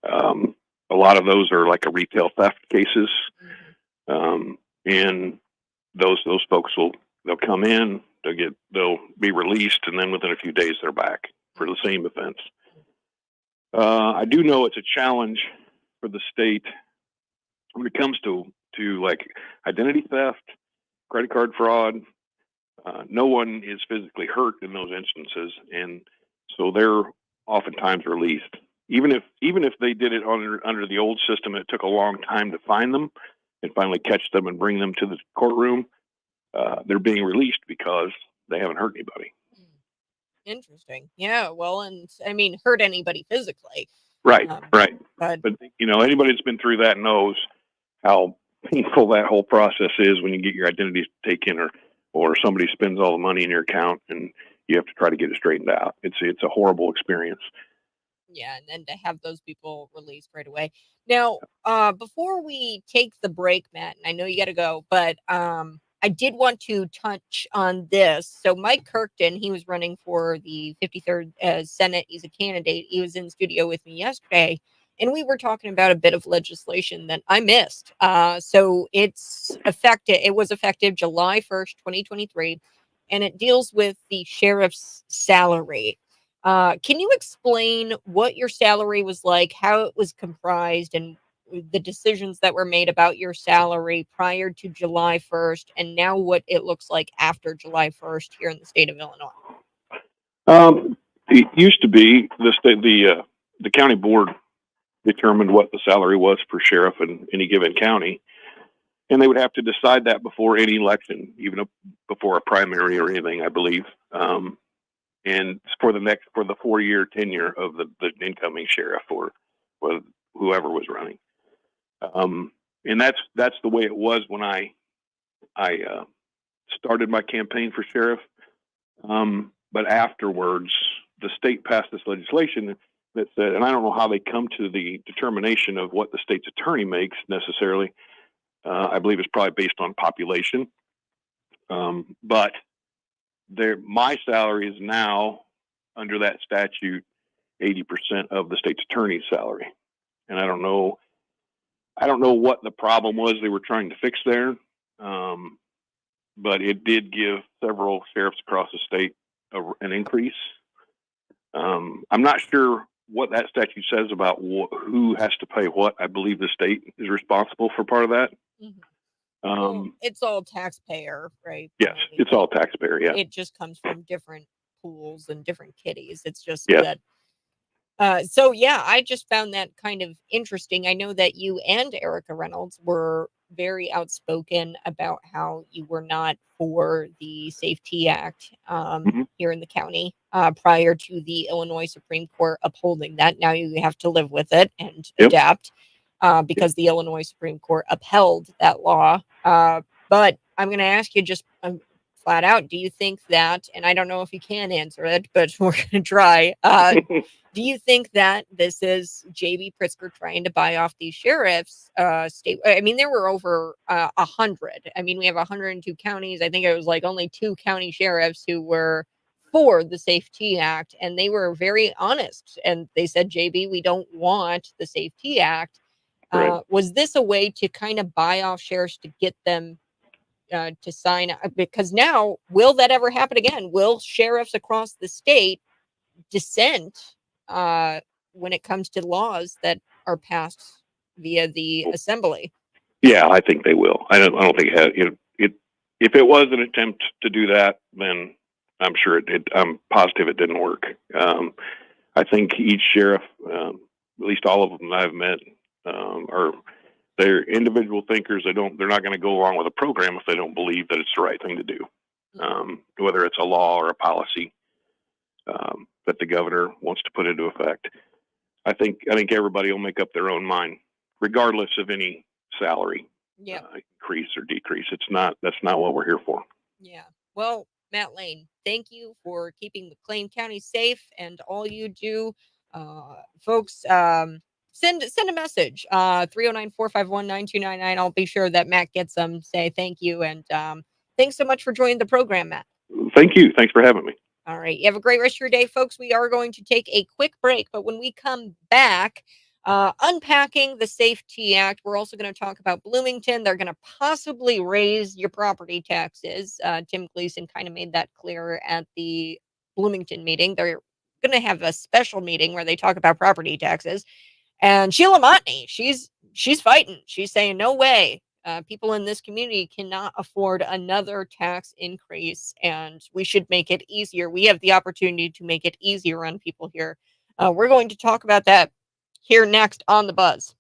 Speaker 3: A lot of those are like a retail theft cases, and those folks they'll come in, they'll be released, and then within a few days they're back for the same offense. I do know it's a challenge for the state when it comes to like identity theft, credit card fraud. No one is physically hurt in those instances, and so they're oftentimes released. Even if they did it under the old system, it took a long time to find them and finally catch them and bring them to the courtroom. They're being released because they haven't hurt anybody.
Speaker 1: Interesting. Yeah. Well, and I mean, hurt anybody physically.
Speaker 3: Right. Right.
Speaker 1: But
Speaker 3: But anybody that's been through that knows how painful that whole process is when you get your identity taken or somebody spends all the money in your account and you have to try to get it straightened out. It's a horrible experience.
Speaker 1: yeah, and then to have those people released right away. Now, before we take the break, Matt, and I know you got to go, but I did want to touch on this. So Mike Kirkton, he was running for the 53rd Senate. He's a candidate. He was in studio with me yesterday, and we were talking about a bit of legislation that I missed. So it's effective. It was effective July 1st, 2023, and it deals with the sheriff's salary. Can you explain what your salary was like, how it was comprised, and the decisions that were made about your salary prior to July 1st, and now what it looks like after July 1st here in the state of Illinois?
Speaker 3: It used to be the county board determined what the salary was for sheriff in any given county, and they would have to decide that before any election, even before a primary or anything, I believe. And for the 4-year tenure of the incoming sheriff or whoever was running. And that's the way it was when I started my campaign for sheriff. But afterwards, the state passed this legislation that said, and I don't know how they come to the determination of what the state's attorney makes necessarily. I believe it's probably based on population. But my salary is now under that statute 80% of the state's attorney's salary, and I don't know what the problem was they were trying to fix there, but it did give several sheriffs across the state an increase. I'm not sure what that statute says about who has to pay what. I believe the state is responsible for part of that.
Speaker 1: Well, it's all taxpayer, right?
Speaker 3: Yes, it's all taxpayer. Yeah,
Speaker 1: it just comes from different pools and different kitties. It's just
Speaker 3: Yeah.
Speaker 1: that. So yeah, I just found that kind of interesting. I know that you and Erica Reynolds were very outspoken about how you were not for the Safety Act here in the county prior to the Illinois Supreme Court upholding that. Now you have to live with it and adapt. Because the Illinois Supreme Court upheld that law. But I'm going to ask you just flat out, do you think that, and I don't know if you can answer it, but we're going to try. Do you think that this is J.B. Pritzker trying to buy off these sheriffs? I mean, there were over 100. I mean, we have 102 counties. I think it was like only 2 county sheriffs who were for the Safety Act, and they were very honest. And they said, J.B., we don't want the Safety Act.
Speaker 3: Right.
Speaker 1: Was this a way to kind of buy off sheriffs to get them to sign? Because now, will that ever happen again? Will sheriffs across the state dissent when it comes to laws that are passed via the assembly?
Speaker 3: Yeah, I think they will. I don't think it has. If it was an attempt to do that, then I'm sure I'm positive it didn't work. I think each sheriff, at least all of them I've met, are they're individual thinkers. They're not going to go along with a program if they don't believe that it's the right thing to do. Whether it's a law or a policy that the governor wants to put into effect. I think everybody will make up their own mind, regardless of any salary increase or decrease. That's not what we're here for.
Speaker 1: Yeah. Well, Matt Lane, thank you for keeping McLean County safe and all you do. Folks, send a message. 309-451-9299. I'll be sure that Matt gets them. Say thank you. And thanks so much for joining the program, Matt.
Speaker 3: Thank you. Thanks for having me.
Speaker 1: All right. You have a great rest of your day, folks. We are going to take a quick break, but when we come back, unpacking the Safety Act, we're also going to talk about Bloomington. They're going to possibly raise your property taxes. Tim Gleason kind of made that clear at the Bloomington meeting. They're going to have a special meeting where they talk about property taxes. And Sheila Montney, she's fighting. She's saying, no way. People in this community cannot afford another tax increase, and we should make it easier. We have the opportunity to make it easier on people here. We're going to talk about that here next on The Buzz.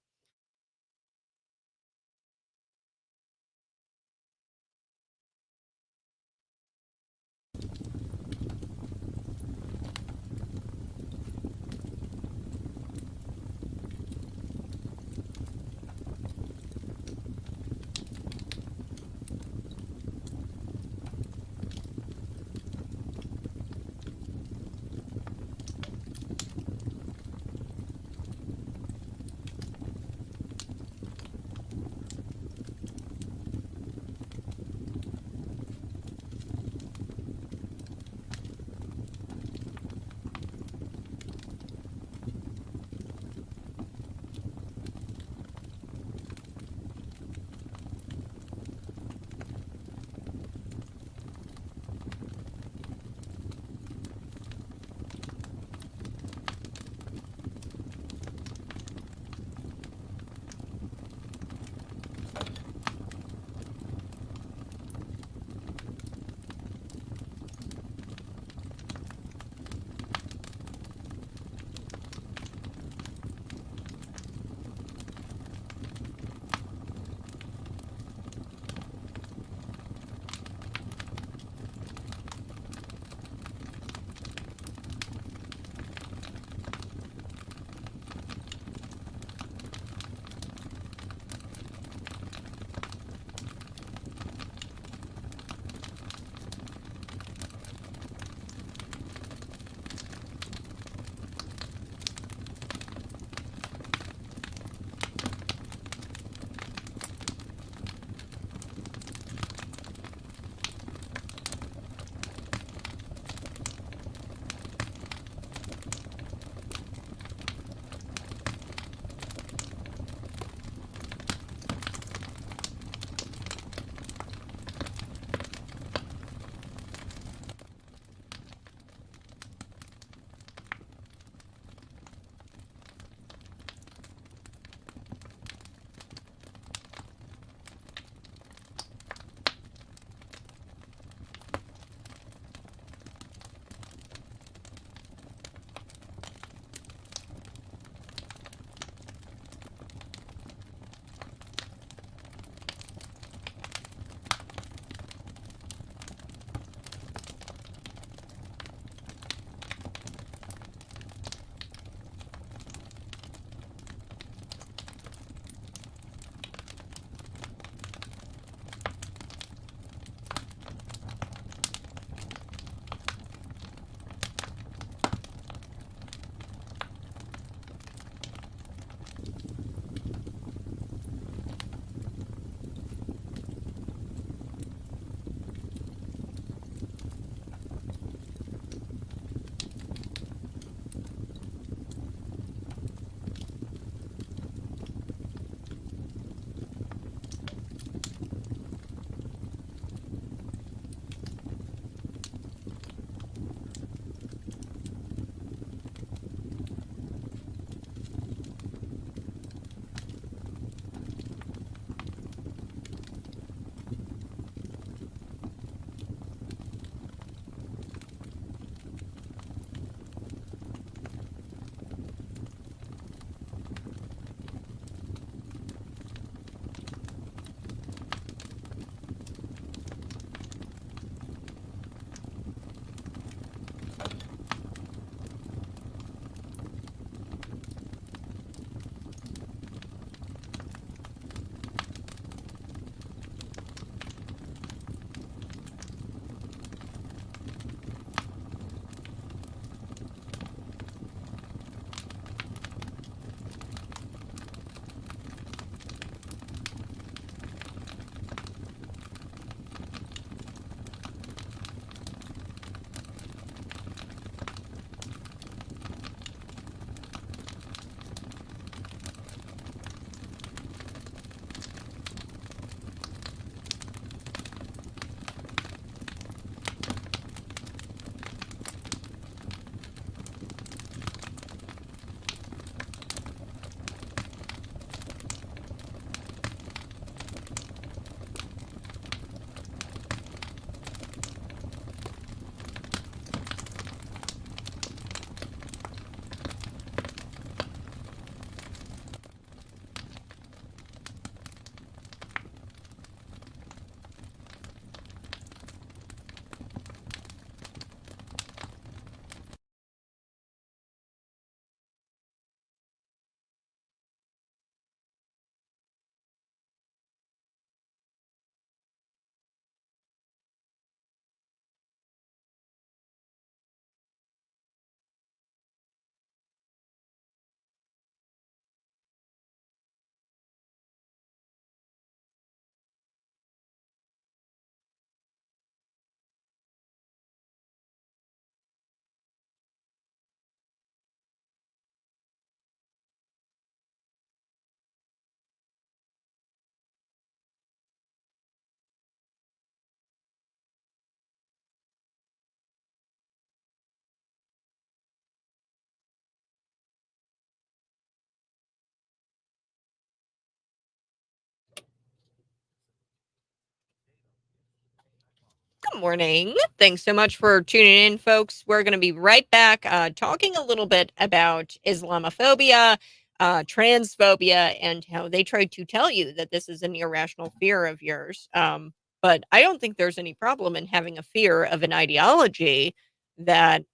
Speaker 1: Good morning. Thanks so much for tuning in, folks. We're going to be right back talking a little bit about Islamophobia, transphobia, and how they try to tell you that this is an irrational fear of yours. But I don't think there's any problem in having a fear of an ideology that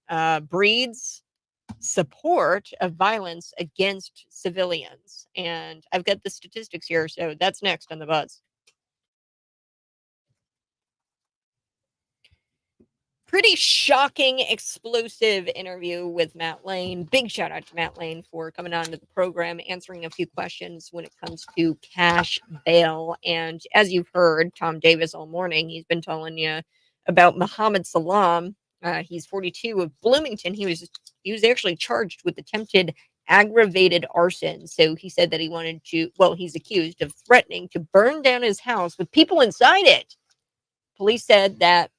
Speaker 1: breeds support of violence against civilians. And I've got the statistics here, so that's next on the buzz. Pretty shocking, explosive interview with Matt Lane. Big shout out to Matt Lane for coming on to the program, answering a few questions when it comes to cash bail. And as you've heard, Tom Davis all morning, he's been telling you about Muhammad Salam. He's 42 of Bloomington. He was actually charged with attempted aggravated arson. So he said that he's accused of threatening to burn down his house with people inside it. Police said that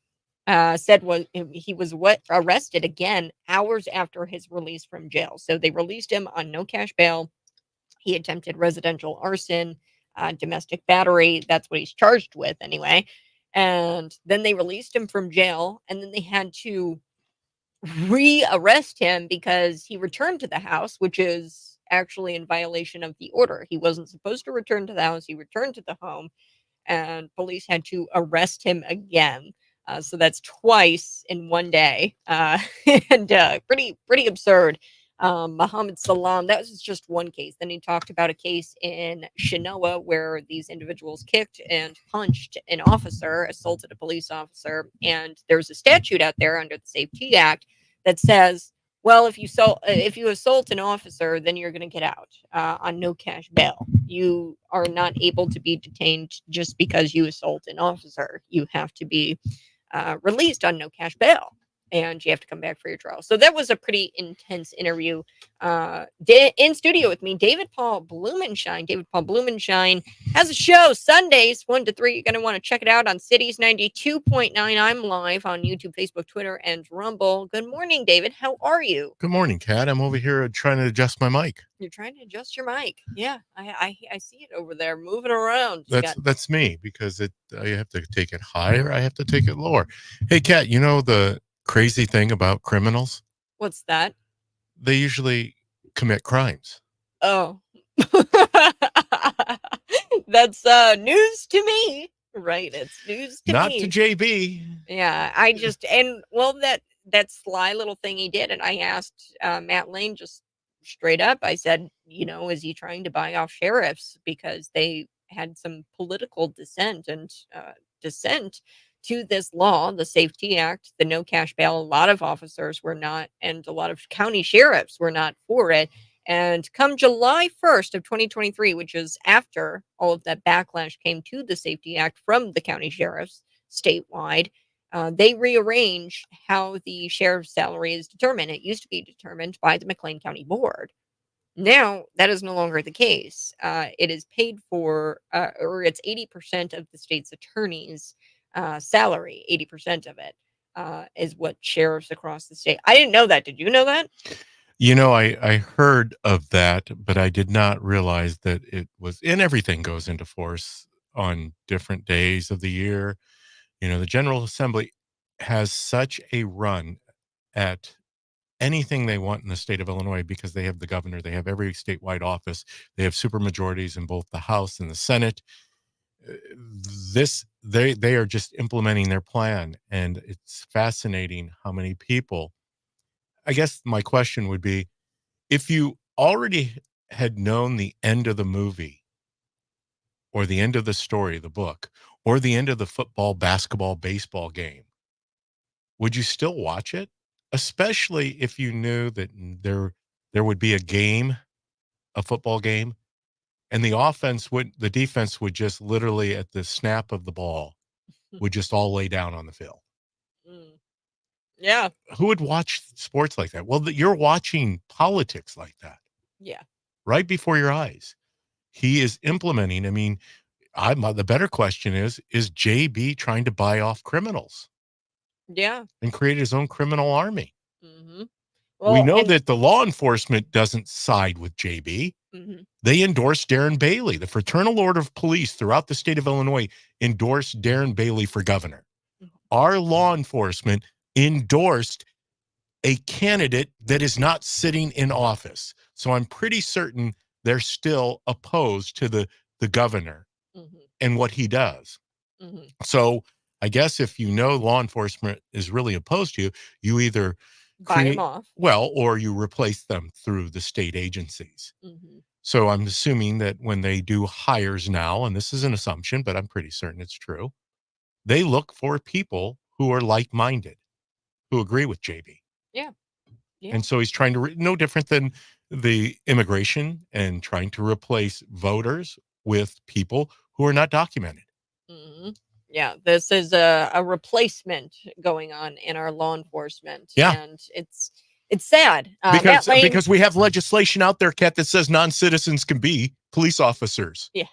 Speaker 1: he was arrested again hours after his release from jail. So they released him on no cash bail. He attempted residential arson, domestic battery. That's what he's charged with anyway. And then they released him from jail, and then they had to re-arrest him because he returned to the house, which is actually in violation of the order. He wasn't supposed to return to the house. He returned to the home, and police had to arrest him again. So that's twice in one day, and pretty absurd. Muhammad Salam, that was just one case. Then he talked about a case in Shinoa where these individuals kicked and punched an officer, assaulted a police officer, and there's a statute out there under the Safety Act that says, well, if you assault an officer, then you're going to get out on no cash bail. You are not able to be detained just because you assault an officer. You have to be released on no cash bail, and you have to come back for your trial. So that was a pretty intense interview. In studio with me, David Paul Blumenshine. David Paul Blumenshine has a show Sundays 1 to 3. You're going to want to check it out on Cities 92.9. I'm live on YouTube, Facebook, Twitter, and Rumble. Good morning, David. How are you?
Speaker 4: Good morning, Kat. I'm over here trying to adjust my mic.
Speaker 1: You're trying to adjust your mic. Yeah, I see it over there moving around.
Speaker 4: That's me, because I have to take it higher. I have to take it lower. Hey, Kat, you know the crazy thing about criminals?
Speaker 1: What's that?
Speaker 4: They usually commit crimes.
Speaker 1: Oh. That's news to me. Right, it's news to
Speaker 4: Not
Speaker 1: me.
Speaker 4: to JB.
Speaker 1: Yeah, that sly little thing he did, and I asked Matt Lane just straight up. I said, is he trying to buy off sheriffs because they had some political dissent to this law, the Safety Act, the no cash bail? A lot of officers were not, and a lot of county sheriffs were not for it. And come July 1st of 2023, which is after all of that backlash came to the Safety Act from the county sheriffs statewide, they rearranged how the sheriff's salary is determined. It used to be determined by the McLean County Board. Now, that is no longer the case. It is paid for, or it's 80% of the state's attorney's salary. 80% of it is what sheriffs across the state. I didn't know that. Did you know that?
Speaker 4: I heard of that, but I did not realize that it was, and everything goes into force on different days of the year. The General Assembly has such a run at anything they want in the state of Illinois because they have the governor, they have every statewide office, they have supermajorities in both the House and the Senate. They are just implementing their plan, and it's fascinating how many people. I guess my question would be, if you already had known the end of the movie or the end of the story, the book, or the end of the football, basketball, baseball game, would you still watch it? Especially if you knew that there would be a football game, and the defense would just literally at the snap of the ball would just all lay down on the field.
Speaker 1: Yeah.
Speaker 4: Who would watch sports like that? Well, you're watching politics like that.
Speaker 1: Yeah.
Speaker 4: Right before your eyes. He is implementing. I mean, the better question is JB trying to buy off criminals?
Speaker 1: Yeah.
Speaker 4: And create his own criminal army?
Speaker 1: Mm-hmm.
Speaker 4: We know that the law enforcement doesn't side with JB.
Speaker 1: Mm-hmm.
Speaker 4: They endorsed Darren Bailey. The Fraternal Order of Police throughout the state of Illinois endorsed Darren Bailey for governor. our law enforcement endorsed a candidate that is not sitting in office. So I'm pretty certain they're still opposed to the governor
Speaker 1: Mhm.
Speaker 4: and what he does.
Speaker 1: Mhm.
Speaker 4: So I guess if you know law enforcement is really opposed to you, you either
Speaker 1: Buy them
Speaker 4: create,
Speaker 1: off.
Speaker 4: well, or you replace them through the state agencies.
Speaker 1: Mhm.
Speaker 4: So I'm assuming that when they do hires now, and this is an assumption, but I'm pretty certain it's true, they look for people who are like-minded, who agree with JB.
Speaker 1: Yeah. Yeah.
Speaker 4: And so he's trying to, no different than the immigration and trying to replace voters with people who are not documented.
Speaker 1: Mhm. Yeah, this is a replacement going on in our law enforcement,
Speaker 4: Yeah.
Speaker 1: and it's sad. Matt Lane,
Speaker 4: Because we have legislation out there, Kat, that says non-citizens can be police officers.
Speaker 1: yeah,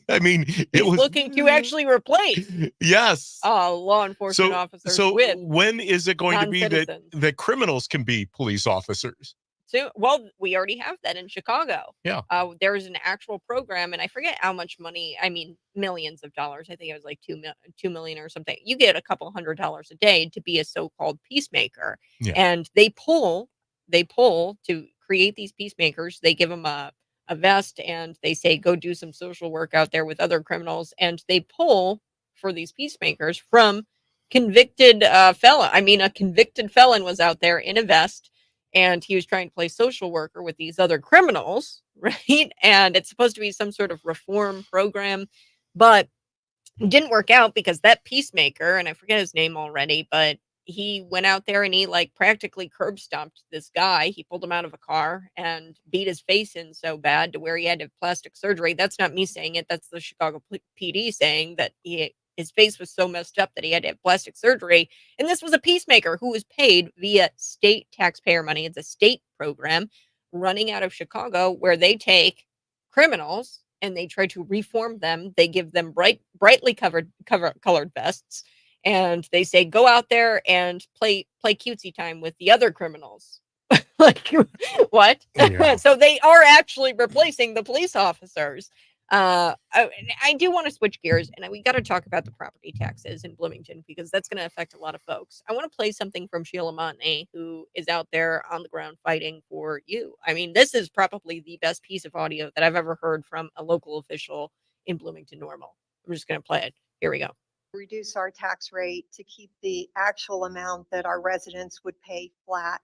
Speaker 4: I mean, it
Speaker 1: he's
Speaker 4: was
Speaker 1: looking to actually replace
Speaker 4: yes.
Speaker 1: law enforcement officers
Speaker 4: So
Speaker 1: with
Speaker 4: when is it going to be
Speaker 1: non-citizens.
Speaker 4: that criminals can be police officers?
Speaker 1: So, well, we already have that in Chicago.
Speaker 4: Yeah.
Speaker 1: There's an actual program, and I forget how much money. I mean, millions of dollars. I think it was like 2 million or something. You get a couple $100 a day to be a so-called peacemaker,
Speaker 4: Yeah.
Speaker 1: and they pull to create these peacemakers. They give them a vest, and they say go do some social work out there with other criminals, and they pull for these peacemakers from convicted felon. I mean, a convicted felon was out there in a vest and he was trying to play social worker with these other criminals, right? And it's supposed to be some sort of reform program, but it didn't work out because that peacemaker, and I forget his name already, but he went out there and he like practically curb stomped this guy. He pulled him out of a car and beat his face in so bad to where he had to have plastic surgery. That's not me saying it. That's the Chicago PD saying that his face was so messed up that he had to have plastic surgery. And this was a peacemaker who was paid via state taxpayer money. It's a state program running out of Chicago where they take criminals and they try to reform them. They give them brightly colored vests, and they say, "Go out there and play cutesy time with the other criminals." Like what?
Speaker 4: Yeah.
Speaker 1: So they are actually replacing the police officers. I do want to switch gears, and we got to talk about the property taxes in Bloomington because that's going to affect a lot of folks. I want to play something from Sheila Montney, who is out there on the ground fighting for you. I mean, this is probably the best piece of audio that I've ever heard from a local official in Bloomington Normal. I'm just going to play it. Here we go.
Speaker 5: Reduce our tax rate to keep the actual amount that our residents would pay flat.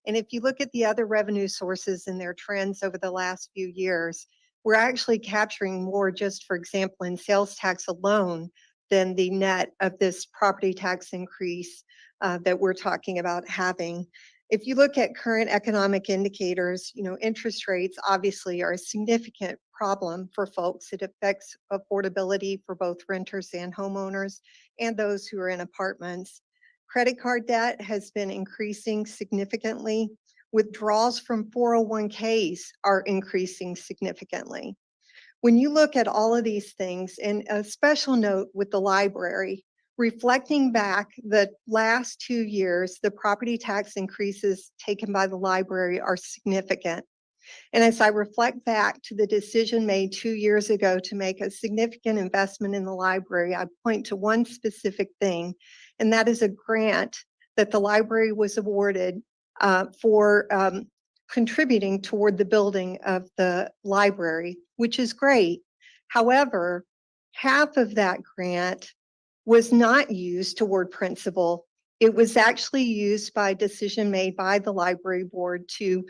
Speaker 5: And if you look at the other revenue sources and their trends over the last few years, we're actually capturing more, just for example, in sales tax alone, than the net of this property tax increase that we're talking about having. If you look at current economic indicators, interest rates obviously are a significant problem for folks. It affects affordability for both renters and homeowners and those who are in apartments. Credit card debt has been increasing significantly. Withdrawals from 401ks are increasing significantly. When you look at all of these things, and a special note with the library, reflecting back the last 2 years, the property tax increases taken by the library are significant. And as I reflect back to the decision made 2 years ago to make a significant investment in the library, I point to one specific thing, and that is a grant that the library was awarded for contributing toward the building of the library, which is great. However, half of that grant was not used toward principal. It was actually used by a decision made by the library board to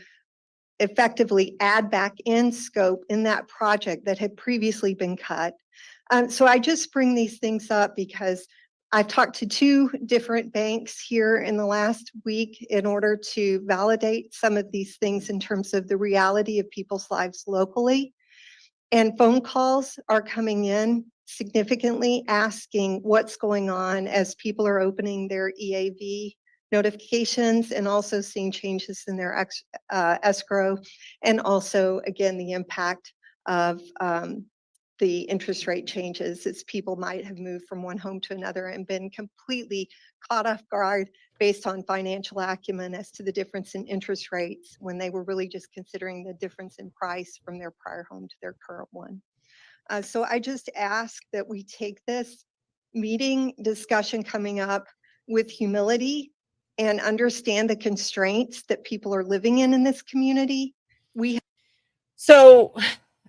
Speaker 5: effectively add back in scope in that project that had previously been cut. So I just bring these things up because I've talked to 2 different banks here in the last week in order to validate some of these things in terms of the reality of people's lives locally. And phone calls are coming in significantly asking what's going on as people are opening their EAV notifications and also seeing changes in their escrow, and also, again, the impact of the interest rate changes as people might have moved from one home to another and been completely caught off guard based on financial acumen as to the difference in interest rates when they were really just considering the difference in price from their prior home to their current one. So I just ask that we take this meeting discussion coming up with humility and understand the constraints that people are living in this community.
Speaker 1: So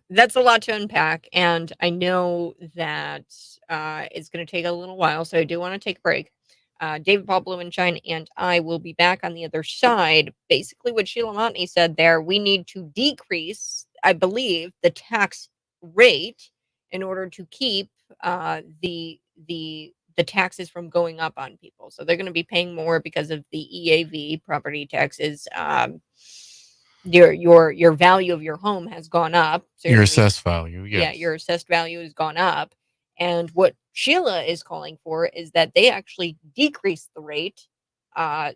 Speaker 1: that's a lot to unpack, and I know that it's going to take a little while, so I do want to take a break. David Paul Blumenshine and I will be back on the other side. Basically, what Sheila Montney said there, we need to decrease, I believe, the tax rate in order to keep the taxes from going up on people. So they're going to be paying more because of the EAV property taxes. Your value of your home has gone up. So
Speaker 4: Your
Speaker 1: you're gonna be
Speaker 4: assessed value,
Speaker 1: yeah,
Speaker 4: yes.
Speaker 1: your assessed value has gone up. And what Sheila is calling for is that they actually decrease the rate,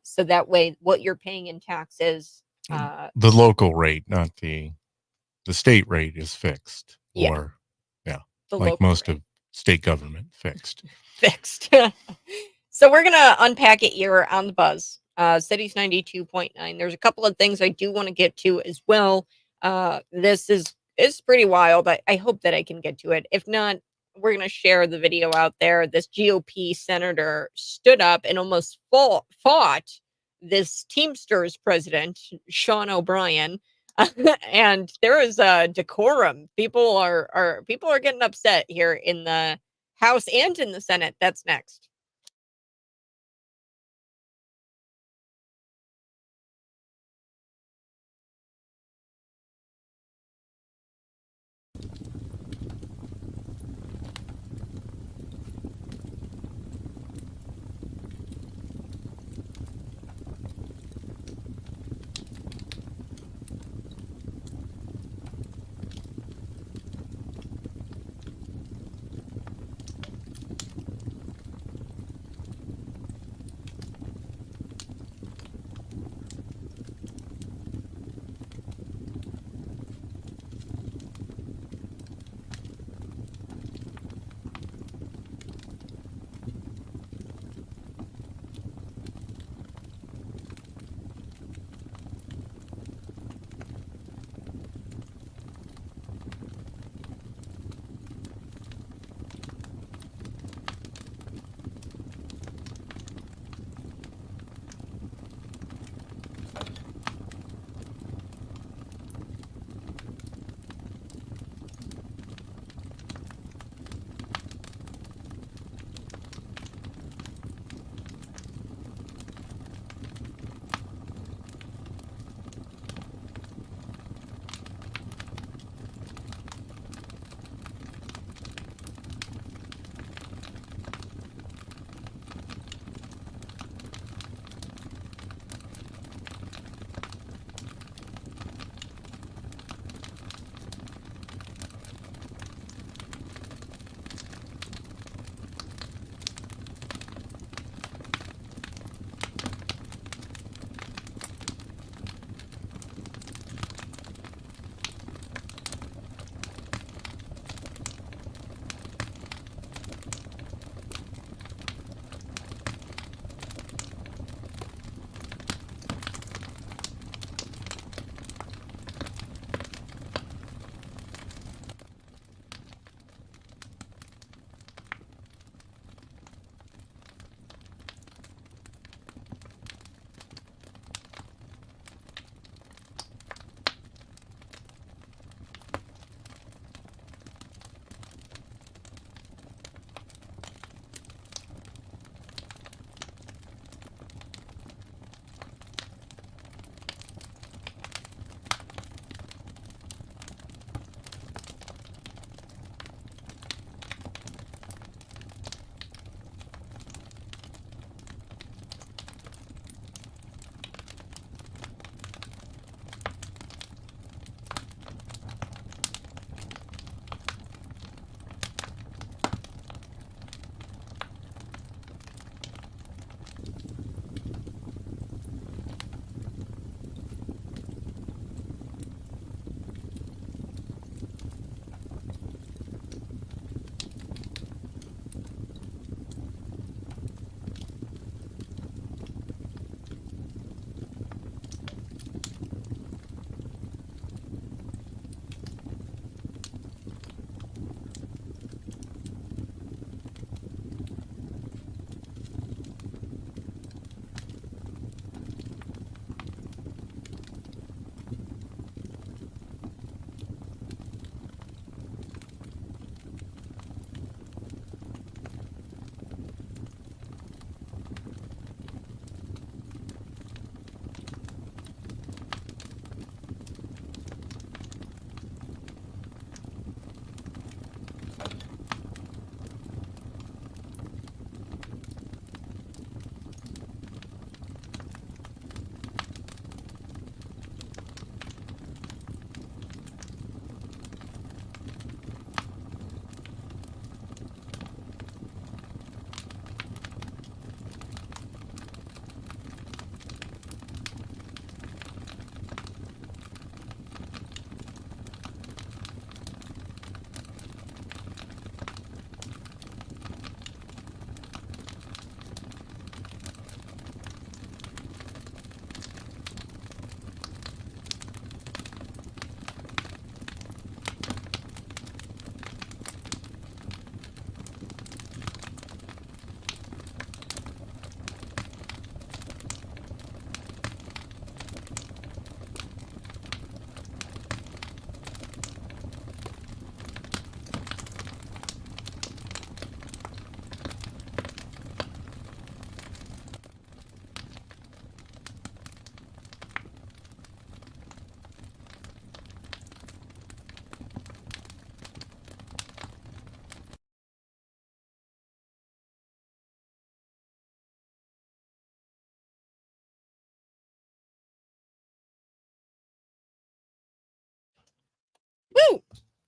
Speaker 1: so that way what you're paying in taxes,
Speaker 4: The local rate, not the state rate is fixed,
Speaker 1: yeah,
Speaker 4: or yeah,
Speaker 1: the
Speaker 4: like
Speaker 1: local
Speaker 4: most
Speaker 1: rate
Speaker 4: of state government fixed.
Speaker 1: fixed. So we're gonna unpack it here on the buzz. Cities 92.9. There's a couple of things I do want to get to as well. This is pretty wild. I hope that I can get to it. If not, we're gonna share the video out there. This GOP senator stood up and almost fought this Teamsters president, Sean O'Brien. And there is a decorum. People are getting upset here in the House and in the Senate. That's next.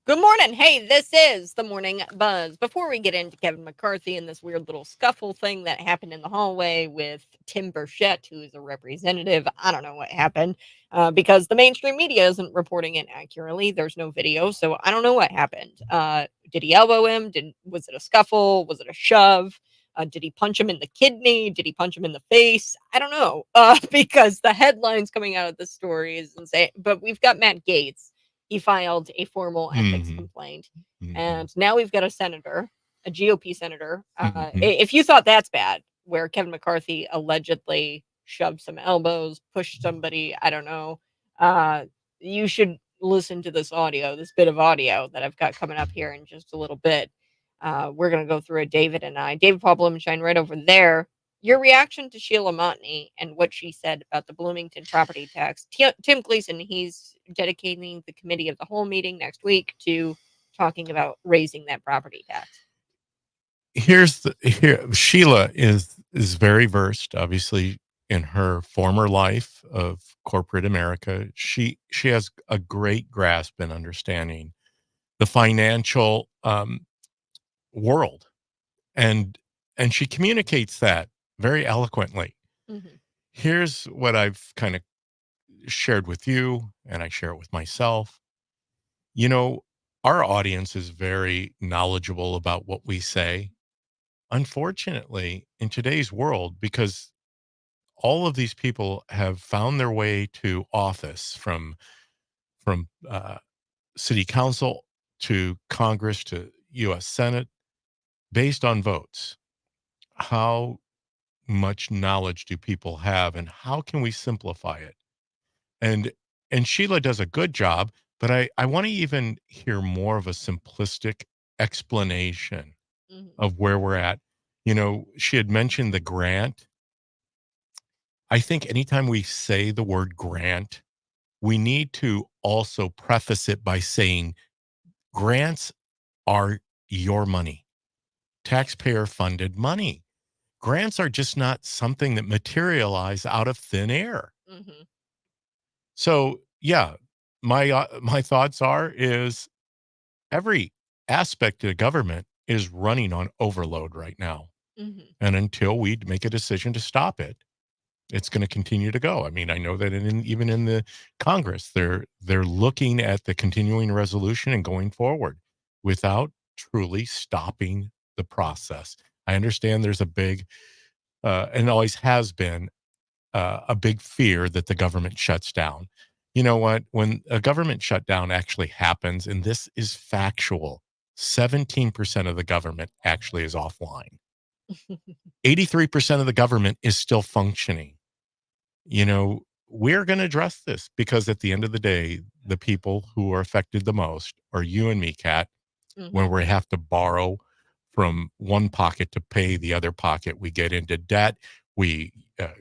Speaker 1: Good morning. Hey, this is the Morning Buzz. Before we get into Kevin McCarthy and this weird little scuffle thing that happened in the hallway with Tim Burchett, who is a representative, I don't know what happened because the mainstream media isn't reporting it accurately. There's no video, so I don't know what happened. Did he elbow him? Was it a scuffle? Was it a shove? Did he punch him in the kidney? Did he punch him in the face? I don't know because the headlines coming out of the story is insane. But we've got Matt Gaetz. He filed a formal ethics complaint. And now we've got a senator, a GOP senator. If you thought that's bad, where Kevin McCarthy allegedly shoved some elbows, pushed somebody, I don't know, you should listen to this bit of audio that I've got coming up here in just a little bit. We're going to go through it, David and I. David Paul Blumenshine right over there. Your reaction to Sheila Montney and what she said about the Bloomington property tax. Tim Gleason, he's dedicating the committee of the whole meeting next week to talking about raising that property tax.
Speaker 4: Sheila is very versed, obviously, in her former life of corporate America. She has a great grasp and understanding the financial world, and she communicates that very eloquently. Here's what I've kind of shared with you, and I share it with myself. You know, our audience is very knowledgeable about what we say. Unfortunately, in today's world, because all of these people have found their way to office from city council to Congress to U.S. Senate based on votes. How much knowledge do people have, and how can we simplify it? And Sheila does a good job, but I want to even hear more of a simplistic explanation of where we're at. You know, she had mentioned the grant. I think anytime we say the word grant, we need to also preface it by saying grants are your money, taxpayer funded money. Grants are just not something that materialize out of thin air. So, yeah, my thoughts is every aspect of government is running on overload right now. And until we make a decision to stop it, it's going to continue to go. I mean, I know that even in the Congress, they're looking at the continuing resolution and going forward without truly stopping the process. I understand there's a big, and always has been, a big fear that the government shuts down. You know what? When a government shutdown actually happens, and this is factual, 17% of the government actually is offline. 83% of the government is still functioning. You know, we're going to address this because at the end of the day, the people who are affected the most are you and me, Kat, when we have to borrow from one pocket to pay the other pocket. We get into debt. We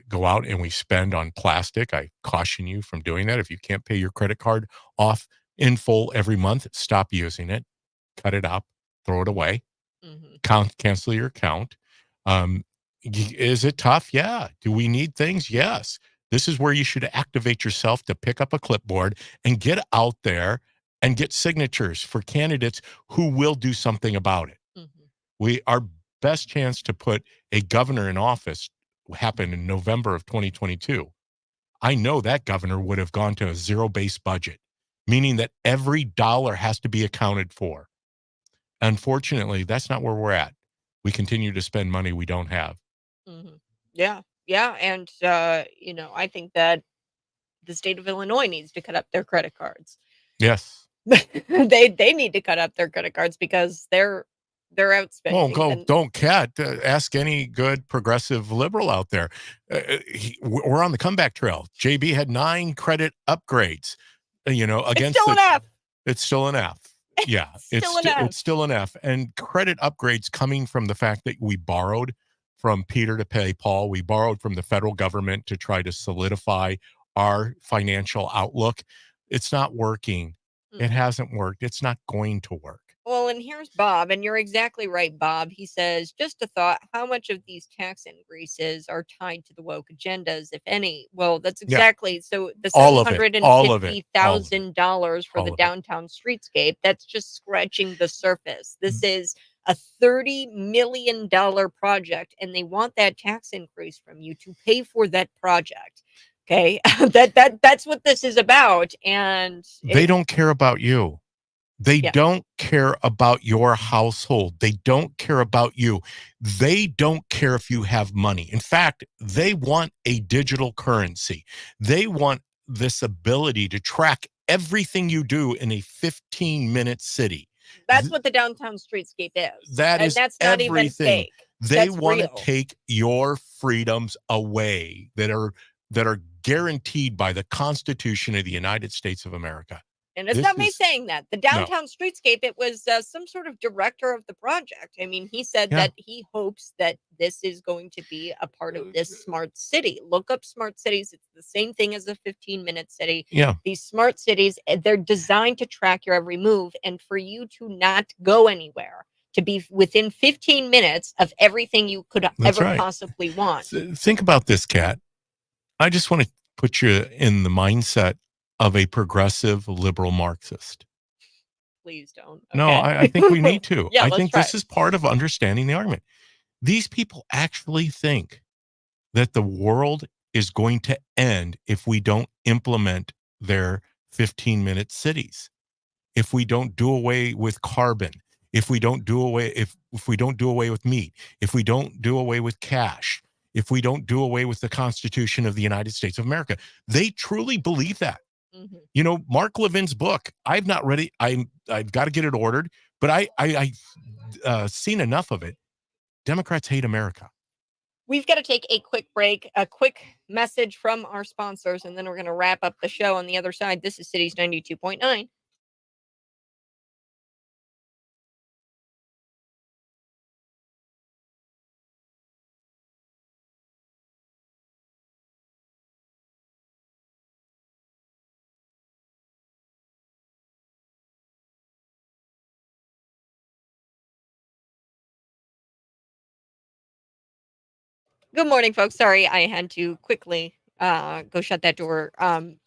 Speaker 4: go out and we spend on plastic. I caution you from doing that. If you can't pay your credit card off in full every month, stop using it, cut it up, throw it away, cancel your account. Is it tough? Yeah. Do we need things? Yes. This is where you should activate yourself to pick up a clipboard and get out there and get signatures for candidates who will do something about it. Our best chance to put a governor in office happened in November of 2022. I know that governor would have gone to a zero-based budget, meaning that every dollar has to be accounted for. Unfortunately, that's not where we're at. We continue to spend money we don't have.
Speaker 1: Yeah. And, I think that the state of Illinois needs to cut up their credit cards.
Speaker 4: Yes.
Speaker 1: They need to cut up their credit cards because they're outspending.
Speaker 4: Well, don't Cat. Ask any good progressive liberal out there. We're on the comeback trail. JB had 9 credit upgrades. Against
Speaker 1: it's still an F.
Speaker 4: It's still an F. Yeah, it's still an F. And credit upgrades coming from the fact that we borrowed from Peter to pay Paul. We borrowed from the federal government to try to solidify our financial outlook. It's not working. It hasn't worked. It's not going to work.
Speaker 1: Well, and here's Bob, and you're exactly right, Bob. He says, just a thought, how much of these tax increases are tied to the woke agendas, if any? Well, that's
Speaker 4: Yeah.
Speaker 1: exactly so the
Speaker 4: All of it. All of it.
Speaker 1: $750,000 for
Speaker 4: All
Speaker 1: the
Speaker 4: of it.
Speaker 1: downtown streetscape, that's just scratching the surface. This is a $30 million project, and they want that tax increase from you to pay for that project. Okay. That's what this is about. And
Speaker 4: They don't care about you. They
Speaker 1: Yeah.
Speaker 4: don't care about your household. They don't care about you. They don't care if you have money. In fact, they want a digital currency. They want this ability to track everything you do in a 15-minute city.
Speaker 1: That's what the downtown streetscape is.
Speaker 4: That
Speaker 1: And
Speaker 4: is
Speaker 1: that's not even
Speaker 4: everything.
Speaker 1: fake.
Speaker 4: They
Speaker 1: That's
Speaker 4: want to
Speaker 1: real.
Speaker 4: take your freedoms away that are guaranteed by the Constitution of the United States of America.
Speaker 1: And it's
Speaker 4: This
Speaker 1: not me
Speaker 4: is-
Speaker 1: saying that. The downtown streetscape, it was some sort of director of the project. I mean, he said
Speaker 4: Yeah.
Speaker 1: that he hopes that this is going to be a part of this smart city. Look up smart cities. It's the same thing as a 15-minute city.
Speaker 4: Yeah.
Speaker 1: These smart cities, they're designed to track your every move and for you to not go anywhere, to be within 15 minutes of everything you could
Speaker 4: That's
Speaker 1: ever
Speaker 4: right.
Speaker 1: possibly want.
Speaker 4: Think about this, Kat. I just want to put you in the mindset of a progressive liberal Marxist.
Speaker 1: Please don't.
Speaker 4: No,
Speaker 1: Okay.
Speaker 4: I think we need to.
Speaker 1: Yeah,
Speaker 4: I
Speaker 1: let's
Speaker 4: think
Speaker 1: try
Speaker 4: this is part of understanding the argument. These people actually think that the world is going to end if we don't implement their 15-minute cities, if we don't do away with carbon, if we don't do away if we don't do away with meat, if we don't do away with cash, if we don't do away with the Constitution of the United States of America. They truly believe that.
Speaker 1: Mhm.
Speaker 4: You know, Mark Levin's book, I've not read it. I've got to get it ordered, but I've seen enough of it. Democrats hate America.
Speaker 1: We've got to take a quick break, a quick message from our sponsors, and then we're going to wrap up the show on the other side. This is Cities 92.9. Good morning, folks. Sorry, I had to quickly go shut that door.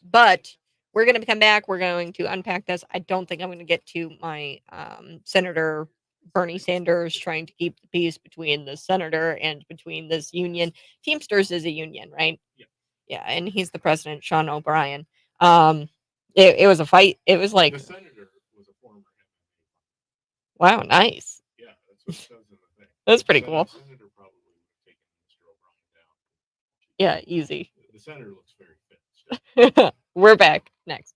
Speaker 1: But we're going to come back. We're going to unpack this. I don't think I'm going to get to my Senator Bernie Sanders trying to keep the peace between the senator and between this union. Teamsters is a union, right? Yeah, and he's the president, Sean O'Brien. It was a fight. It was like,
Speaker 4: The senator was a former.
Speaker 1: wow, nice.
Speaker 4: Yeah, that's what it says in the thing.
Speaker 1: That's pretty cool.
Speaker 4: The senator probably would have taken Mr. O'Brien down.
Speaker 1: Yeah, easy.
Speaker 4: The senator looks very fit.
Speaker 1: We're back next.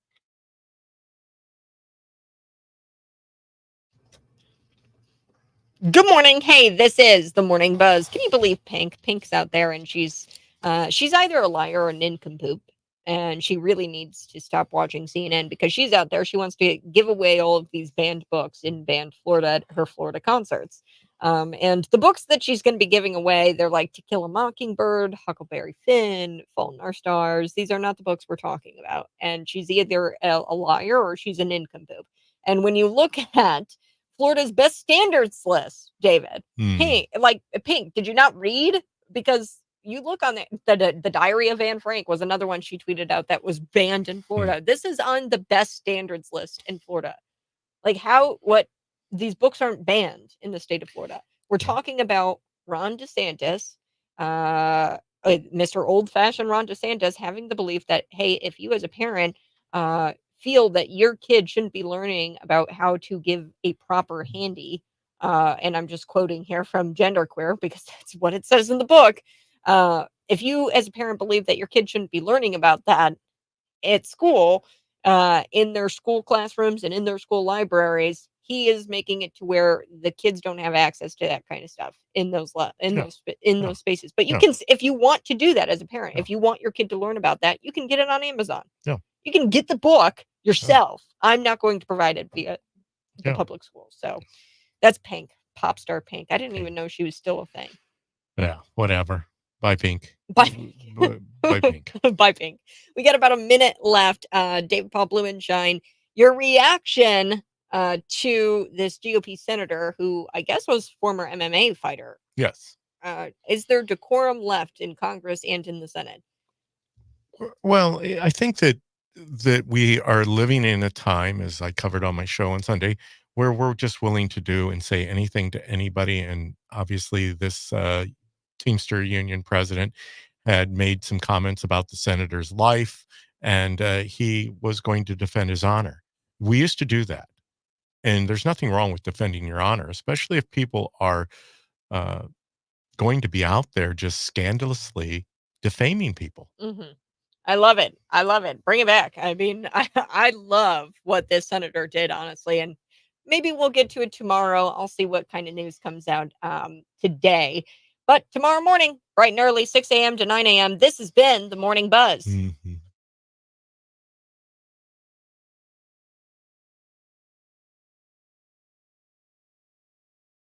Speaker 1: Good morning. Hey, this is the Morning Buzz. Can you believe Pink? Pink's out there, and she's either a liar or a nincompoop, and she really needs to stop watching CNN because she's out there. She wants to give away all of these banned books in banned Florida at her Florida concerts. And the books that she's going to be giving away, they're like To Kill a Mockingbird, Huckleberry Finn, Fault in Our Stars. These are not the books we're talking about. And she's either a liar or she's a nincompoop. And when you look at Florida's best standards list, David. Pink, Pink, did you not read? Because you look on the Diary of Anne Frank was another one she tweeted out that was banned in Florida. This is on the best standards list in Florida. Like these books aren't banned in the state of Florida. We're talking about Ron DeSantis, Mr. Old Fashioned Ron DeSantis having the belief that, hey, if you as a parent feel that your kid shouldn't be learning about how to give a proper handy, and I'm just quoting here from Genderqueer because that's what it says in the book. If you as a parent believe that your kid shouldn't be learning about that at school, in their school classrooms and in their school libraries, he is making it to where the kids don't have access to that kind of stuff in those those spaces. But you can, if you want to do that as a parent, if you want your kid to learn about that, you can get it on Amazon. You can get the book yourself. I'm not going to provide it via the public schools. So that's Pink, pop star Pink. I didn't even know she was still a thing.
Speaker 4: Yeah, whatever. Bye, Pink.
Speaker 1: Bye, Pink.
Speaker 4: Bye, Pink.
Speaker 1: Bye, Pink. We got about a minute left. David Paul Blumenshine, your reaction to this GOP senator who I guess was former MMA fighter.
Speaker 4: Yes.
Speaker 1: Is there decorum left in Congress and in the Senate?
Speaker 4: Well, I think that we are living in a time, as I covered on my show on Sunday, where we're just willing to do and say anything to anybody. And obviously, this Teamster Union president had made some comments about the senator's life, and he was going to defend his honor. We used to do that, and there's nothing wrong with defending your honor, especially if people are uh, going to be out there just scandalously defaming people.
Speaker 1: Mhm. I love it. I love it. Bring it back. I mean, I love what this senator did, honestly, and maybe we'll get to it tomorrow. I'll see what kind of news comes out today. But tomorrow morning, bright and early, 6 a.m. to 9 a.m., this has been the Morning Buzz.